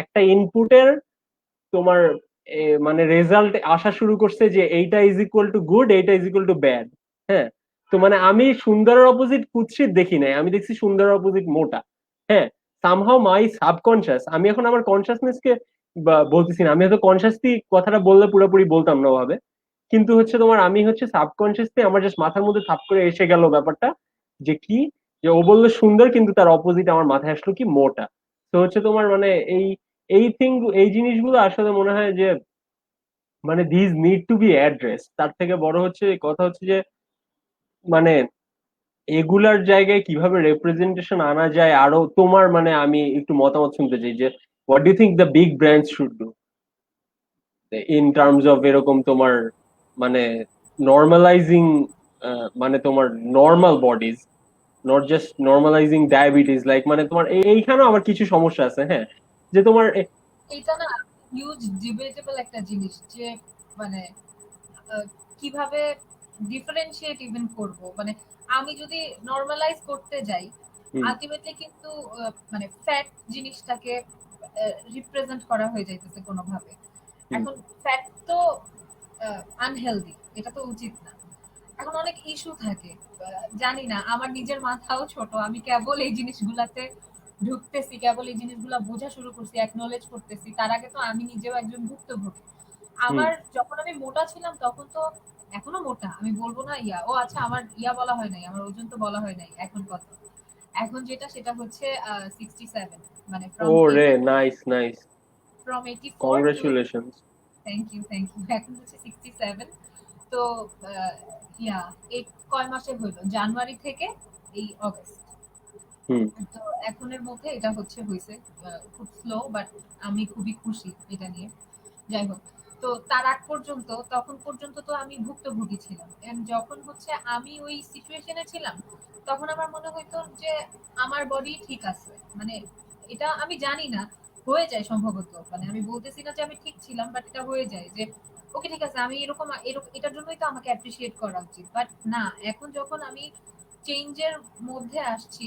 একটা ইনপুটের তোমার মানে রেজাল্ট আসা শুরু করছে যে এইটা ইজ ইকুয়াল টু গুড, এইটা ইজ ইকুয়াল টু ব্যাড। হ্যাঁ, তো মানে আমি সুন্দরের অপোজিট কুৎসিত দেখি নাই, আমি দেখছি সুন্দরের অপোজিট মোটা। হ্যাঁ, সামহাও মাই সাবকনসিয়াস, আমি এখন আমার কনসিয়াসনেস কে বলতেছি না, আমি হয়তো কনসিয়াসলি কথাটা বললে পুরোপুরি বলতাম না ভাবে, কিন্তু হচ্ছে তোমার আমি হচ্ছে সাবকনসিয়াসলি আমার জাস্ট মাথার মধ্যে থাপ করে এসে গেল ব্যাপারটা, যে কি, যে ও বললো সুন্দর কিন্তু তার অপোজিট আমার মাথায় আসলো কি, মোটা। তো হচ্ছে তোমার মানে এই এই থিং, এই জিনিসগুলো আসলে মনে হয় যে মানে this need to be address. তার থেকে বড় হচ্ছে কথা হচ্ছে যে মানে এগুলার জায়গায় কিভাবে রিপ্রেজেন্টেশন আনা যায় আরো, তোমার মানে আমি একটু মতামত শুনতে চাই যে what do think the big brands should do in terms of এরকম তোমার মানে নর্মালাইজিং, মানে তোমার normal bodies, not just normalising diabetes, like মানে তোমার এইখানেও আমার কিছু সমস্যা আছে। হ্যাঁ, যে তোমার এটা না হিউজ ডিবেটেবল একটা জিনিস যে মানে কিভাবে ডিফারেন্সিয়েট ইভেন করব, মানে আমি যদি নরমালাইজ করতে যাই হুম আলটিমেটলি কিন্তু মানে ফ্যাট জিনিসটাকে রিপ্রেজেন্ট করা হয়ে যাইতেছে কোনোভাবে। হুম এখন ফ্যাট তো আনহেলদি, এটা তো উচিত না। এখন অনেক ইস্যু থাকে, জানি না, আমার নিজের মাথাও ছোট, আমি কেবল এই জিনিসগুলাতে ঢুকতেছি, কেবল এই জিনিসগুলা বোঝা শুরু করছি, অ্যাকনলেজ করতেছি। তার আগে তো আমি নিজেও একজন ভুক্তভোগী। হুম আমার যখন আমি মোটা ছিলাম তখন তো, এখনো মোটা, আমি বলবো না ইয়া, ও আচ্ছা আমার ইয়া বলা হয় নাই, আমার ওজন তো বলা হয় নাই। এখন কত, এখন যেটা সেটা হচ্ছে 67, মানে ও রে, nice nice, from 84 to, congratulations. Thank you, এখন হচ্ছে 67। তো ইয়া, এই কয় মাসে হইলো, জানুয়ারি থেকে এই অগস্ট, হুম তো এখনের মধ্যে এটা হচ্ছে হয়েছে। খুব স্লো, বাট আমি খুবই খুশি এটা নিয়ে। যাই হোক, তো তার আগ পর্যন্ত, তখন পর্যন্ত তো আমি ভুক্তভোগী ছিলাম। And যখন হচ্ছে আমি ওই সিচুয়েশনে ছিলাম, তখন আমার মনে হইতো যে আমার বডি ঠিক আছে, মানে এটা আমি জানি না, হয়ে যায় সম্ভবত, মানে আমি বলতেছি না যে আমি ঠিক ছিলাম, বাট এটা হয়ে যায় যে ওকে ঠিক আছে, আমি এরকম এরকম, এটার জন্যই তো আমাকে অ্যাপ্রিসিয়েট করা উচিত। বাট না, এখন যখন আমি চেঞ্জের মধ্যে আসছি,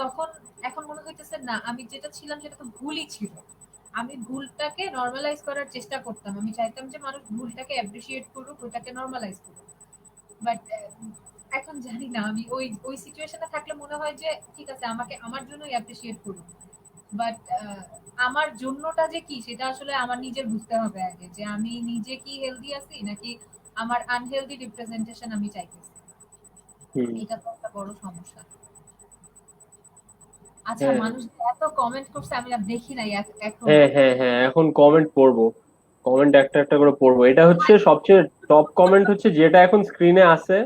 তখন এখন মনে হইতেছে না, আমি যেটা ছিলাম সেটা তো ভুলই ছিল। আমি ভুলটাকে নরমালাইজ করার চেষ্টা করতাম, আমি চাইতাম যে মানুষ ভুলটাকে অ্যাপ্রিসিয়েট করুক, ওটাকে নরমালাইজ করুক। বাট এখন জানি না, আমি ওই ওই সিচুয়েশনে থাকলে মনে হয় যে ঠিক আছে, আমাকে আমার জন্যই অ্যাপ্রিসিয়েট করুক। বাট আমার জন্যটা যে কি সেটা আসলে আমার নিজের বুঝতে হবে আগে, যে আমি নিজে কি হেলদি আছি নাকি আমার আনহেলদি রিপ্রেজেন্টেশন আমি চাইতেছি। হুম। এটা তো একটা বড় সমস্যা। আচ্ছা, হ্যাঁ মানুষ এত কমেন্ট করছে, আমি আর দেখি নাই এখনো। হ্যাঁ হ্যাঁ হ্যাঁ, এখন কমেন্ট পড়বো, কমেন্ট একটা একটা করে পড়বো। এটা হচ্ছে সবচেয়ে টপ কমেন্ট হচ্ছে যেটা এখন স্ক্রিনে আছে,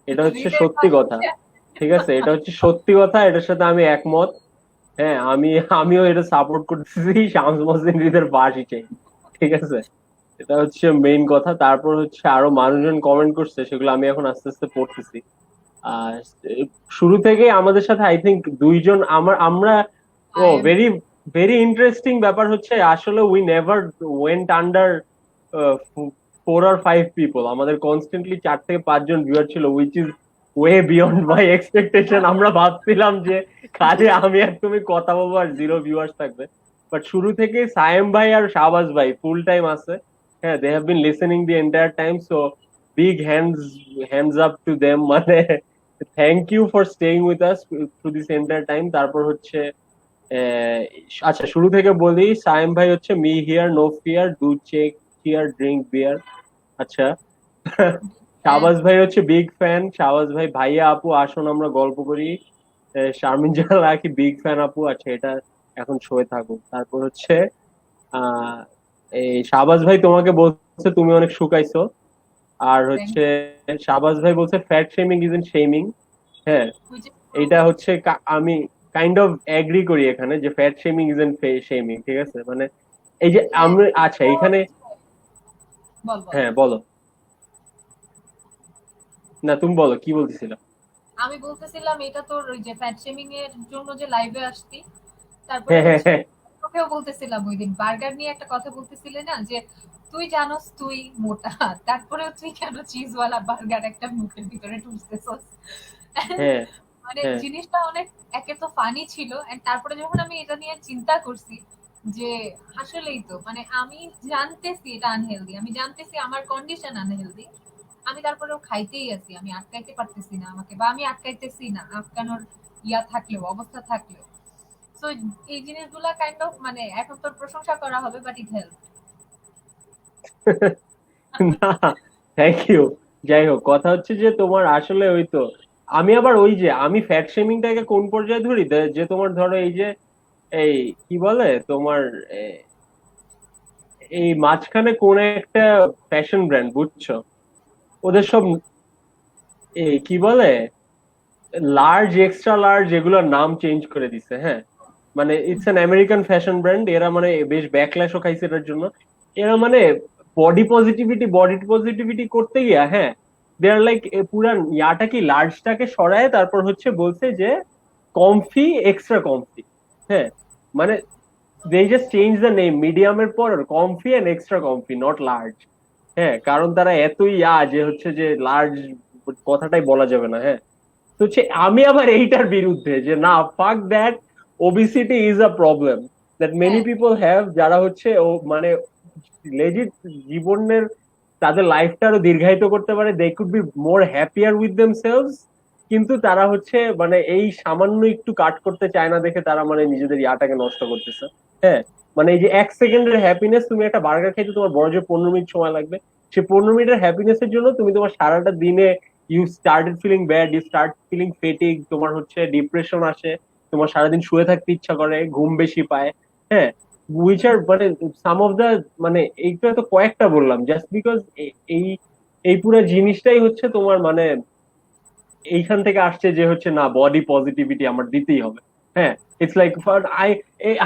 এটা হচ্ছে রিডের সত্যি কথা। পাশে। ঠিক আছে, এটা হচ্ছে সত্যি কথা, এটার সাথে আমি একমত। হ্যাঁ, আমিও এটা সাপোর্ট করতেছি, শামস মহসিন হৃদের ফাঁসি চাই। ঠিক আছে, এটা হচ্ছে মেইন কথা। তারপর হচ্ছে আরো মানুষজন কমেন্ট করছে, সেগুলো আমি এখন আস্তে আস্তে পড়তেছি। আর শুরু থেকে আমাদের সাথে আই থিঙ্ক দুইজন, আমরা ও I am very very interesting ব্যাপার হচ্ছে আসলে we never went under 4 or 5 people. আমাদের কনস্ট্যান্টলি 4 থেকে 5 জন ভিউয়ার ছিল, which is way beyond my expectation. আমরা ভাবছিলাম যে খালি আমি আর তুমি কথা বলবো আর জিরো ভিউয়ার্স থাকবে, বাট শুরু থেকে সায়েম ভাই আর শাহবাজ ভাই ফুল টাইম আছে। হ্যাঁ, they have been listening the entire time, so big hands up to them, মানে thank you for staying with us through this entire time. তারপর হচ্ছে আহ, আচ্ছা শুরু থেকে বলি, সায়েম ভাই হচ্ছে me here no fear do check here drink beer. আচ্ছা। হ্যাঁ, শাহবাজ ভাই হচ্ছে বিগ ফ্যান। শাহবাজ ভাই, ভাইয়া আপু আসুন আমরা গল্প করি। শারমিন জাহান লাকি বিগ ফ্যান আপু। আচ্ছা, এটা এখন শোয়ে থাকুক। তারপর হচ্ছে আহ এই শাহবাজ ভাই তোমাকে বলছে তুমি অনেক শুকাইছো। আর থ্যাংক হচ্ছে শাহবাজ ভাই বলছে ফ্যাট শেমিং ইজন্ট শেমিং। হ্যাঁ, ইউ। এটা হচ্ছে আমি কাইন্ড অফ এগ্রি করি এখানে যে ফ্যাট শেমিং ইজন্ট শেমিং, ঠিক আছে? মানে এই যে হ্যাঁ, আমি, আচ্ছা এখানে, বল বল। হ্যাঁ বলো। না তুমি বলো কি বলতেছিলা। আমি বলতেছিলাম এটা তোর ওই যে ফ্যাট শেমিং এর জন্য যে লাইভে আসতি, তারপরে হ্যাঁ হ্যাঁ হচ্ছে হ্যাঁ তোকেও বলতেছিলাম ওই দিন বার্গার নিয়ে একটা কথা বলতেছিলে না, যে তুই জানোস তুই মোটা, তারপরেও তুই কেন চিজওয়ালা বার্গার একটা মুখের ভিতরে ঢুকতেছস। হ্যাঁ মানে হ্যাঁ জিনিসটা অনেক একে তো ফানি ছিল, and তারপরে যখন আমি এটা নিয়ে চিন্তা করছি যে আসলেই তো মানে আমি জানতেছি এটা আনহেলদি, আমি জানতেছি আমার কন্ডিশন আনহেলদি, আমি তারপরেও খাইতেই আছি, আমি আটকাইতে পারতেছি না আমাকে, বা আমি আটকাইতেছি না আটকানোর ইয়া থাকলেও, অবস্থা থাকলেও। তো এই জিনিসগুলা কাইন্ড অফ মানে এখন তোর প্রশংসা করা হবে, বাট ইট হেল্প। না, থ্যাংক ইউ। যাই হোক, কথা হচ্ছে যে তোমার আসলে ওই তো, আমি আবার ওই যে আমি ফ্যাট শেমিংটাকে কোন পর্যায়ে ধরি, যে তোমার ধরো এই যে এই কি বলে তোমার এ, এই মাঝখানে কোন একটা ফ্যাশন ব্র্যান্ড বুঝছো, ওদের সব এই কি বলে লার্জ এক্সট্রা লার্জ এগুলোর নাম চেঞ্জ করে দিছে। হ্যাঁ, মানে it's an American fashion brand, এরা মানে বেশ ব্যাকল্যাশও খাইছে এটার জন্য। এরা মানে বডি পজিটিভিটি করতে গিয়া, হ্যাঁ, দে আর লাইক পুরা ইয়াটা কি লার্জটাকে সরায় তারপর হচ্ছে বলছে যে কমফি, এক্সট্রা কমফি। হ্যাঁ, মানে they just change the name, মিডিয়ামের পর comfy and extra comfy, not large. হ্যাঁ, কারণ তারা এতই যে হচ্ছে যে লার্জ কথাটাই বলা যাবে না। হ্যাঁ, তো হচ্ছে আমি আবার এইটার বিরুদ্ধে যে না, ফাক that, obesity is a problem that many হ্যাঁ, পিপল হ্যাভ, যারা হচ্ছে ও মানে লেজিট জীবনের তাদের লাইফটা আরো দীর্ঘায়িত করতে পারে, they could be more happier with themselves, কিন্তু তারা হচ্ছে মানে এই সামান্য একটু কাট করতে চায় না দেখে তারা মানে নিজেদের ইয়াটাকে নষ্ট করতেছে। হ্যাঁ, মানে এই যে 1 সেকেন্ডের হ্যাপিনেস, তুমি একটা বার্গার খাইতে তোমার বড় যে 15 মিনিট সময় লাগবে, সে 15 মিনিটের হ্যাপিনেসের জন্য তুমি তোমার সারাটা দিনে you started feeling bad, you start feeling fatigue, তোমার হচ্ছে ডিপ্রেশন আসে, তোমার সারাদিন শুয়ে থাকতে ইচ্ছা করে, ঘুম বেশি পায়। হ্যাঁ, উইচ আর মানে সাম অফ দা, মানে এইটা তো কয়েকটা বললাম জাস্ট বিকজ এই এই পুরো জিনিসটাই হচ্ছে তোমার মানে এইখান থেকে আসছে যে হচ্ছে না, বডি পজিটিভিটি আমার দিতেই হবে। হ্যাঁ, it's like I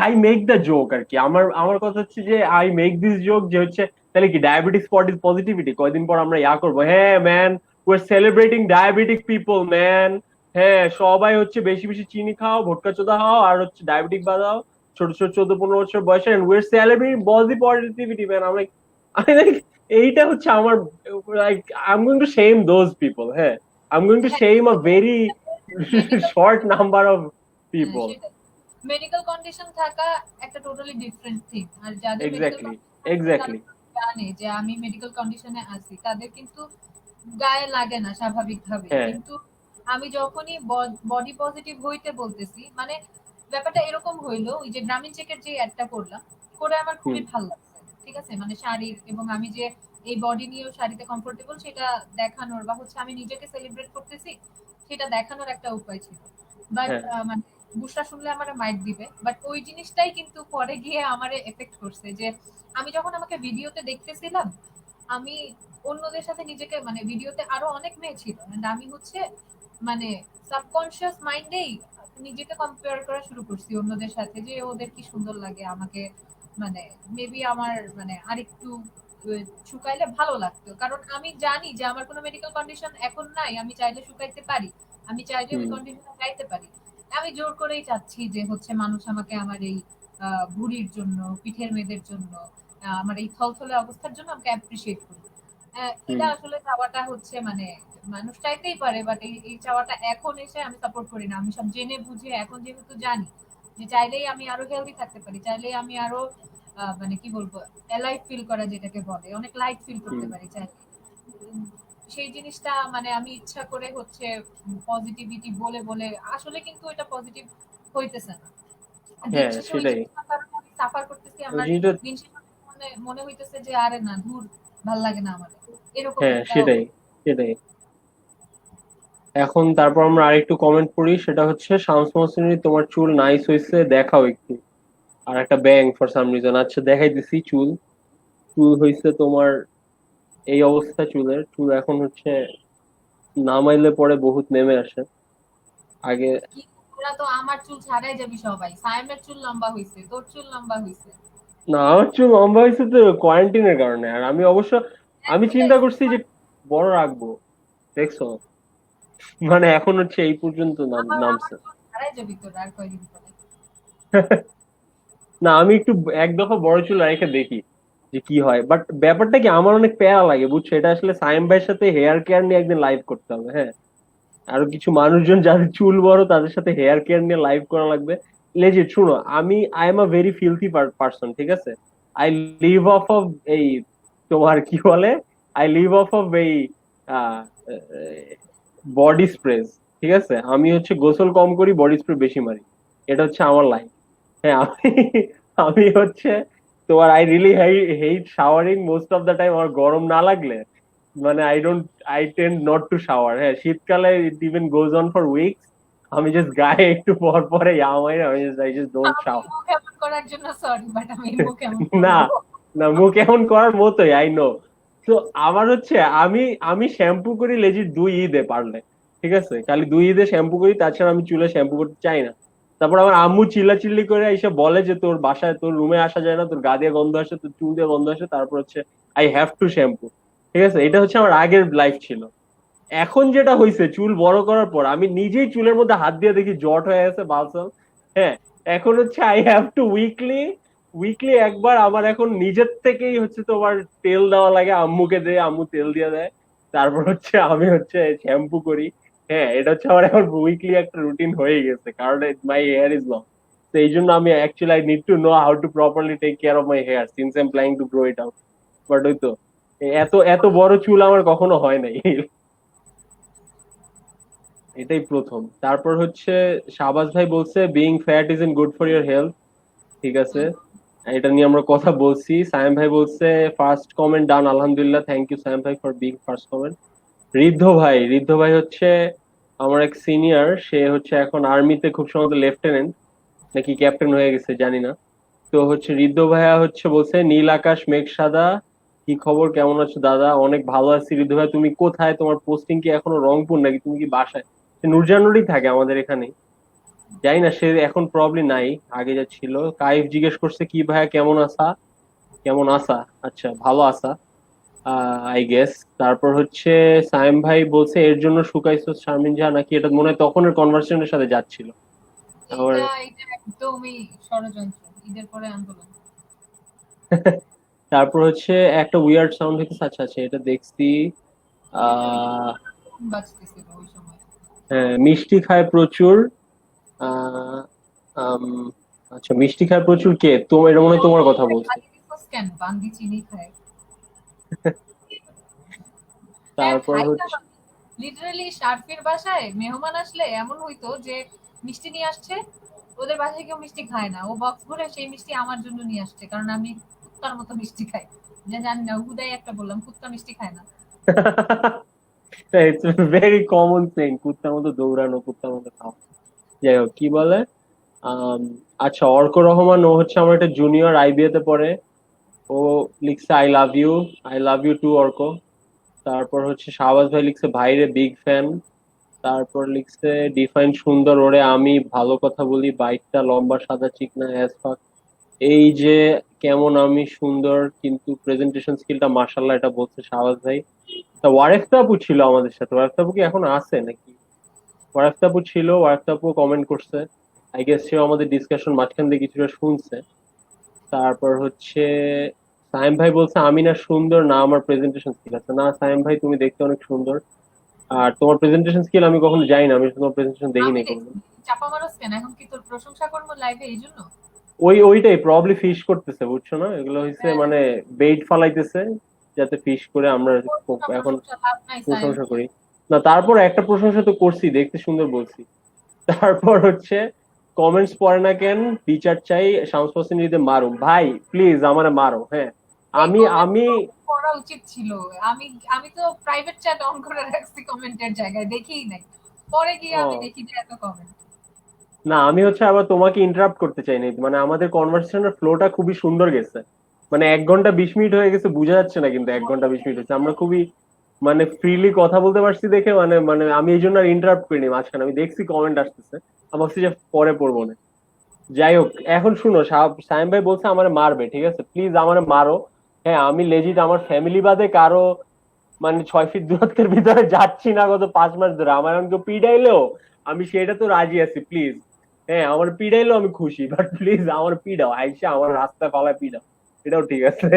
I make the joke আর কি। আমার আমার কথা হচ্ছে যে আই মেক দিস জোক যে হচ্ছে তাহলে কি ডায়াবেটিস পজিটিভিটি কয়দিন পর আমরা ইয়া করবো, হ্যাঁ man, we are celebrating diabetic people man. হ্যাঁ, সবাই হচ্ছে বেশি বেশি চিনি খাও, ভটকা চোদা খাও, আর হচ্ছে ডায়াবেটিক বাজাও, ছোট ছোট 14-15 বছর বয়সে, and we are celebrating body positivity man. আমি লাইক এইটা হচ্ছে আমার like I am going to shame those people. হ্যাঁ, I'm going to হ্যাঁ, shame a very medical short number of হ্যাঁ people. সেটাই, মেডিকেল কন্ডিশন থাকা একটা টোটালি ডিফারেন্ট থিং। আর যাদের মেডিকেল Exactly, কন্ডিশন আছে তারা exactly. জানে যে আমি মেডিকেল কন্ডিশনে আছি, তাদের কিন্তু গায়ে লাগে না স্বাভাবিকভাবে। হ্যাঁ, কিন্তু আমি যখনই বডি পজিটিভ হইতে বলতেছি, মানে ব্যাপারটা এরকম হইলো, ওই যে গ্রামীণ চেকের যে অ্যাডটা করলাম, করে আমার হুম, খুবই ভালো লাগছে। ঠিক আছে, মানে শাড়ির, এবং আমি যে এই বডি নিয়েও শাড়িতে কমফোর্টেবল সেটা দেখানোর, বা হচ্ছে আমি নিজেকে সেলিব্রেট করতেছি সেটা দেখানোর একটা উপায় ছিল। বাট হ্যাঁ, মানে বুসরা শুনলে আমার মাইট দিবে, বাট ওই জিনিসটাই কিন্তু পরে গিয়ে আমারে এফেক্ট করছে, যে আমি যখন আমাকে ভিডিওতে দেখতেছিলাম, আমি অন্যদের সাথে নিজেকে মানে ভিডিওতে আরো অনেক মেয়ে ছিল, and আমি হচ্ছে মানে সাবকনশিয়াস মাইন্ডেই নিজেকে কম্পেয়ার করা শুরু করছি অন্যদের সাথে, যে ওদের কি সুন্দর লাগে আমাকে, মানে মেবি আমার মানে আরেকটু শুকাইলে ভালো লাগতো, কারণ আমি জানি যে আমার কোনো মেডিকেল কন্ডিশন এখন নাই, আমি চাইলে শুকাইতে পারি, আমি চাইলে ওই হুম, কন্ডিশনে যাইতে পারি। আমি জোর করেই চাচ্ছি যে হচ্ছে মানুষ আমাকে আমার এই ভুঁড়ির জন্য, পিঠের মেয়েদের জন্য, আমার এই থলথলে অবস্থার জন্য আমাকে অ্যাপ্রিসিয়েট করি। হুম। এটা আসলে চাওয়াটা হচ্ছে মানে মানুষ চাইতেই পারে, বাট এই চাওয়াটা এখন এসে আমি সাপোর্ট করি না। আমি সব জেনে বুঝে এখন যেহেতু জানি যে চাইলেই আমি আরো হেলদি থাকতে পারি, চাইলেই আমি আরো মানে কি বলবো, অ্যালাইভ ফিল করা যেটাকে বলে, অনেক লাইট ফিল করতে হুম। পারি চাইলে। উম, সেই জিনিসটা মানে আমি ইচ্ছা করে হচ্ছে পজিটিভিটি বলে বলে আসলে কিন্তু এটা পজিটিভ হইতেছে না। আর দিন হ্যাঁ শেষে ওই সেটাই। জিনিসটার কারণে আমি সাফার করতেছি। ওই আমার জিনিসটা, দিন শেষে মনে মনে হইতেছে যে আরে না ধুর, ভাল লাগে না আমার, এরকম হ্যাঁ একটা সেটাই সেটাই। এখন তারপর আমরা আরেকটু কমেন্ট পড়ি, সেটা হচ্ছে শামস মহসিনী, তোমার চুল নাইস হয়েছে, দেখাও একটু। আর একটা ব্যাং ফর সাম রিজন, আচ্ছা দেখাই দিছি চুল। চুল হয়েছে তোমার এই অবস্থা, চুলের চুল এখন হচ্ছে নামাইলে পরে বহুত নেমে আসে আগে। কি, তোরা তো আমার চুল ছাড়াই যাবি সবাই। সায়েমের চুল লম্বা হইছে, তোর চুল লম্বা হইছে। না আমার চুল লম্বা হয়েছে তো কোয়ারেন্টিনের কারণে, আর আমি অবশ্য হ্যাঁ, আমি ওটাই। চিন্তা করছি যে বড় রাখবো, দেখছো, মানে এখন হচ্ছে এই পর্যন্ত আমার আমার নামছে। চুল ছাড়াই যাবি তোরা আর কয়দিন পরে। না আমি একটু এক দফা বড় চুল রেখে দেখি যে কি হয়, বাট ব্যাপারটা কি আমার অনেক প্যারা লাগে বুঝছো, এটা আসলে সাইম ভাইয়ের সাথে হেয়ার কেয়ার নিয়ে একদিন লাইভ করতে হবে, হ্যাঁ। আরো কিছু মানুষজন যাদের চুল বড় তাদের সাথে হেয়ার কেয়ার নিয়ে লাইভ করা লাগবে। লেজিট শুনো, I am a very filthy person, ঠিক আছে। আই লিভ অফ অফ এই তোমার কি বলে, আই লিভ অফ অফ এই বডি স্প্রেস, ঠিক আছে। আমি হচ্ছে গোসল কম করি, বডি স্প্রে বেশি মারি, এটা হচ্ছে আমার লাইফ। হ্যাঁ আমি আমি হচ্ছে তোমার I really hate showering most of the time. আমার গরম না লাগলে মানে I tend not to shower. হ্যাঁ শীতকালে it even goes on for weeks, আমি জাস্ট গায়ে একটু পর পরে ইয়ামাই, আই জাস্ট ডোন্ট আমি শাওয়ার। মুখ এমন করার জন্য সরি, বাট আমি মুখ এমন না, করবো। না মুখ এমন করার মতোই, আই নো। তো আমার হচ্ছে আমি আমি শ্যাম্পু করি লেজিট 2 ঈদে পারলে, ঠিক আছে, খালি 2 ঈদে শ্যাম্পু করি, তাছাড়া আমি চুলে শ্যাম্পু করতে চাই না। তারপর আমার আম্মু চিল্লাচিল্লি করে এসে বলে যে তোর বাসায় তোর রুমে আসা যায় না, তোর গা দিয়ে গন্ধ আসে, তোর চুল দিয়ে গন্ধ আসে, তারপর হচ্ছে আই হ্যাভ টু শ্যাম্পু, ঠিক আছে। এটা হচ্ছে আমার আগের লাইফ ছিল। এখন যেটা হয়েছে চুল বড় করার পর আমি নিজেই চুলের মধ্যে হাত দিয়ে দেখি জট হয়ে গেছে বালসাল। হ্যাঁ, এখন হচ্ছে I have to weekly weekly একবার আমার এখন নিজের থেকেই হচ্ছে তোমার তেল দেওয়া লাগে, আম্মুকে দেয়, আম্মু তেল দিয়ে দেয়, তারপর হচ্ছে আমি হচ্ছে শ্যাম্পু করি। হ্যাঁ এটা হচ্ছে আমার এখন উইকলি একটা রুটিন হয়ে গেছে, কারণ মাই হেয়ার ইজ লং। তো এই জন্য আমি actually I need to know how to properly take care of my hair since I am planning to grow it out. But ওই তো, এত এত বড় চুল আমার কখনো হয় নাই। এটাই প্রথম। তারপর হচ্ছে শাহবাজ ভাই বলছে being fat is in good for your health, ঠিক আছে, এটা নিয়ে আমরা কথা বলছি। সায়েম ভাই বলছে ফার্স্ট কমেন্ট ডান, আলহামদুলিল্লাহ, থ্যাংক ইউ সায়েম ভাই ফর বিং ফার্স্ট কমেন্ট। ঋদ্ধ ভাই হচ্ছে আমার এক সিনিয়র, সে হচ্ছে এখন আর্মিতে, খুব সম্ভবত লেফটেন্যান্ট নাকি ক্যাপ্টেন হয়ে গেছে জানি না। তো হচ্ছে ঋদ্ধ ভাইয়া হচ্ছে বলছে নীল আকাশ মেঘ সাদা, কি খবর, কেমন আছো দাদা? অনেক ভালো আছি ঋদ্ধ ভাই, তুমি কোথায়? তোমার পোস্টিং কি এখনো রংপুর নাকি তুমি কি বাসায়? সে নূরজাহানুরেই থাকে আমাদের এখানে, জানি না সে এখন প্রবলি নাই, আগে যা ছিল। কাইফ জিজ্ঞেস করছে কি ভাইয়া কেমন আছা, কেমন আসা, আচ্ছা ভালো আসা আই গেস। তারপর হচ্ছে সায়েম ভাই বলছে এর জন্য শুকাইছো শারমিন জাহা নাকি, এটা মনে হয় তখনের কনভার্সেশনের সাথে যাচ্ছিল আমার। এটা একদমই ষড়যন্ত্র, ঈদের পরে আন্দোলন। তারপর হচ্ছে একটা উইয়ার্ড সাউন্ড হইতেছে, আচ্ছা আচ্ছা এটা দেখছি। আহ বাজতেছিল ওই সময়। হ্যাঁ মিষ্টি খায় প্রচুর। আহ আম, আচ্ছা মিষ্টি খায় প্রচুর কে, তোমার এটা মনে হয় তোমার কথা বলছে। খালি দিকোস কেন, বান্দি চিনি খায়। হ্যাঁ তারপর খাই না, হচ্ছে লিটারালি শার্ফির বাসায় মেহমান আসলে এমন হইতো যে মিষ্টি নিয়ে আসছে, ওদের বাসায় কেউ মিষ্টি খায় না, ও বক্স ভরে সেই মিষ্টি আমার জন্য নিয়ে আসছে, কারণ আমি কুত্তার মতো মিষ্টি খাই। যে জানি না, হুদাই একটা বললাম, কুত্তা মিষ্টি খায় না। ইটস ভেরি কমন থিং, কুত্তার মতো দৌড়ানো, কুত্তার মতো খাওয়া। যাই হোক কি বলে, আম, আচ্ছা অর্ক রহমান, ও হচ্ছে আমার একটা জুনিয়র আইবিএ তে পড়ে, ও লিখছে I love you too Arko. তারপর হচ্ছে শাহবাজ ভাই লিখছে ভাইরে বিগ ফ্যান। তারপর লিখছে ডিফাইন সুন্দর ওরে আমি ভালো কথা বলি, বাইকটা লম্বা সাদা চিকনা অ্যাজ ফাক। এই যে কেমন আমি সুন্দর কিন্তু প্রেজেন্টেশন স্কিলটা মাশাল্লাহ, এটা বলছে শাহবাজ ভাই। তা ওয়ারেফতা আপু ছিল আমাদের সাথে, ওয়ারেফতা আপু কি এখন আছে নাকি? ওয়ারেফতা আপু ছিল, ওয়ারেফতা আপু কমেন্ট করছে, আই গেস সেও আমাদের ডিসকাশন মাঝখান দিয়ে কিছুটা শুনছে। তারপর হচ্ছে সায়েম ভাই বলছে আমি না সুন্দর না, আমার প্রেজেন্টেশন স্কিল আছে না। সায়েম ভাই তুমি দেখতে অনেক সুন্দর, আর তোমার প্রেজেন্টেশন স্কিল আমি কখনো জানি না, আমি তোমার প্রেজেন্টেশন দেখি আমি নাই দেখছি কখনো। চাপা মারস কেন? এখন কি তোর প্রশংসা করবো লাইভে এই জন্য? ওইটাই প্রবাবলি ফিশ করতেছে, বুঝছো না, এগুলো হচ্ছে হ্যাঁ, মানে বেইট ফালাইতেছে যাতে ফিশ করে আমরা করবো না এখন প্রশংসা, লাভ নাই সাহেব। প্রশংসা করি। না তারপর একটা প্রশংসা তো করছি, দেখতে সুন্দর বলছি। তারপর হচ্ছে কমেন্টস পড়ে না কেন, টিচার চাই, শামস হোসেন যদি মারো ভাই, প্লিজ আমারে মারো, হ্যাঁ। এই আমি কমেন্ট আমি পড়া উচিত ছিল। আমি আমি তো প্রাইভেট চ্যাট অন করে রাখছি কমেন্টের জায়গায়, দেখিই নাই। পরে গিয়ে আমি ও দেখি যে এত কমেন্ট। না, আমি হচ্ছে আবার তোমাকে ইন্টারাপ্ট করতে চাইনি, মানে আমাদের কনভারসেশনের ফ্লোটা খুবই সুন্দর গেছে, মানে 1 ঘন্টা 20 মিনিট হয়ে গেছে বোঝা যাচ্ছে না, কিন্তু 1 ঘন্টা 20 মিনিট হচ্ছে, আমরা খুবই মানে ফ্রিলি কথা বলতে পারছি দেখে, মানে মানে আমি এই জন্য আর ইন্টারাপ্ট করিনি মাঝখানে, আমি দেখছি কমেন্ট আসতেছে, আমি ভাবছি যে পরে পড়বো না। যাই হোক, এখন শুনো, সায়েম ভাই বলছে আমারে মারবে, ঠিক আছে, প্লিজ আমারে মারো। হ্যাঁ আমি লেজিট আমার ফ্যামিলি বাদে কারো মানে 6 ফিট দূরত্বের ভিতরে যাচ্ছি না গত 5 মাস ধরে, আমার এখন কেউ পিডাইলেও আমি সেটা তো রাজি আছি, প্লিজ। হ্যাঁ আমার পিডাইলেও আমি খুশি, বাট প্লিজ আমার পিডাও, আইসা আমার রাস্তা ফালায় পিডাও, এটাও ঠিক আছে।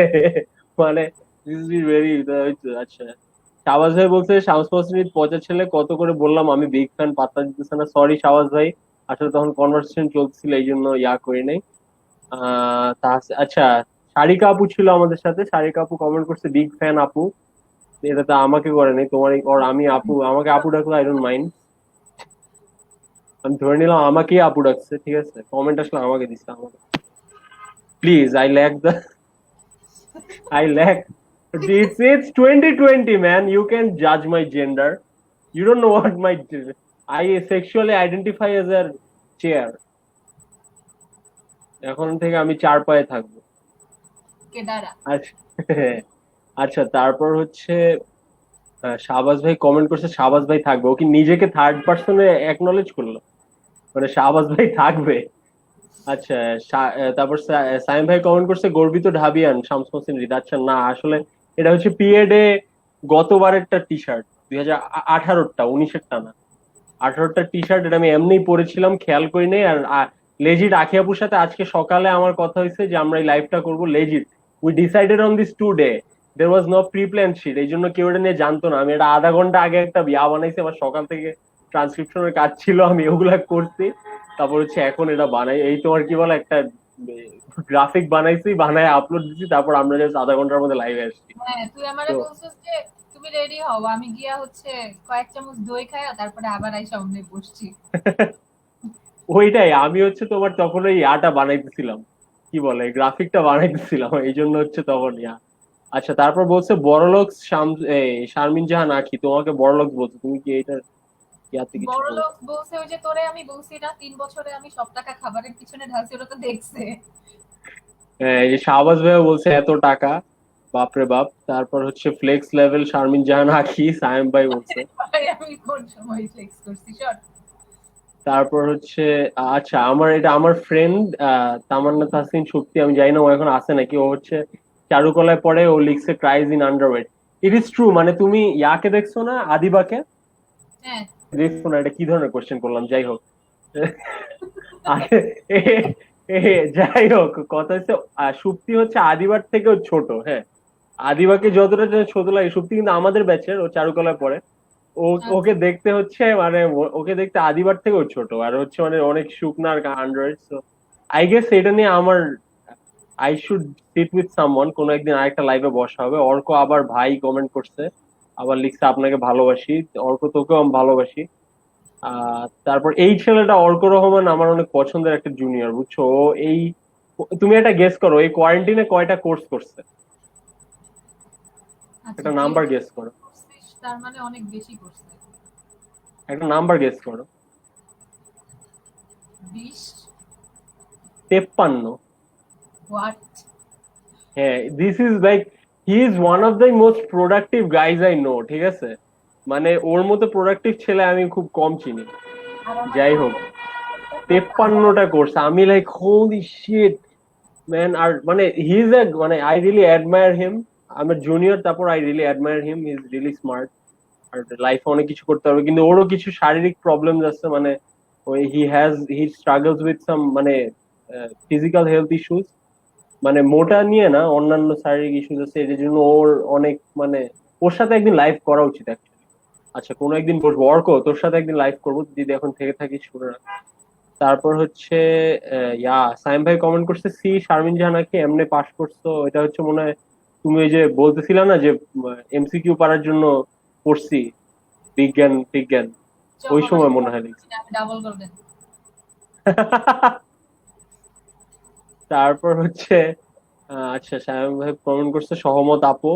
মানে দিস ইজ ভেরি, আচ্ছা। শাহবাজ ভাই বলছে শামস হোসেন পচা ছেলে, কত করে বললাম আমি বিগ ফ্যান, পাত্তা দিতেছে না, সরি শাহবাজ ভাই, আসলে তখন কনভার্সেশন চলছিল এই জন্য ইয়া করি নাই। আচ্ছা, সারিকা আপু ছিল আমাদের সাথে, সারিকা আপু কমেন্ট করছে বিগ ফ্যান আপু, এটা তো আমাকে করে নাই, তোমার ওর আমি আপু, আমাকে আপু ডাকলো আই ডোন্ট মাইন্ড, আমি ধরে নিলাম আমাকেই আপু ডাকছে, ঠিক আছে, কমেন্ট আসলে আমাকে দিচ্ছে, আমাকে please, I lack it's 2020 man, you can judge my gender, you don't know what I sexually identify as a chair, এখন থেকে আমি 4 পায়ে থাকবো। কেদারা। আচ্ছা। আচ্ছা তারপর হচ্ছে শাহবাজ ভাই কমেন্ট করছে শাহবাজ ভাই থাকবে, ও কি নিজেকে থার্ড পার্সনে একনলেজ করলো, মানে শাহবাজ ভাই থাকবে। আচ্ছা, তারপর সাইম ভাই কমেন্ট করছে গর্বিত ঢাবিয়ান শামস হোসেন রিদ, আচ্ছা না আসলে এটা হচ্ছে পিএডে গতবারেরটা টি শার্ট, 2018টা 19-এরটা না, 18টার টি শার্ট, এটা আমি এমনিই পরেছিলাম, খেয়াল করি নাই। আর লেজিট আখি আপুর সাথে আজকে সকালে আমার কথা হয়েছে যে আমরা এই লাইভটা করবো, legit we decided on this today, there was no pre plan shit, এই জন্য কেউ এটা নিয়ে জানতো না, আমি এটা আধা ঘন্টা আগে একটা বিয়া বানাইছি, আমার সকাল থেকে ট্রান্সক্রিপশনের কাজ ছিল, আমি ওগুলা করছি, তারপর হচ্ছে এখন এটা বানাই, এই তোমার কি বলে একটা গ্রাফিক বানাইছি, বানায় আপলোড দিছি, তারপর আমরা জাস্ট আধা ঘন্টার মধ্যে লাইভে আসছি। হ্যাঁ, তুই আমারে তো বলছিস যে তুমি রেডি হও, আমি গিয়া হচ্ছে কয়েক চামচ দই খাইয়া তারপরে আবার আইসা অমনে বসছি। ওইটাই, আমি হচ্ছে তোমার তখন ওই আটা বানাইতেছিলাম, কি বলে গ্রাফিকটা বানাইতেছিলাম, এই জন্য হচ্ছে তখন ইয়া। আচ্ছা তারপর বলছে বড়লোক শারমিন জাহান আখি, তোমাকে বড়লোক বলছে, তুমি কি এইটার ইয়াতে কিছু বড় বলছো? লোক বলছে ওই যে তোরে আমি বলছি না 3 বছরে আমি সব টাকা খাবারের পিছনে ঢালছি, ওরা তো দেখছে। হ্যাঁ, এই যে শাহবাজ ভাইয়া বলছে এত টাকা, বাপরে বাপ। তারপর হচ্ছে ফ্লেক্স লেভেল শারমিন জাহান আখি, সায়েম ভাই বলছে। ভাই আমি কোন সময় ফ্লেক্স করছি শট? তারপর হচ্ছে আচ্ছা, আমার ফ্রেন্ড তামান্না তাসনিম শক্তি, আমি জানি না ও এখন আছে নাকি, ও হচ্ছে চারুকলায় পড়ে, ও লিখছে cries in underweight, it is true, মানে তুমি ইয়াকে দেখছো না, আদিবাকে হ্যাঁ, দেখছো না, এটা কি ধরনের কোশ্চেন করলাম, যাই হোক। আর এ এ যাই হোক, কথা হচ্ছে সুপ্তি হচ্ছে আদিবার থেকেও ছোট, হ্যাঁ, আদিবাকে যতটা ছোট লাগে, সুপ্তি কিন্তু আমাদের ব্যাচের, ও চারুকলায় পড়ে, ওকে আচ্ছা। দেখতে হচ্ছে মানে ওকে দেখতে আদিবার থেকেও ছোট, আর হচ্ছে মানে অনেক শুকনার আন্ডারওয়েট, সো আই গেস এটা নিয়ে আমার I should seat with someone, কোনো একদিন আরেকটা লাইভে বসা হবে। অর্ক আবার ভাই কমেন্ট করছে, আবার লিখছে আপনাকে ভালোবাসি, অর্ক তোকেও আমি ভালোবাসি। তারপর এই ছেলেটা অর্ক রহমান আমার অনেক পছন্দের একটা জুনিয়র, বুঝছো, ও এই, তুমি একটা গেস করো এই কোয়ারেন্টিনে কয়টা কোর্স করছে, আচ্ছা, একটা নাম্বার যেহেতু গেস করো, করছিস তার মানে অনেক বেশি করছে। একটা নাম্বার গেস করো। 20? 53। হোয়াট? হ্যাঁ, this is like he is one of the most productive guys I know, ঠিক আছে, মানে ওর মতো প্রোডাক্টিভ ছেলে আমি খুব কম চিনি। আর আমার যাই হোক, 53টা কোর্স, আমি লাইক হোলি শিট ম্যান, আর মানে হি ইজ এ, মানে আই রিয়েলি অ্যাডমায়ার হিম, আমার জুনিয়র, তারপর I really admire him, he is really smart, আর লাইফে অনেক কিছু করতে পারবে, কিন্তু ওরও কিছু শারীরিক প্রবলেম আছে, মানে ওই হি স্ট্রাগলস উইথ সাম মানে ফিজিক্যাল হেলথ ইস্যুস, মানে মোটা নিয়ে না, অন্যান্য শারীরিক ইস্যুস আছে, এর জন্য ওর অনেক মানে ওর সাথে একদিন লাইভ করা উচিত actually। আচ্ছা কোনো একদিন বসবো, অর্ক তোর সাথে একদিন লাইভ করবো যদি এখন থেকে থাকিস শুনে রাখ। তারপর হচ্ছে সাইম ভাই কমেন্ট করছে, সি শারমিন জাহান নাকি এমনি পাস করছো, এটা হচ্ছে মনে হয় তুমি ওই যে বলতেছিলা না যে এমসিকিউ পারার জন্য পড়ছি, বিজ্ঞান টিজ্ঞান, চপ ওই আমার সময় সাথে মনে হয় দেখছি। আমি ডাবল করবেন। তারপর হচ্ছে আচ্ছা সায়ন ভাই কমেন্ট করছে সহমত আপু।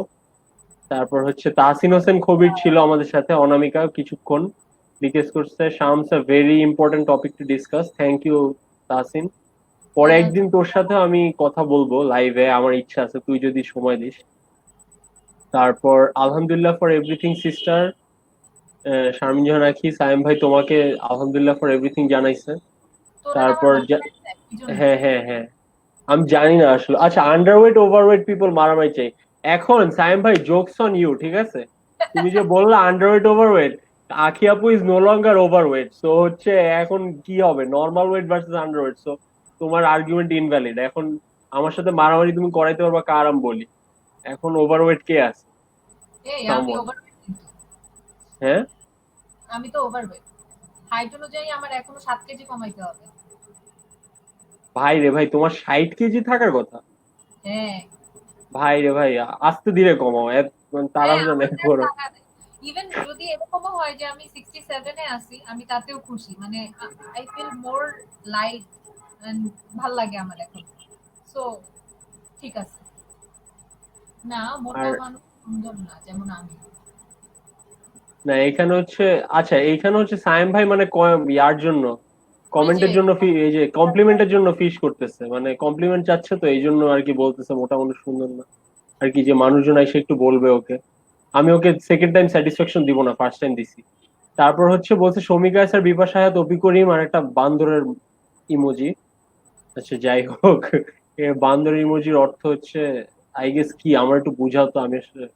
তারপর হচ্ছে তাহসিন হোসেন কবির ছিল আমাদের সাথে, অনামিকা কিছুক্ষণ জিজ্ঞেস করছে Shams a very important topic to discuss, thank you Tahsin. পরে একদিন তোর সাথে আমি কথা বলবো লাইভে, আমার ইচ্ছা আছে তুই যদি সময় দিস। তারপর আলহামদুলিল্লাহ ফর এভরিথিং সিস্টার, শারমিন জাহান আখি সাইম ভাই তোমাকে আলহামদুলিল্লাহ ফর এভরিথিং জানাইছে। তোর আর আমার তারপর মাথায় দেখ কি জন্য। হ্যাঁ হ্যাঁ হ্যাঁ, আমি জানি না আসলে। আচ্ছা আন্ডারওয়েট ওভারওয়েট পিপল মারামারি চাই এখন, সাইম ভাই জোকস অন ইউ, ঠিক আছে? তুমি যে বললা আন্ডারওয়েট ওভারওয়েট, আখি আপু is no longer overweight, so হচ্ছে এখন কি হবে, normal weight versus underweight, so তোমার আর্গুমেন্ট ইনভ্যালিড এখন। আমার সাথে মারামারি তুমি করাইতে পারবা কার আমি বলি, এখন ওভারওয়েট কে আছে? এই আমি সামওয়ান। ওভারওয়েট কিন্তু। হ্যাঁ আমি তো ওভারওয়েট। হাইট অনুযায়ী আমার এখনো 7 কেজি কমাইতে হবে। ভাই রে ভাই, তোমার 60 কেজি থাকার কথা। হ্যাঁ। ভাই রে ভাই, আস্তে ধীরে কমাও, মানে হ্যাঁ তাড়াহুড়ো আমার না দেখ করো। টাকা দেয়। ইভেন যদি এরকমও হয় যে আমি 67 এ আছি, আমি তাতেও খুশি। মানে I feel more light and ভাল লাগে আমার এখন। সো ঠিক আছে। না মোটা আর মানুষ সুন্দর না যেমন আমি। না এখানে হচ্ছে, আচ্ছা এইখানে হচ্ছে সায়েম ভাই মানে ইয়ার জন্য, ওই যে কমেন্টের জন্য এই যে কমপ্লিমেন্টের জন্য ফিস করতেছে, মানে কমপ্লিমেন্ট চাচ্ছে তো এই জন্য আর কি বলতেছে মোটামুটি সুন্দর না আর কি, যে মানুষজন এসে একটু বলবে ওকে। আমি ওকে সেকেন্ড টাইম স্যাটিসফ্যাকশন দিব না, ফার্স্ট টাইম দিছি। তারপর হচ্ছে বলছে শমিকা স্যার, বিপাশা হায়াত, অপি করিম আর একটা বান্দরের ইমোজি। আচ্ছা যাই হোক, এ বান্দরের ইমোজির অর্থ হচ্ছে আই গেস কি, আমার একটু বুঝাও তো, আমি আসলে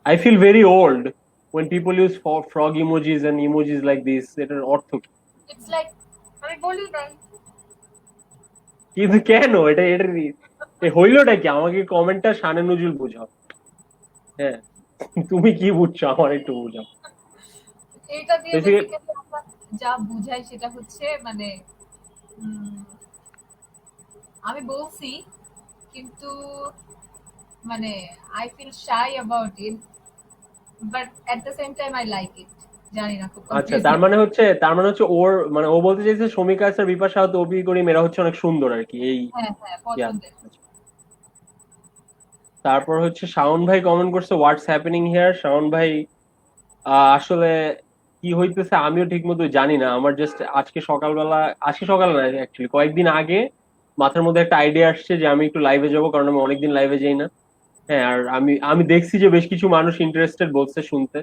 I feel very old when people use frog emojis and emojis like this, এটার অর্থ কি? ইটস লাইক আমি বলি নাই। কিন্তু কেন এটা, এটার হইলোটা কি, আমাকে কমেন্টটা শানে নজরুল বুঝাও। হ্যাঁ, তুমি কি বুঝছো আমার একটু বুঝাও। এটা দিয়ে বেসিক্যালি বেসিক্যালি আমরা যা বুঝাই সেটা হচ্ছে মানে উম, আমি বলছি কিন্তু মানে I feel shy about it but at the same time I like it. জানি না, খুব আচ্ছা কনফিউজিং। তার মানে হচ্ছে ওর মানে ও বলতে চাইছে শমিকা স্যার, বিপাশা হায়াত, অপি করিম এরা হচ্ছে অনেক সুন্দর আর কি, এই হ্যাঁ হ্যাঁ ইয়া। পছন্দের। তারপর হচ্ছে শাওন ভাই কমেন্ট করছে হোয়াটস হ্যাপেনিং হিয়ার। শাওন ভাই আসলে কি হইতেছে আমিও ঠিক মতো জানি না, আমার জাস্ট আজকে সকালবেলা, আজকে সকাল না অ্যাকচুয়ালি কয়েকদিন আগে মাথার মধ্যে একটা আইডিয়া আসছে যে আমি একটু লাইভে যাব, কারণ আমি অনেকদিন লাইভে যাই না। হ্যাঁ আর আমি আমি দেখছি যে বেশ কিছু মানুষ ইন্টারেস্টেড বলছে শুনতে,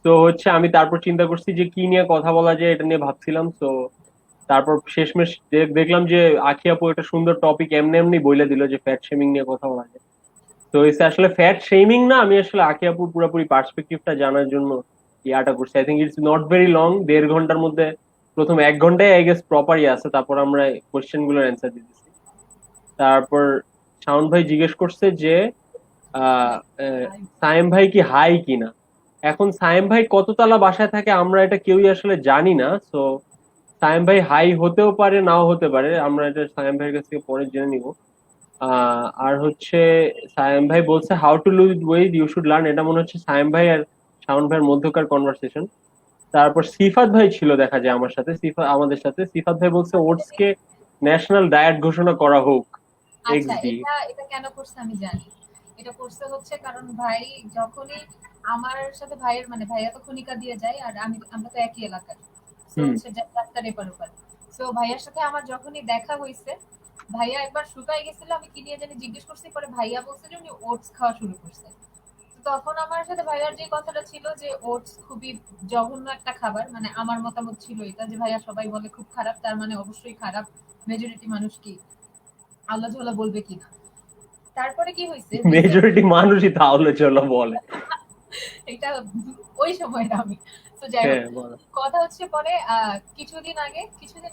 তো হচ্ছে আমি তারপর চিন্তা করছি যে কি নিয়ে কথা বলা যায়, এটা নিয়ে ভাবছিলাম। তো তারপর শেষমেশ দেখলাম যে আখি আপু একটা সুন্দর টপিক এমনি এমনি বলে দিল যে ফ্যাট শেমিং নিয়ে কথা বলা যায়। তো হচ্ছে আসলে ফ্যাট শেমিং না, আমি আসলে আখি আপুর পুরোপুরি পার্সপেক্টিভটা জানার জন্য ইয়াটা করছি। I think it's not very long, 1.5 ঘন্টার মধ্যে প্রথম 1 ঘন্টায় আই গেস প্রপারই আছে, তারপর আমরা কোয়েশ্চেন গুলোর অ্যান্সার দিতেছি। তারপর শাওন ভাই জিজ্ঞেস করছে যে আহ আহ, সায়েম ভাই কি হাই কিনা। এখন সায়েম ভাই কততলা বাসায় থাকে আমরা এটা কেউই আসলে জানি না, তো সায়েম ভাই হাই হতেও পারে নাও হতে পারে, আমরা এটা সায়েম ভাইয়ের কাছ থেকে পরে জেনে নিব। আর হচ্ছে সায়েম ভাই বলছে how to lose weight you should learn, এটা মনে হচ্ছে সায়েম ভাই আর শাওন ভাইয়ের মধ্যকার কনভারসেশন। তারপর সিফাত ভাই ছিল দেখা যায় আমার সাথে, আমাদের সাথে সিফাত ভাই বলছে ওটস কে ন্যাশনাল ডায়েট ঘোষণা করা হোক, এক্স আচ্ছা ডি। এটা এটা কেন করছে আমি জানি। এটা করছে হচ্ছে কারণ ভাই যখনই আমার সাথে ভাইয়ের মানে ভাইয়া তো খনিকা দিয়ে যায় আর আমরা তো একই এলাকার। সো হুম। হচ্ছে রাস্তার এপার ওপার। সো ভাইয়ার সাথে আমার যখনই দেখা হয়েছে, ভাইয়া একবার শুকায় গেছিল, আমি কি নিয়ে জানি জিজ্ঞেস করছি, পরে ভাইয়া বলছে যে উনি ওটস খাওয়া শুরু করছে। তো তখন আমার সাথে ভাইয়ার যে কথাটা ছিল যে ওটস খুবই জঘন্য একটা খাবার, মানে আমার মতামত ছিল এটা যে ভাইয়া সবাই বলে খুব খারাপ, তার মানে অবশ্যই খারাপ। মেজরিটি মানুষ কি আল্লাহ ঝোলা বলবে কিনা। তারপরে কি হয়েছে রিসেন্ট, মেজরিটি মানুষই তাহলে চলো বলে। এটা ওই সময়টা আমি তো যাই হোক, হ্যাঁ বলো। কথা হচ্ছে পরে কিছুদিন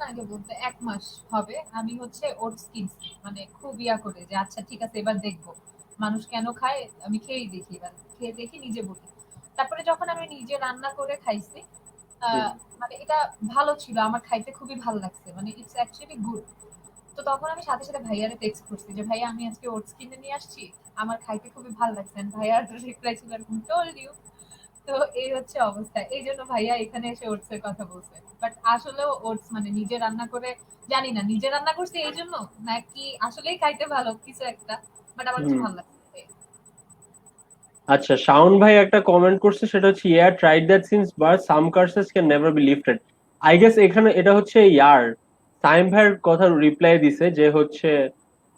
আগে বলতে 1 মাস হবে, আমি হচ্ছে ওটস কিনছি, মানে খুব ইয়া করে যে আচ্ছা ঠিক আছে এবার দেখবো মানুষ কেন খায়, আমি খেয়েই দেখি, এবার খেয়ে দেখি নিজে বলি। তারপরে যখন আমি নিজে রান্না করে খাইছি, হুম, আহ, মানে এটা ভালো ছিল, আমার খাইতে খুবই ভালো লাগছে, মানে ইটস অ্যাকচুয়ালি গুড। তো তখন আমি সাথে সাথে ভাইয়ারে টেক্সট করছি যে ভাইয়া আমি আজকে ওটস কিনে নিয়ে আসছি, আমার খাইতে খুবই ভালো লাগছে, and ভাইয়ার রিপ্লাই ছিল এরকম টোল্ড ইউ। তো এই হচ্ছে অবস্থা, এই জন্য ভাইয়া এখানে এসে ওটস এর কথা বলছে, বাট আসলেও ওটস মানে নিজে রান্না করে, জানি না নিজে রান্না করছে এই জন্য নাকি আসলেই খাইতে ভালো কিছু একটা, বাট আমার কাছে হুম। ভালো লাগছে। আচ্ছা, শাওন ভাই একটা কমেন্ট করছে, সেটা হচ্ছে yeah tried that since birth some curses can never be lifted. I guess এখানে এটা হচ্ছে ইয়ার সাইম ভাইয়ের কথা রিপ্লাই দিছে যে হচ্ছে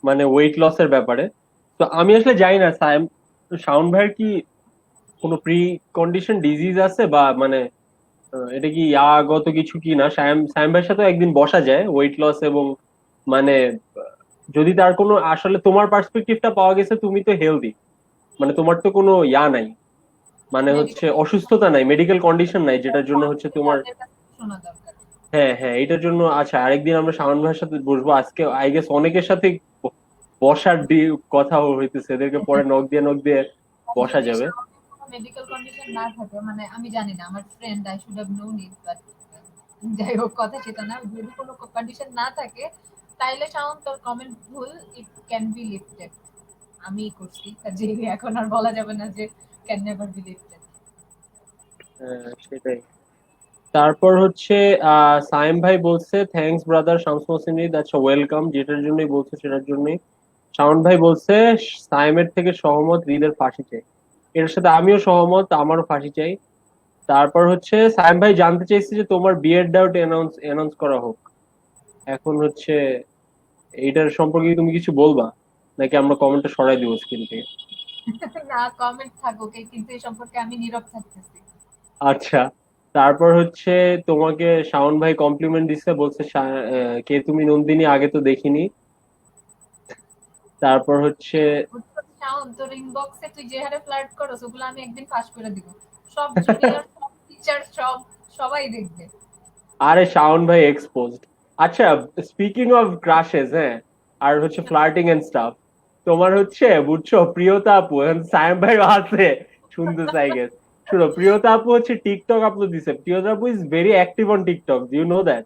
মানে ওয়েট লসের ব্যাপারে। তো আমি আসলে জানি না শাওন ভাইয়ের কি কোনো প্রি কন্ডিশন ডিজিজ আছে বা মানে এটা কি আগত কিছু কি না। সাইম ভাইয়ের সাথে একদিন বসা যায় ওয়েট লস এবং মানে যদি তার কোনো আসলে তোমার পার্সপেক্টিভটা পাওয়া গেছে, তুমি তো হেলদি, মানে তোমার তো কোনো নাই, মানে হচ্ছে মেডিকেল অসুস্থতা নাই, মেডিকেল কন্ডিশন নাই, যেটার জন্য হচ্ছে তোমার। তাদের কাছে শোনা দরকার। হ্যাঁ হ্যাঁ, এটার জন্য আচ্ছা আরেকদিন আমরা শাওন ভাইয়ের সাথে বসবো। আজকে আই গেস অনেকের সাথে বসার কথা হইতেছে, এদেরকে পরে নক দিয়ে বসা যদি যাবে। কোনো মেডিকেল কন্ডিশন না থাকে, মানে আমি জানি না, আমার friend I should have known it, but যাই হোক কথা সেটা না, যদি কোনো কন্ডিশন না থাকে তাইলে শাওন তোর কমেন্ট ভুল, ইট ক্যান বি লিফটেড। আমি করছি যে এখন আর বলা যাবে না যে ক্যান নেভার বি লিফটেড। সেটাই। তারপর হচ্ছে সাইম ভাই বলছে থ্যাঙ্কস ব্রাদার শামস মোহসিন, আচ্ছা ওয়েলকাম, যেটার জন্যই বলছে সেটার জন্যই। শাওন ভাই বলছে সাইমের থেকে সহমত, হৃদের ফাঁসি চাই। এর সাথে আমিও সহমত, আমারও ফাঁসি চাই। তারপর হচ্ছে সাইম ভাই জানতে চাইছে যে তোমার বিয়ের ডাউট অ্যানাউন্স অ্যানাউন্স করা হোক। এখন হচ্ছে এইটার সম্পর্কে তুমি কিছু বলবা, নাকি আমরা কমেন্টটা সরাই দিব স্ক্রিন থেকে? না, কমেন্ট থাকুক, কিন্তু এই সম্পর্কে আমি নীরব থাকতেছি। আচ্ছা, তারপর হচ্ছে তোমাকে শাওন ভাই কমপ্লিমেন্ট দিচ্ছে, বলছে কে তুমি নন্দিনী, আগে তো দেখিনি। তারপর হচ্ছে শাওন, তোর ইনবক্সে তুই যে হারে ফ্লার্ট করস ওগুলো আমি একদিন ফাঁস করে দিব, সব জুনিয়র সব টিচার সবাই দেখবে। আরে শাওন ভাই এক্সপোজড। আচ্ছা, স্পিকিং অফ ক্রাশেস, হ্যাঁ, আর হচ্ছে ফ্লার্টিং এন্ড স্টাফ, তোমার হচ্ছে বুঝছো প্রিয়তা আপু এখন সাইম ভাই আছে শুনতে চাই গেছে। শুনো, প্রিয়তা আপু হচ্ছে টিকটক আপলোড দিছে। প্রিয়তা আপু is very active on TikTok, you know that.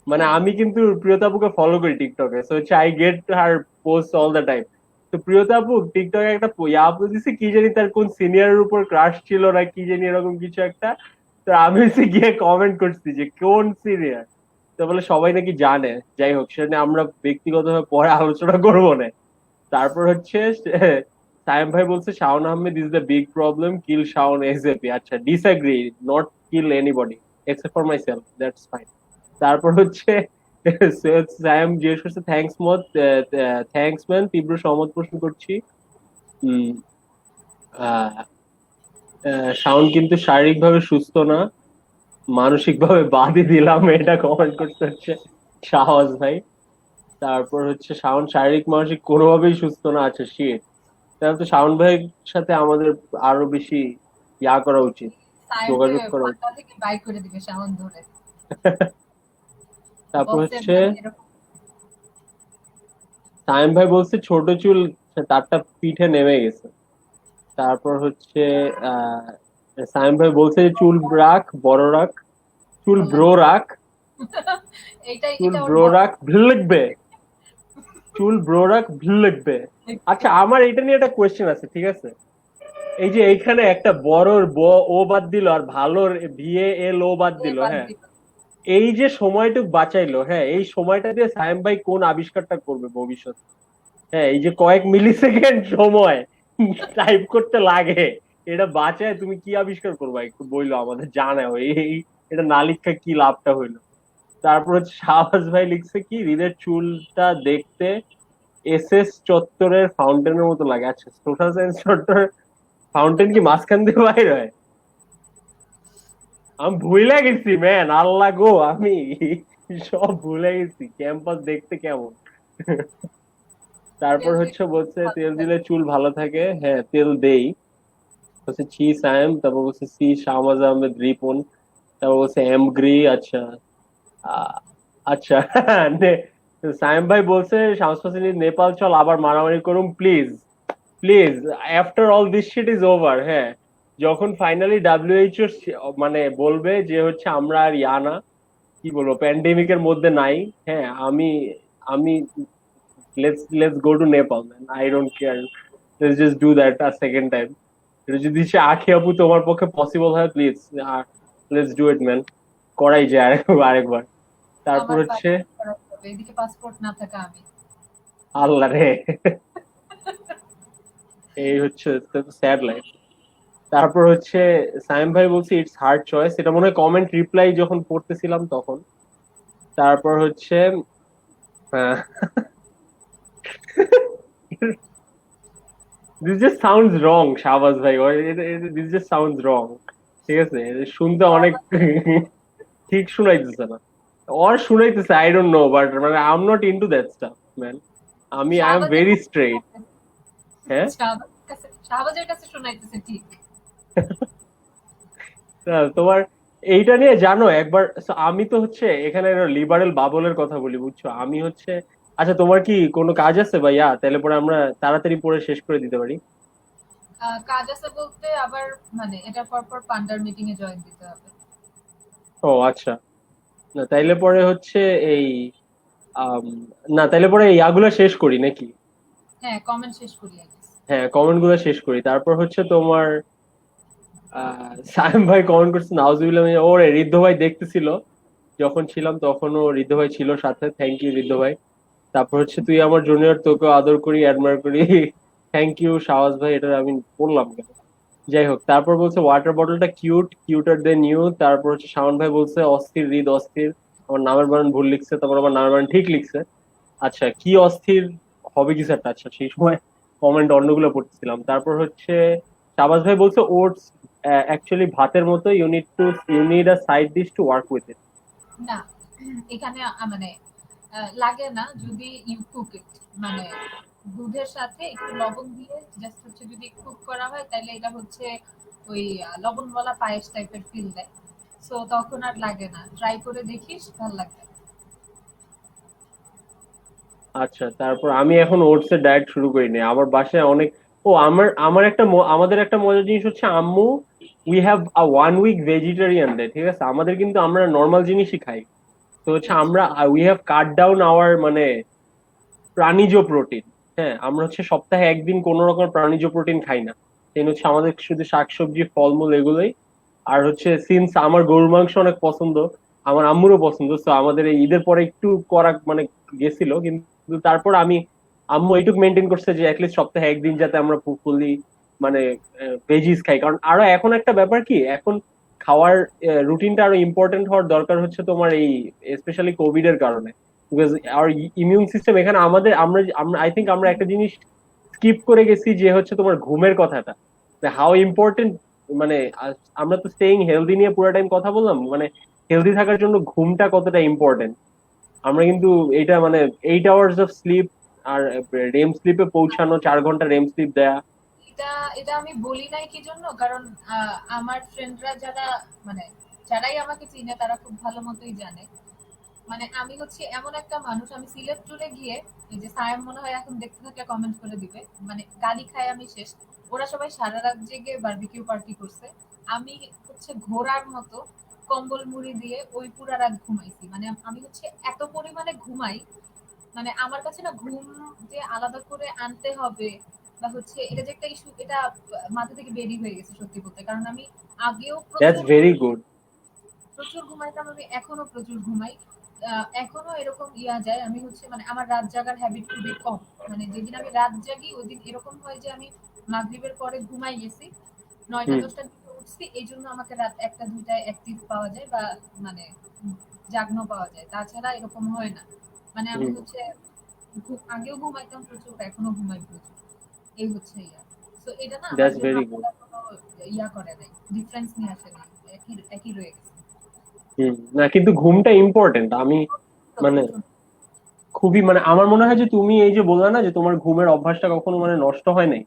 মানে হ্যাঁ, আমি কিন্তু প্রিয়তা আপুকে ফলো করি টিকটকে, সো হচ্ছে I get her post all the time. তো প্রিয়তা আপু টিকটকে একটা আপলোড দিছে, কি জানি তার কোন সিনিয়রের উপর ক্রাশ ছিল না কি জানি এরকম কিছু একটা। তো আমি হচ্ছে গিয়ে কমেন্ট করছি যে কোন সিনিয়র। তো বলে সবাই নাকি জানে। যাই হোক, সেটা নিয়ে আমরা ব্যক্তিগতভাবে পরে আলোচনা করবো না। তারপর হচ্ছে সায়েম ভাই বলছে Shaon Ahmed is the big problem, kill Shaon ASAP. আচ্ছা, disagree, not kill anybody except for myself, that's fine. তারপর হচ্ছে সৈয়দ সায়েম জিজ্ঞেস করছে থ্যাঙ্কস মত, থ্যাঙ্কস ম্যান, তীব্র সহমত পোষণ করছি। উম, আহ, শাওন কিন্তু শারীরিকভাবে সুস্থ না, মানসিক ভাবে বাদই দিলাম, এটা কমেন্ট করতে হচ্ছে শাহবাজ ভাই। তারপর হচ্ছে শাওন শারীরিক মানসিক কোনোভাবেই সুস্থ না। আচ্ছা শিট, তাহলে তো শাওন ভাইয়ের সাথে আমাদের আরো বেশি করা উচিত, সাইমকে যোগাযোগ করা উচিত। পাল্টা থেকে বাই করে দিবে শাওন ধরে। তারপর বসে হচ্ছে মানে এরকম। সাইম ভাই বলছে ছোট চুল তারটা পিঠে নেমে গেছে। তারপর হচ্ছে আহ সাইম ভাই বলছে যে চুল রাখ, বড় রাখ, চুল বললাম ব্রো রাখ, চুল এটা ওর ব্রো বড়। রাখ ভাল লাগবে, চুল ব্রো রাখ ভাল লাগবে। আচ্ছা, আমার এটা নিয়ে একটা কোয়েশ্চেন আছে, ঠিক আছে? এই যে এইখানে একটা বড়র ও বাদ দিল আর ভালোর VAL বাদ এ দিল, বাদ হ্যাঁ, দিল। এই যে সময়টুক বাঁচাইলো, হ্যাঁ, এই সময়টা দিয়ে সায়েম ভাই কোন আবিষ্কারটা করবে ভবিষ্যতে? হ্যাঁ, এই যে কয়েক মিলি সেকেন্ড সময় টাইপ করতে লাগে, এটা বাঁচায় তুমি কি আবিষ্কার করবা, একটু বইলো আমাদের জানাও। এটা না লিখা কি লাভটা হইলো? তারপর হচ্ছে শাহবাজ ভাই লিখছে কি হৃদের চুলটা দেখতে SS চত্বরের ফাউন্টেনের মতো লাগে। আচ্ছা, সোশ্যাল সায়েন্স চত্বর ফাউন্টেন কি মাঝখান দিয়ে বাইর হয়? আমি ভুলে গেছি ম্যান, আল্লাহ গো, আমি সব ভুলে গেছি ক্যাম্পাস দেখতে কেমন। তারপর তেল হচ্ছে দিলে বলছে ভালো তেল দিলে থাকে। চুল ভালো থাকে, হ্যাঁ তেল দেই। হচ্ছে চি সায়েম, তারপর বলছে সি শাহবাজ আহমেদ রিপন। তারপর বলছে এমগ্রি, আচ্ছা। আহ, আচ্ছা। সায়েম ভাই বলছে শামস হোসেন নেপাল চল আবার মারামারি করুন please, please, after all this shit is over. হ্যাঁ, যখন ফাইনালি ডাব্লিউএইচও মানে বলবে যে হচ্ছে আমরা আর না, কি বলবো, প্যান্ডেমিকের মধ্যে নাই, হ্যাঁ, আমি let's go to Nepal man, I don't care, let's just do that a second time. এটা যদি সে আখি আপু তোমার পক্ষে পসিবল হয়, please let's do it man, করাই যায় আরেকবার। তারপর আমার হচ্ছে পাসপোর্ট করাতে হবে, এদিকে পাসপোর্ট না থাকা আমি। আল্লাহ রে, এই হচ্ছে স্যাড লাইফ। তারপর হচ্ছে সাইম ভাই বলছে ইটস হার্ড চয়েস, এটা মনে হয় কমেন্ট রিপ্লাই যখন পড়তেছিলাম তখন। তারপর হচ্ছে দিস জাস্ট সাউন্ডস রং শাহবাজ ভাই, দিস জাস্ট সাউন্ডস রং, ঠিক আছে, এটা শুনতে অনেক ঠিক শুনাইতেছে না, ওর শুনাইতেছে আই ডোন্ট নো, বাট মানে I am not into that stuff man, I am শাহবাজের ভেরি কাছে স্ট্রেইট। হ্যাঁ, শাহবাজের কাছে শোনাইতেছে ঠিক। তোমার এইটা নিয়ে জানো একবার, so আমি তো হচ্ছে এখানে লিবারেল বাবলের কথা বলি, বুঝছো, আমি হচ্ছে, আচ্ছা তোমার কি কোনো কাজ আছে ভাইয়া, তাহলে পরে আমরা তাড়াতাড়ি পরে শেষ করে দিতে পারি। কাজ আছে বলতে আবার মানে এটার পর পান্ডার মিটিং এ জয়েন দিতে হবে। ও আচ্ছা, না তাইলে পরে হচ্ছে এই আম, না তাইলে পরে ইয়াগুলা শেষ করি নাকি। হ্যাঁ, কমেন্ট শেষ করি আগে। হ্যাঁ, কমেন্ট গুলো শেষ করি, তারপর হচ্ছে তোমার সায়েম ভাই কমেন্ট করছে নাউজুবিল্লাহ, ওরে ঋদ্ধ ভাই দেখতেছিল, যখন ছিলাম তখনও ঋদ্ধ ভাই ছিল সাথে, থ্যাংক ইউ ঋদ্ধ ভাই। তারপর হচ্ছে তুই আমার জুনিয়র, তোকে আদর করি, অ্যাডমায়ার করি, থ্যাংক ইউ শাহবাজ ভাই, এটা আমি বললাম কেন, যাই হোক। তারপর বলছে ওয়াটার বটলটা কিউট, কিউটার দেন ইউ। তারপর হচ্ছে শাওন ভাই বলছে অস্থির হৃদ অস্থির, আমার নামের বানান ভুল লিখছে, তারপর আমার নামের বানান ঠিক লিখছে। আচ্ছা, কি অস্থির হবে কিছু একটা, আচ্ছা সেই সময় কমেন্ট অন্যগুলো পড়তেছিলাম। তারপর হচ্ছে শাহবাজ ভাই বলছে ওটস অ্যাকচুয়ালি ভাতের মতো, you need a side dish to work with it. না, এখানে মানে লাগে না যদি ইউ কুক ইট, মানে দুধের সাথে একটু লবণ দিয়ে জাস্ট হচ্ছে যদি কুক করা হয় তাহলে এটা হচ্ছে ওই লবণওয়ালা পায়েস টাইপের ফিল দেয়। সো তখন আর লাগে না, ট্রাই করে দেখিস, ভাল লাগবে। আচ্ছা, তারপর আমি এখন ওটস এর ডায়েট শুরু করিনি, আমার বাসায় অনেক, ও আমার আমার একটা আমাদের একটা মজার জিনিস হচ্ছে আম্মু, we have a 1 week vegetarian day, ঠিক আছে, আমাদের কিন্তু আমরা নর্মাল জিনিসই খাই। তো হচ্ছে আচ্ছা, আমরা we have cut down hour মানে প্রাণীজ প্রোটিন। হ্যাঁ, আমরা হচ্ছে সপ্তাহে একদিন কোন রকম প্রাণীজ প্রোটিন খাই না, সেই হচ্ছে আমাদের শুধু শাকসবজি ফলমূল এগুলোই। আর হচ্ছে সিন্স আমার গরুর মাংস অনেক পছন্দ, আমার আম্মুরও পছন্দ, তো আমাদের এই ঈদের পরে একটু করা মানে গেছিল, কিন্তু তারপর আমি, আম্মু এইটুকু মেনটেন করছে যে অ্যাটলিস্ট সপ্তাহে একদিন যাতে আমরা ফুললি মানে ভেজিস খাই, কারণ আরো এখন একটা ব্যাপার কি, এখন খাওয়ার রুটিনটা আরো ইম্পর্টেন্ট হওয়ার দরকার হচ্ছে তোমার এই স্পেশালি কোভিড এর কারণে, বিকজ আর ইমিউন সিস্টেম এখানে আমাদের, আমরা আমরা আই থিঙ্ক আমরা একটা জিনিস স্কিপ করে গেছি, যে হচ্ছে তোমার ঘুমের কথাটা, হাউ ইম্পর্টেন্ট, মানে আমরা তো স্টেইং হেলদি নিয়ে পুরো টাইম কথা বললাম, মানে হেলদি থাকার জন্য ঘুমটা কতটা ইম্পর্টেন্ট, আমরা কিন্তু এটা মানে 8 আওয়ার্স অফ স্লিপ আর রেম স্লিপে পৌঁছানো, 4 ঘন্টা রেম স্লিপ দেয়া। এটা এটা আমি বলি নাই কি জন্য, কারণ আমার ফ্রেন্ডরা যারা মানে যারাই আমাকে চিনে তারা খুব ভালো মতোই জানে, মানে আমি হচ্ছে এমন একটা মানুষ, আমি সিলেট ট্যুরে গিয়ে, এই যে সায়েম মনে হয় এখন দেখতে থাকলে কমেন্ট করে দিবে, মানে গালি খায় আমি শেষ। ওরা সবাই সারা রাত জেগে বারবিকিউ পার্টি করছে, আমি হচ্ছে ঘোড়ার মতো কম্বল মুড়ি দিয়ে ওই পুরা রাত ঘুমাইছি, মানে আমি হচ্ছে এত পরিমাণে ঘুমাই, মানে আমার কাছে না ঘুম যে আলাদা করে আনতে হবে বা হচ্ছে এটা যে একটা ইস্যু, এটা মাথা থেকে বেরিয়ে হয়ে গেছে সত্যি বলতে, কারণ আমি আগেও দ্যাটস প্রচুর ভেরি গুড। প্রচুর ঘুমাইতাম, আমি এখনো প্রচুর ঘুমাই। এখনো এরকম ইয়া যায়, আমি হচ্ছে মানে আমার রাত জাগার হ্যাবিট খুবই কম, মানে যেদিন আমি রাত জাগি ওই দিন এরকম হয় যে আমি মাগরিবের পরে ঘুমাই গেছি, 9টা 10টার দিকে উঠছি, এই জন্য আমাকে রাত 1টা 2টায় অ্যাক্টিভ পাওয়া যায় বা মানে জাগ্ন পাওয়া যায়, তাছাড়া এরকম হয় না। মানে আমি হচ্ছে আগেও ঘুমাইতাম প্রচুর, এখনো ঘুমাই প্রচুর, এই হচ্ছে ইয়া। তো এটা না আমার দ্যাটস জন্য ভেরি গুড। আলাদা কোনো ইয়া করে নাই, ডিফারেন্স নিয়ে আসে নাই, একই একই রয়ে গেছে। না কিন্তু ঘুমটা ইম্পর্টেন্ট, আমি মানে প্রচন্ড। খুবই মানে আমার মনে হয় যে তুমি এই যে বললে না যে তোমার ঘুমের অভ্যাসটা কখনো মানে নষ্ট হয় নাই,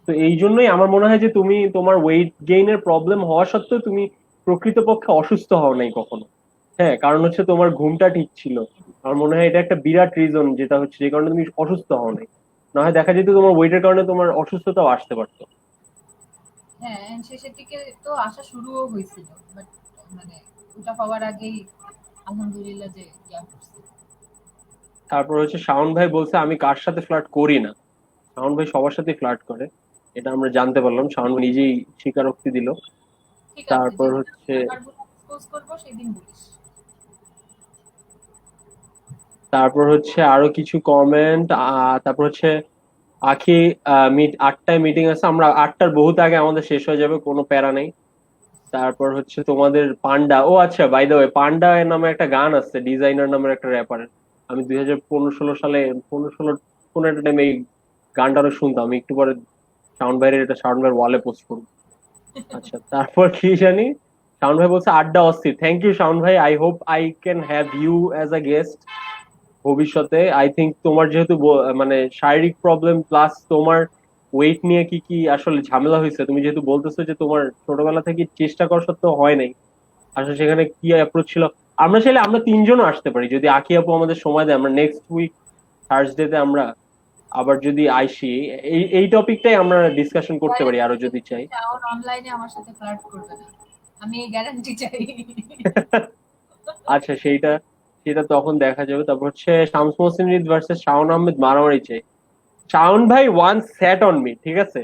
তো এই জন্যই আমার মনে হয় যে তুমি তোমার ওয়েট গেইনের প্রবলেম হওয়া সত্ত্বেও তুমি প্রকৃতপক্ষে অসুস্থ হও নাই কখনো। হ্যাঁ, কারণ হচ্ছে তোমার ঘুমটা ঠিক ছিল। আমার মনে হয় এটা একটা বিরাট রিজন, যেটা হচ্ছে যে কারণে তুমি অসুস্থ হও নাই। না হয় দেখা যেত তোমার ওয়েটের কারণে তোমার অসুস্থতাও আসতে পারতো। হ্যাঁ, শেষের দিকে তো আসা শুরুও হয়েছিল, বাট মানে ওটা হওয়ার আগেই আলহামদুলিল্লাহ যে ইয়া করছে। তারপর হচ্ছে শাওন ভাই বলছে আমি কার সাথে ফ্লার্ট করি না। শাওন ভাই সবার সাথে ফ্লার্ট করে, এটা আমরা জানতে পারলাম, শাওন ভাই নিজেই স্বীকারোক্তি দিল। ঠিক আছে, তারপর যেদিন আমি হচ্ছে ব্যাপারগুলো এক্সপোজ করবো সেদিন বলিস। আরো কিছু কমেন্ট। তারপর হচ্ছে আখি, মিট 8টায় মিটিং আছে, আমরা 8টার বহুত আগে আমাদের শেষ হয়ে যাবে, কোনো প্যারা নেই। তারপর হচ্ছে তোমাদের পান্ডা, ও আচ্ছা বাই দ্য ওয়ে, পান্ডা এর নামে একটা গান আছে ডিজাইনার নামের একটা র্যাপারের। আমি 2015-16 সালে 15-16 কোন একটা টাইমে এই গানটা শুনতাম। আমি একটু পরে সাউন্ড বাইরের এটা সাউন্ড বাইরের ওয়ালে পোস্ট করবো। আচ্ছা, তারপর কি জানি, শাওন ভাই বলছে আড্ডা অস্থির। থ্যাংক ইউ শাওন ভাই, I hope I can have you as a guest ভবিষ্যতে। আই থিঙ্ক তোমার যেহেতু মানে শারীরিক প্রবলেম প্লাস তোমার ওয়েট নিয়ে কি কি আসলে ঝামেলা হয়েছে, তুমি যেহেতু বলতেছো যে তোমার ছোটবেলা থেকে চেষ্টা করা সত্ত্বেও হয় নাই, আসলে সেখানে কি অ্যাপ্রোচ ছিল। আমরা চাইলে আমরা তিনজনও আসতে পারি যদি আকি আপু আমাদের সময় দেয়। আমরা নেক্সট উইক থার্সডে তে আমরা আবার যদি আইসি, এই টপিকটাই আমরা ডিসকাশন করতে পারি আরো যদি চাই। শাওন অনলাইনে আমার সাথে ফ্লার্ট করবে না, আমি এই গ্যারান্টি চাই। আচ্ছা, সেইটা সেটা তখন দেখা যাবে। তারপর হচ্ছে শামস মোহসিন রিদ ভার্সেস শাওন আহমেদ মারামারি চাই। শাওন ভাই ওয়ান স্যাট অন মি, ঠিক আছে,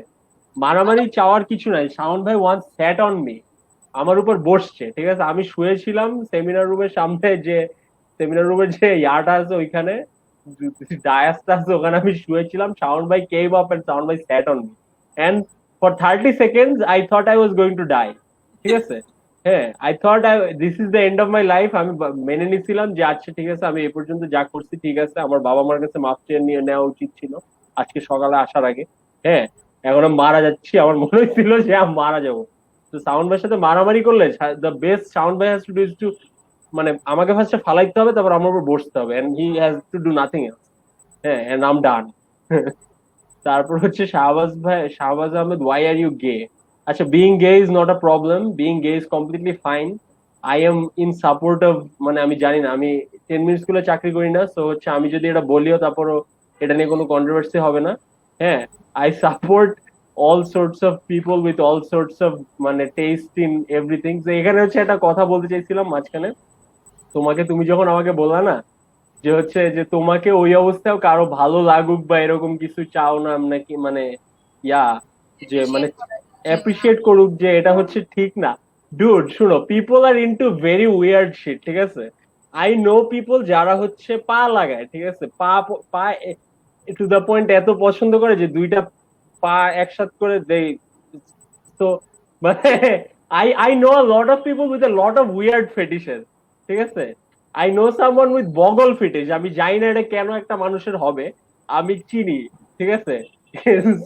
মারামারি চাওয়ার কিছু নাই। শাওন ভাই ওয়ান স্যাট অন মি, আমার উপর বসছে, ঠিক আছে। আমি শুয়েছিলাম সেমিনার রুমের সামনে, যে সেমিনার রুমের যে ইয়াটা আছে ওইখানে, ডায়াসটা আছে ওখানে আমি শুয়েছিলাম। শাওন ভাই কেম আপ এন্ড শাওন ভাই sat on me, and for 30 seconds I thought I was going to die, ঠিক আছে। হ্যাঁ, I thought this is the end of my life. আমি মেনে নিছিলাম যে আচ্ছা ঠিক আছে, আমি এ পর্যন্ত যা করছি ঠিক আছে, আমার বাবা মার কাছে মাফ চেয়ে নিয়ে নেওয়া উচিত ছিল আজকে সকালে আসার আগে। হ্যাঁ, এখন আমি মারা যাচ্ছি, আমার মনে হয়েছিল যে আমি মারা যাবো। তো সাউন্ড ভাইয়ের সাথে মারামারি করলে দ্য বেস্ট সাউন্ড ভাই has to do is to, মানে আমাকে ফার্স্টে ফালাইতে হবে, তারপর আমার উপর বসতে হবে, and he has to do nothing else. হ্যাঁ, এন্ড আই এম ডান। তারপর হচ্ছে শাহবাজ ভাই, Shahbaz Ahmed, why are you gay? আচ্ছা, being gay is not a problem, being gay is completely fine. I am in support of, মানে আমি জানি না, আমি 10 মিনিট স্কুলে চাকরি করি না, সো হচ্ছে আমি যদি এটা বলিও তারপরও এটা নিয়ে কোনো কন্ট্রোভার্সি হবে না। হ্যাঁ, I support all swords of people with all swords of মানে টেস্ট ইন এভরিথিং। তো এখানে হচ্ছে একটা কথা বলতে চাইছিলাম মাঝখানে তোমাকে, তুমি যখন আমাকে বললা না যে হচ্ছে যে তোমাকে ওই অবস্থায় কারো ভালো লাগুক বা এরকম কিছু চাও না নাকি, মানে ইয়া, যে মানে অ্যাপ্রিশিয়েট করা যায় যে অ্যাপ্রিসিয়েট করুক, যে এটা হচ্ছে ঠিক না। ডুড শুনো, পিপল আর ইনটু ভেরি উইয়ার্ড শিট, ঠিক আছে। আই নো পিপল যারা হচ্ছে পা লাগায়, ঠিক আছে, পা পা টু দা পয়েন্ট এত পছন্দ করে যে দুইটা পা একসাথে করে দেই। তো মানে I know a lot of people with a lot of weird fetishes, ঠিক আছে। আই নো সামওয়ান উইথ বগল ফিটিশ, আমি জানি না এটা কেন একটা মানুষের হবে, আমি চিনি, ঠিক আছে।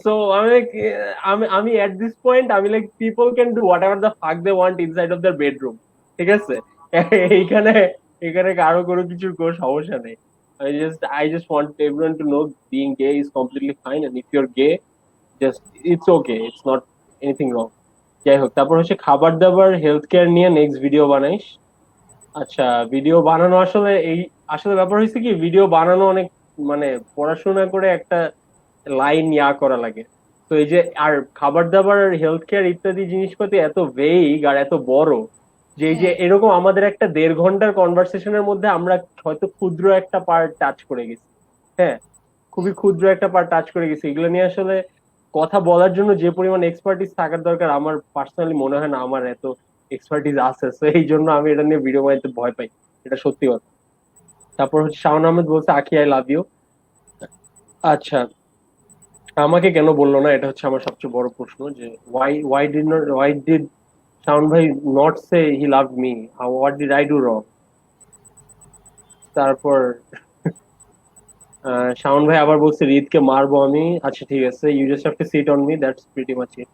সো আমি আমি আমি এট দিস পয়েন্ট আমি like people can do whatever the fuck they want inside of their bedroom, ঠিক আছে। এইখানে এখানে কারো কোনো কিছুর কোনো সমস্যা নেই। I just want everyone to know being gay is completely fine, and if you're gay, just it's okay, it's not anything wrong. যাই হোক, তারপর হচ্ছে খাবার দাবার হেলথ কেয়ার নিয়ে নেক্সট ভিডিও বানাইস। আচ্ছা, ভিডিও বানানো আসলে আসলে ব্যাপার হয়েছে কি, ভিডিও বানানো অনেক মানে পড়াশোনা করে একটা লাইন ইয়া করা লাগে। তো এই যে আর খাবার দাবার হেলথ কেয়ার ইত্যাদি জিনিসপাতি এত ভেইগ আর এত বড়, যে এই যে হ্যাঁ, এরকম আমাদের একটা 1.5 ঘন্টার কনভারসেশনের মধ্যে আমরা হয়তো ক্ষুদ্র একটা পার্ট টাচ করে গেছি। হ্যাঁ, খুবই ক্ষুদ্র একটা পার্ট টাচ করে গেছি। এগুলো নিয়ে আসলে কথা বলার জন্য যে পরিমাণ এক্সপার্টিস থাকার দরকার, আমার পার্সোনালি মনে হয় না আমার এত এক্সপার্টিস আছে। তো এই জন্য আমি এটা নিয়ে ভিডিও বানাইতে ভয় পাই, এটা সত্যি কথা। তারপর হচ্ছে শাওন আহমেদ বলছে আখি আই লাভ ইউ। আচ্ছা, আমাকে কেন বললো না, এটা হচ্ছে আমার সবচেয়ে বড় প্রশ্ন, যে ওয়াই ডিড শাওন ভাই not say he love me, what did I do রং? তারপর শাওন ভাই আবার বলছে রিদকে মারবো আমি। আচ্ছা ঠিক আছে, you just have to sit on me, that's pretty much it.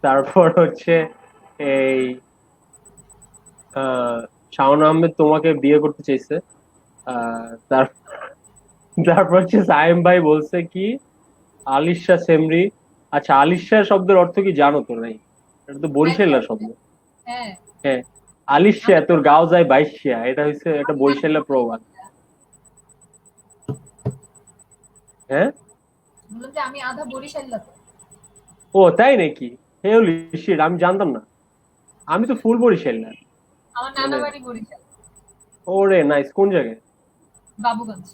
তারপর হচ্ছে এই শাওন আহমেদ তোমাকে বিয়ে করতে চাইছে। তার তারপর হচ্ছে সায়েম ভাই বলছে কি আলিশা সেমরি। আচ্ছা, আলিশা শব্দের অর্থ কি জানো তো? নাই, এটা তো আই বরিশালের লাভ শব্দ। হ্যাঁ, হ্যাঁ, আলিশা আমি তোর গাও যায় বাইশিয়া, এটা হচ্ছে একটা বরিশালের প্রবাদ। হ্যাঁ, বললাম যে আমি আধা বরিশাল তো। ও তাই নাকি? হেউলি শিট, আমি জানতাম না। আমি তো ফুল বরিশাল না। আমার নানা মানে বাড়ি বরিশাল, ওরে নাইস, কোন জায়গায়? বাবুগঞ্জ।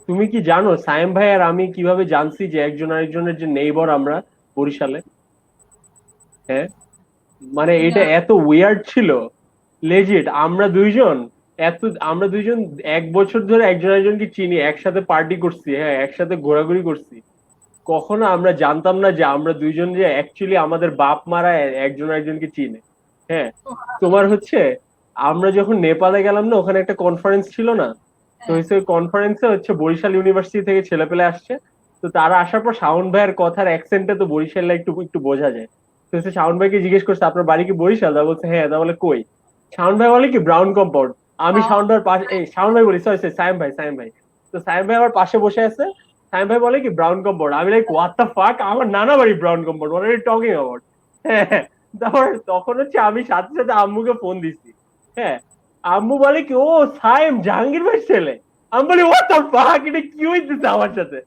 তুমি কি জানো সায়েম ভাই আর আমি কিভাবে জানছি যে একজন আরেকজনের যে নেইবর আমরা বরিশালে? হ্যাঁ, মানে এটা না। এত উইয়ার্ড ছিল, লেজিট। আমরা দুইজন 1 বছর ধরে একজন একজনকে চিনি, একসাথে পার্টি করছি, হ্যাঁ একসাথে ঘোরাঘুরি করছি। কখনো আমরা জানতাম না যে আমরা দুইজন যে অ্যাকচুয়ালি আমাদের বাপ মারা একজন একজনকে চিনে। হ্যাঁ, তোমার হচ্ছে আমরা যখন নেপালে গেলাম না, ওখানে একটা কনফারেন্স ছিল না? তো হ্যাঁ। হচ্ছে ওই কনফারেন্সে হচ্ছে বরিশাল ইউনিভার্সিটি থেকে ছেলেপেলে আসছে। তো তারা আসার পর শাওন ভাইয়ের কথার অ্যাকসেন্টে তো বরিশালে একটু একটু বোঝা যায়। তো হচ্ছে শাওন ভাইকে জিজ্ঞেস করছে আপনার বাড়ি কি বরিশাল? তা বলছে হ্যাঁ। তা বলে কই? শাওন ভাই বলে কি ব্রাউন কম্পাউন্ড। আমি শাওন ভাইয়ের পাশে, এই শাওন ভাই বলি, সরি সরি, সাইম ভাই, সাইম ভাই। তো সাইম ভাই আমার পাশে বসে আছে। সাইম ভাই বলে কি ব্রাউন কম্পাউন্ড। আমি লাইক হোয়াট দ্য ফাক, আমার নানা বাড়ি brown compound, what are you talking about? হ্যাঁ, তারপর তখন হচ্ছে আমি সাথে সাথে আম্মুকে ফোন দিছি। হ্যাঁ, আম্মু বলে কি ও সাইম জাহাঙ্গীর ভাইয়ের ছেলে। আমি বলি হোয়াট দ্য ফাক, এটা কি হইতেছে আমার সাথে?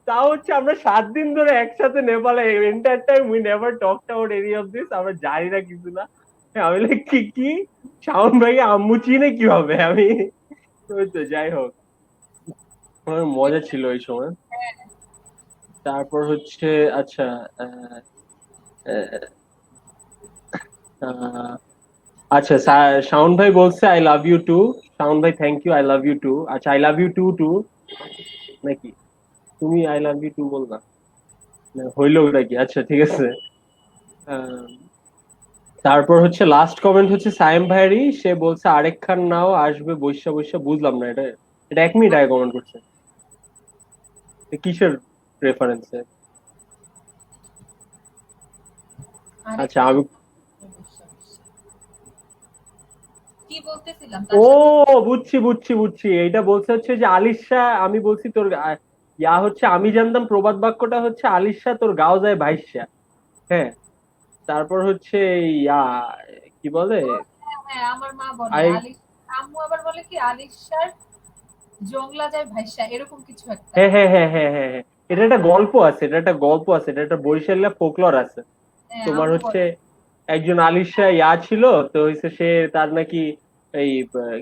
তাও হচ্ছে আমরা 7 দিন ধরে একসাথে নেপালে, entire time we never talked about any of this, আমরা জানি না কিছু না। হ্যাঁ, আমি লাইক কি কি শাওন ভাইকে আম্মু চিনে কিভাবে? আমি ওই তো যাই হোক, আমার মজা ছিল ওই সময়। তারপর হচ্ছে আচ্ছা, আহ, আহ, আহ, আচ্ছা শাওন ভাই বলছে I love you too. Shaon ভাই thank you, I love you too. আচ্ছা I love you too too নাকি? তুমি আই লাভ ইউ টু বলবা না, হইলো নাকি? আচ্ছা ঠিক আছে। আহ, তারপর হচ্ছে লাস্ট কমেন্ট হচ্ছে সায়েম ভাইয়েরই, সে বলছে আরেক খান নাও আসবে বৈশা বৈশা। বুঝলাম না এটা, এটা 1 মিনিট আগে কমেন্ট করছে। এ কিসের রেফারেন্সে? আরেক আচ্ছা আমি, কি বলতেছিলাম ও তার সাথে। বুঝছি বুঝছি বুঝছি, এইটা বলছে হচ্ছে যে আলিশা, আমি বলছি তোর ইয়া হচ্ছে, আমি জানতাম প্রবাদ বাক্যটা হচ্ছে আলিশা তোর গাও যায় ভাইসা। হ্যাঁ, তারপর হচ্ছে ইয়া কি বলে, হ্যাঁ, হ্যাঁ, আমার মা বলে আই, আলিশ। আম্মু আবার বলে কি আলিশার জংলা যায় ভাইসা, এরকম কিছু একটা। হ্যাঁ হ্যাঁ হ্যাঁ হ্যাঁ হ্যাঁ হ্যাঁ, এটা একটা গল্প আছে, এটা একটা গল্প আছে, এটা একটা বরিশালের ফোকলর আছে। হ্যাঁ, তোমার আম্মু হচ্ছে বলে। একজন আলিশা ইয়া ছিল, তো হচ্ছে সে তার নাকি এই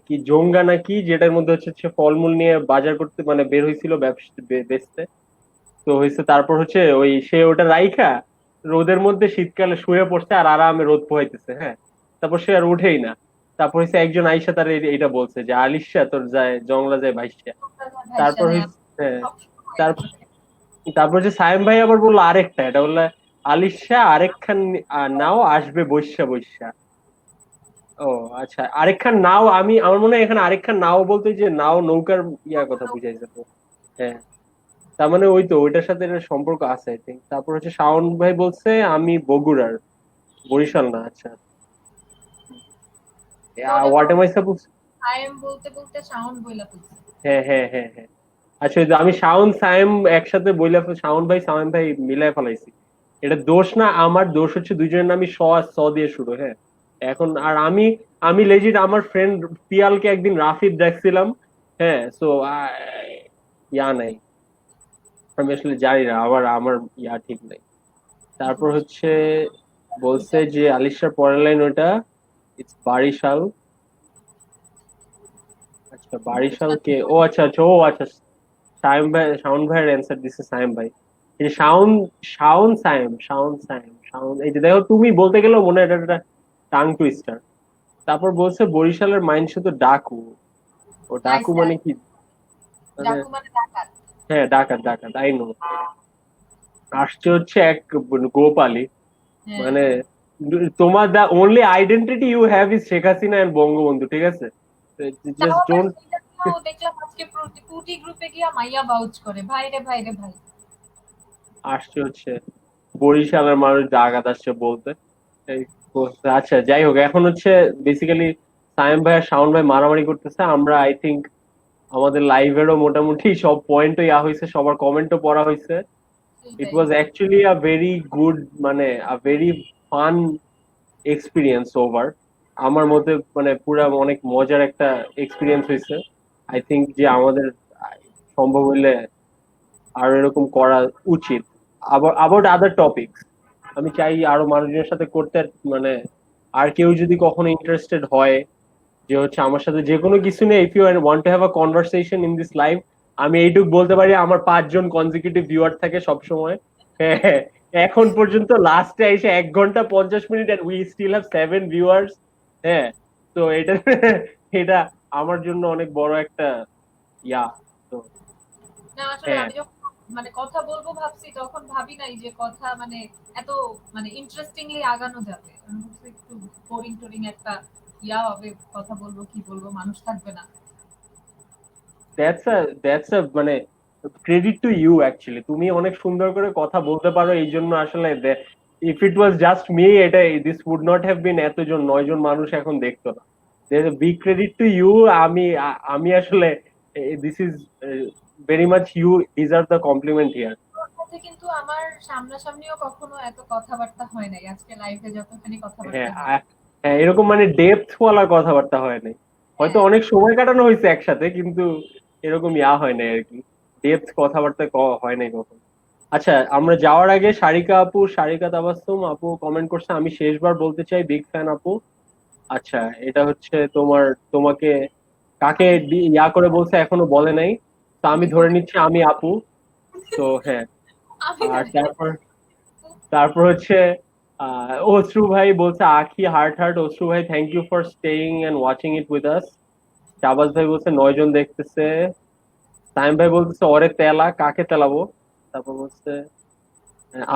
কি জোঙ্গা নাকি, যেটার মধ্যে হচ্ছে সে ফলমূল নিয়ে বাজার করতে মানে বের হয়েছিল বেচতে। তো হয়েছে তারপর হচ্ছে ওই সে ওটা রাইখা রোদের মধ্যে শীতকালে শুয়ে পড়ছে আর আরামে রোদ পোহাইতেছে। হ্যাঁ, তারপর সে আর উঠেই না। তারপর হচ্ছে একজন আইসা তার এইটা বলছে যে আলিশা তোর যায় জংলা যায় ভাইসা। জংলা যায় ভাইসা, তারপর হ্যাঁ। হচ্ছে হ্যাঁ, সবসময় তার বলে। তারপর যে সায়েম ভাই আবার বললো আরেকটা, এটা বললো আলিশা আরেকখান নাও আসবে বৈশা বৈশা। ও আচ্ছা, আরেকখান নাও, আমি আমার মনে হয় এখানে আরেকখান নাও বলতে যে নাও নৌকার ইয়ার কথা বুঝাইছে তো। হ্যাঁ, তার মানে ওই তো ওইটার সাথে এটার সম্পর্ক আছে আই থিঙ্ক। তারপর হচ্ছে শাওন ভাই বলছে আমি বগুড়ার, বরিশাল না। আচ্ছা, পরে what M I suppose. I am বলতে বলতে শাওন বইলা ফেলছে। হ্যাঁ হ্যাঁ হ্যাঁ হ্যাঁ, আচ্ছা ওই যে আমি শাওন সায়েম একসাথে বইলা শাওন ভাই সায়েম ভাই মিলাই ফেলাইছি। এটা দোষ না আমার, দোষ হচ্ছে দুইজনের নামই স আর স দিয়ে শুরু। হ্যাঁ, এখন আর আমি, আমি লেজিট আমার ফ্রেন্ড পিয়ালকে একদিন রাফিদ দেখছিলাম। হ্যাঁ, সো ইয়া নাই, আমি আসলে জানি না, আবার আমার ইয়া ঠিক নাই। তারপর হচ্ছে বলছে এটা যে আলিশার পরের লাইন ওটা, ইটস বারিশাল। আচ্ছা বারিশাল বরিশাল। কে, ও আচ্ছা আচ্ছা, ও আচ্ছা, সায়েম ভাই, শাওন ভাইয়ের অ্যান্সার দিচ্ছে সায়েম ভাই। এই যে শাওন, শাওন সায়েম, শাওন সায়েম শাওন, এই যে দেখো তুমি বলতে গেলেও মনে হয় এটা একটা টাং টুইস্টার। তারপর বলছে বরিশালের মাইন শুধু ডাকু। ও ডাকু আইসা। মানে কি? মানে ডাকু মানে ডাকাত। হ্যাঁ ডাকাত, ডাকাত আই নো। আসছে হচ্ছে এক গোপালী, হ্যাঁ। মানে তোমার the only identity you have is Sheikh Hasina and Bangabandhu, ঠিক আছে? তাও জাস্ট আবার ডোন্ট। সেটা তো দেখলাম আজকে কুটি গ্রুপে গিয়া মাইয়া বাউচ করে, ভাই রে ভাই রে ভাই। আসছে হচ্ছে বরিশালের মানুষ ডাকাত আসছে বলতে। এই বলছে। আচ্ছা যাই হোক, এখন হচ্ছে বেসিক্যালি সায়েম ভাই আর শাওন ভাই মারামারি করতেছে। আমরা আই থিঙ্ক আমাদের লাইভেরও মোটামুটি সব পয়েন্টও ইয়া হয়েছে, সবার কমেন্টও পড়া হয়েছে। ইট সেটাই। Was actually a very good, মানে a very fun experience over. আমার মতে মানে পুরা অনেক মজার একটা এক্সপিরিয়েন্স হয়েছে। আই থিঙ্ক যে আমাদের সম্ভব হইলে আর এরকম করা উচিত। অ্যাবাউট আদার টপিকস আমি চাই আরো মানুষজনের সাথে করতে, মানে আর কেউ যদি কখনো ইন্টারেস্টেড হয় যে হচ্ছে আমার সাথে যে কোনো কিছু নিয়ে, if you want to have a conversation in this live, আমি এইটুক বলতে পারি আমার 5 জন কনজিকিউটিভ ভিউয়ার থাকে সব সময়। হ্যাঁ, এখন পর্যন্ত লাস্টে এসে 1 ঘন্টা 50 minute and we still have 7 viewers. হ্যাঁ, তো এটা এটা আমার জন্য অনেক বড় একটা ইয়া। তো না আসলে হ্যাঁ, আমি যখন মানে কথা বলবো ভাবছি তখন ভাবি নাই যে কথা মানে এত মানে ইন্টারেস্টিংলি আগানো যাবে। আমি ভাবছি একটু বোরিং টোরিং একটা হবে, কথা বলবো কি বলবো, মানুষ থাকবে না। দ্যাটস আ মানে ক্রেডিট টু ইউ অ্যাকচুয়ালি। তুমি অনেক সুন্দর করে কথা বলতে পারো, এই জন্য আসলে if it was just me, এটা this would not have been এতজন 9 জন মানুষ এখন দেখতো না। Big credit to you. আমি আসলে this is very much you deserve the compliment here. ওর সাথে কিন্তু আমার সামনাসামনিও কখনো এত কথাবার্তা হয় নাই, আজকে লাইভে যতখানি হ্যাঁ কথাবার্তা হলো। হ্যাঁ, এরকম মানে ডেপথ ওয়ালা কথাবার্তা হয় নাই। হয়তো হ্যাঁ অনেক সময় কাটানো হয়েছে একসাথে, কিন্তু এরকম হয় নাই আর কি, ডেপথ কথাবার্তা হয় নাই কখন। আচ্ছা, আমরা যাওয়ার আগে সারিকা তাবাসসুম আপু কমেন্ট করছে, আমি শেষবার বলতে চাই বিগ ফ্যান আপু। আচ্ছা, এটা হচ্ছে তোমাকে কাকে আমি করে বলছে এখনো বলে নাই, তো আমি আমি ধরে নিচ্ছি আমি আপু। তো হ্যাঁ, আমি আর জানি না। তারপর হচ্ছে অশ্রু ভাই বলছে আখি হার্ট হার্ট। অশ্রু ভাই, thank you for staying and watching it with us. Shabaz ভাই বলছে 9 জন দেখতেছে। সাইম ভাই বলতেছে ওরে তেলা, কাকে তেলাবো? তারপর বলছে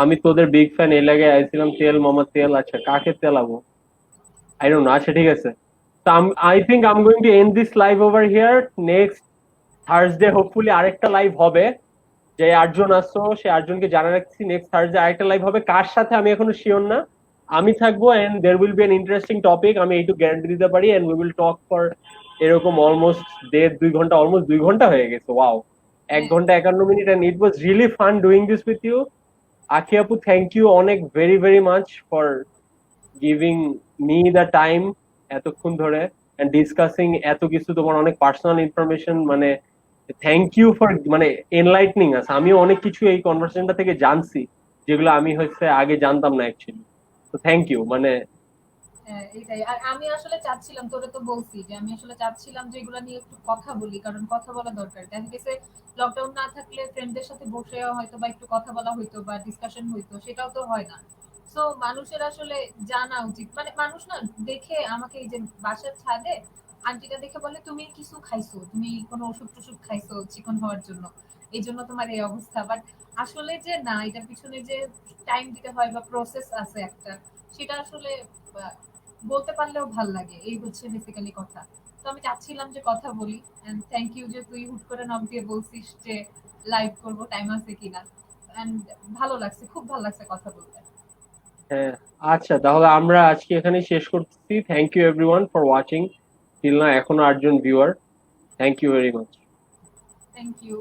আমি তোদের বিগ ফ্যান, এই লাগে আইছিলাম, তেল মামা তেল। আচ্ছা, কাকে তেলাবো? I don't no. আচ্ছা ঠিক আছে, তো I think I am going to end this live over here. Next Thursday hopefully আরেকটা লাইভ হবে। যে 8 জন আসছো সে 8 জনকে জানা রাখছি, নেক্সট থার্সডে আরেকটা লাইভ হবে। কার সাথে আমি এখনো শিওর না। আমি থাকবো and there will be an interesting topic, আমি এইটুকু গ্যারান্টি দিতে পারি। And we will talk for এরকম অলমোস্ট 1.5-2 ঘন্টা, অলমোস্ট 2 ঘন্টা হয়ে গেছে। ওয়াও, এক হ্যাঁ ঘন্টা 51 minute, and it was really fun doing this with you. Akhi আপু, থ্যাংক ইউ অনেক, very very much for giving me the time এতক্ষণ ধরে এন্ড ডিসকাসিং এত কিছু, তোমার অনেক পার্সোনাল ইনফরমেশন, মানে থ্যাংক ইউ ফর মানে এনলাইটনিং আস। আমিও অনেক কিছু এই কনভারসেশনটা থেকে জানছি যেগুলো আমি হচ্ছে আগে জানতাম না অ্যাকচুয়ালি। তো থ্যাংক ইউ মানে। হ্যাঁ, এটাই। আর আমি আসলে চাচ্ছিলাম, তোরে তো বলছি যে আমি আসলে চাচ্ছিলাম যে এগুলা নিয়ে একটু কথা বলি, কারণ কথা বলা দরকার। দেখা গেছে লকডাউন না থাকলে ফ্রেন্ডদের সাথে বসে হয়তো বা একটু কথা বলা হইতো বা ডিসকাশন হইতো, সেটাও তো হয় না। সো মানুষের আসলে জানা উচিত, মানে মানুষ না দেখে আমাকে, এই যে বাসার ছাদে আন্টিটা দেখে বলে তুমি কিছু খাইছো, তুমি কোনো ওষুধ টষুধ খাইছো চিকন হওয়ার জন্য, এই জন্য তোমার এই অবস্থা। বাট আসলে যে না, এটার পিছনে যে টাইম দিতে হয় বা প্রসেস আছে একটা, সেটা আসলে বলতে পারলেও ভাল লাগে। এই হচ্ছে বেসিক্যালি কথা। তো আমি চাচ্ছিলাম যে কথা বলি, এন্ড থ্যাংক ইউ যে তুই হুট করে নক দিয়ে বলছিস যে লাইভ করব, টাইম আছে কিনা। এন্ড ভালো লাগছে, খুব ভালো লাগছে কথা বলতে। হ্যাঁ, আচ্ছা তাহলে আমরা আজকে এখানে শেষ করতেছি। Thank you everyone for watching till না, এখনো 8 জন viewer. Thank you very much. Thank you.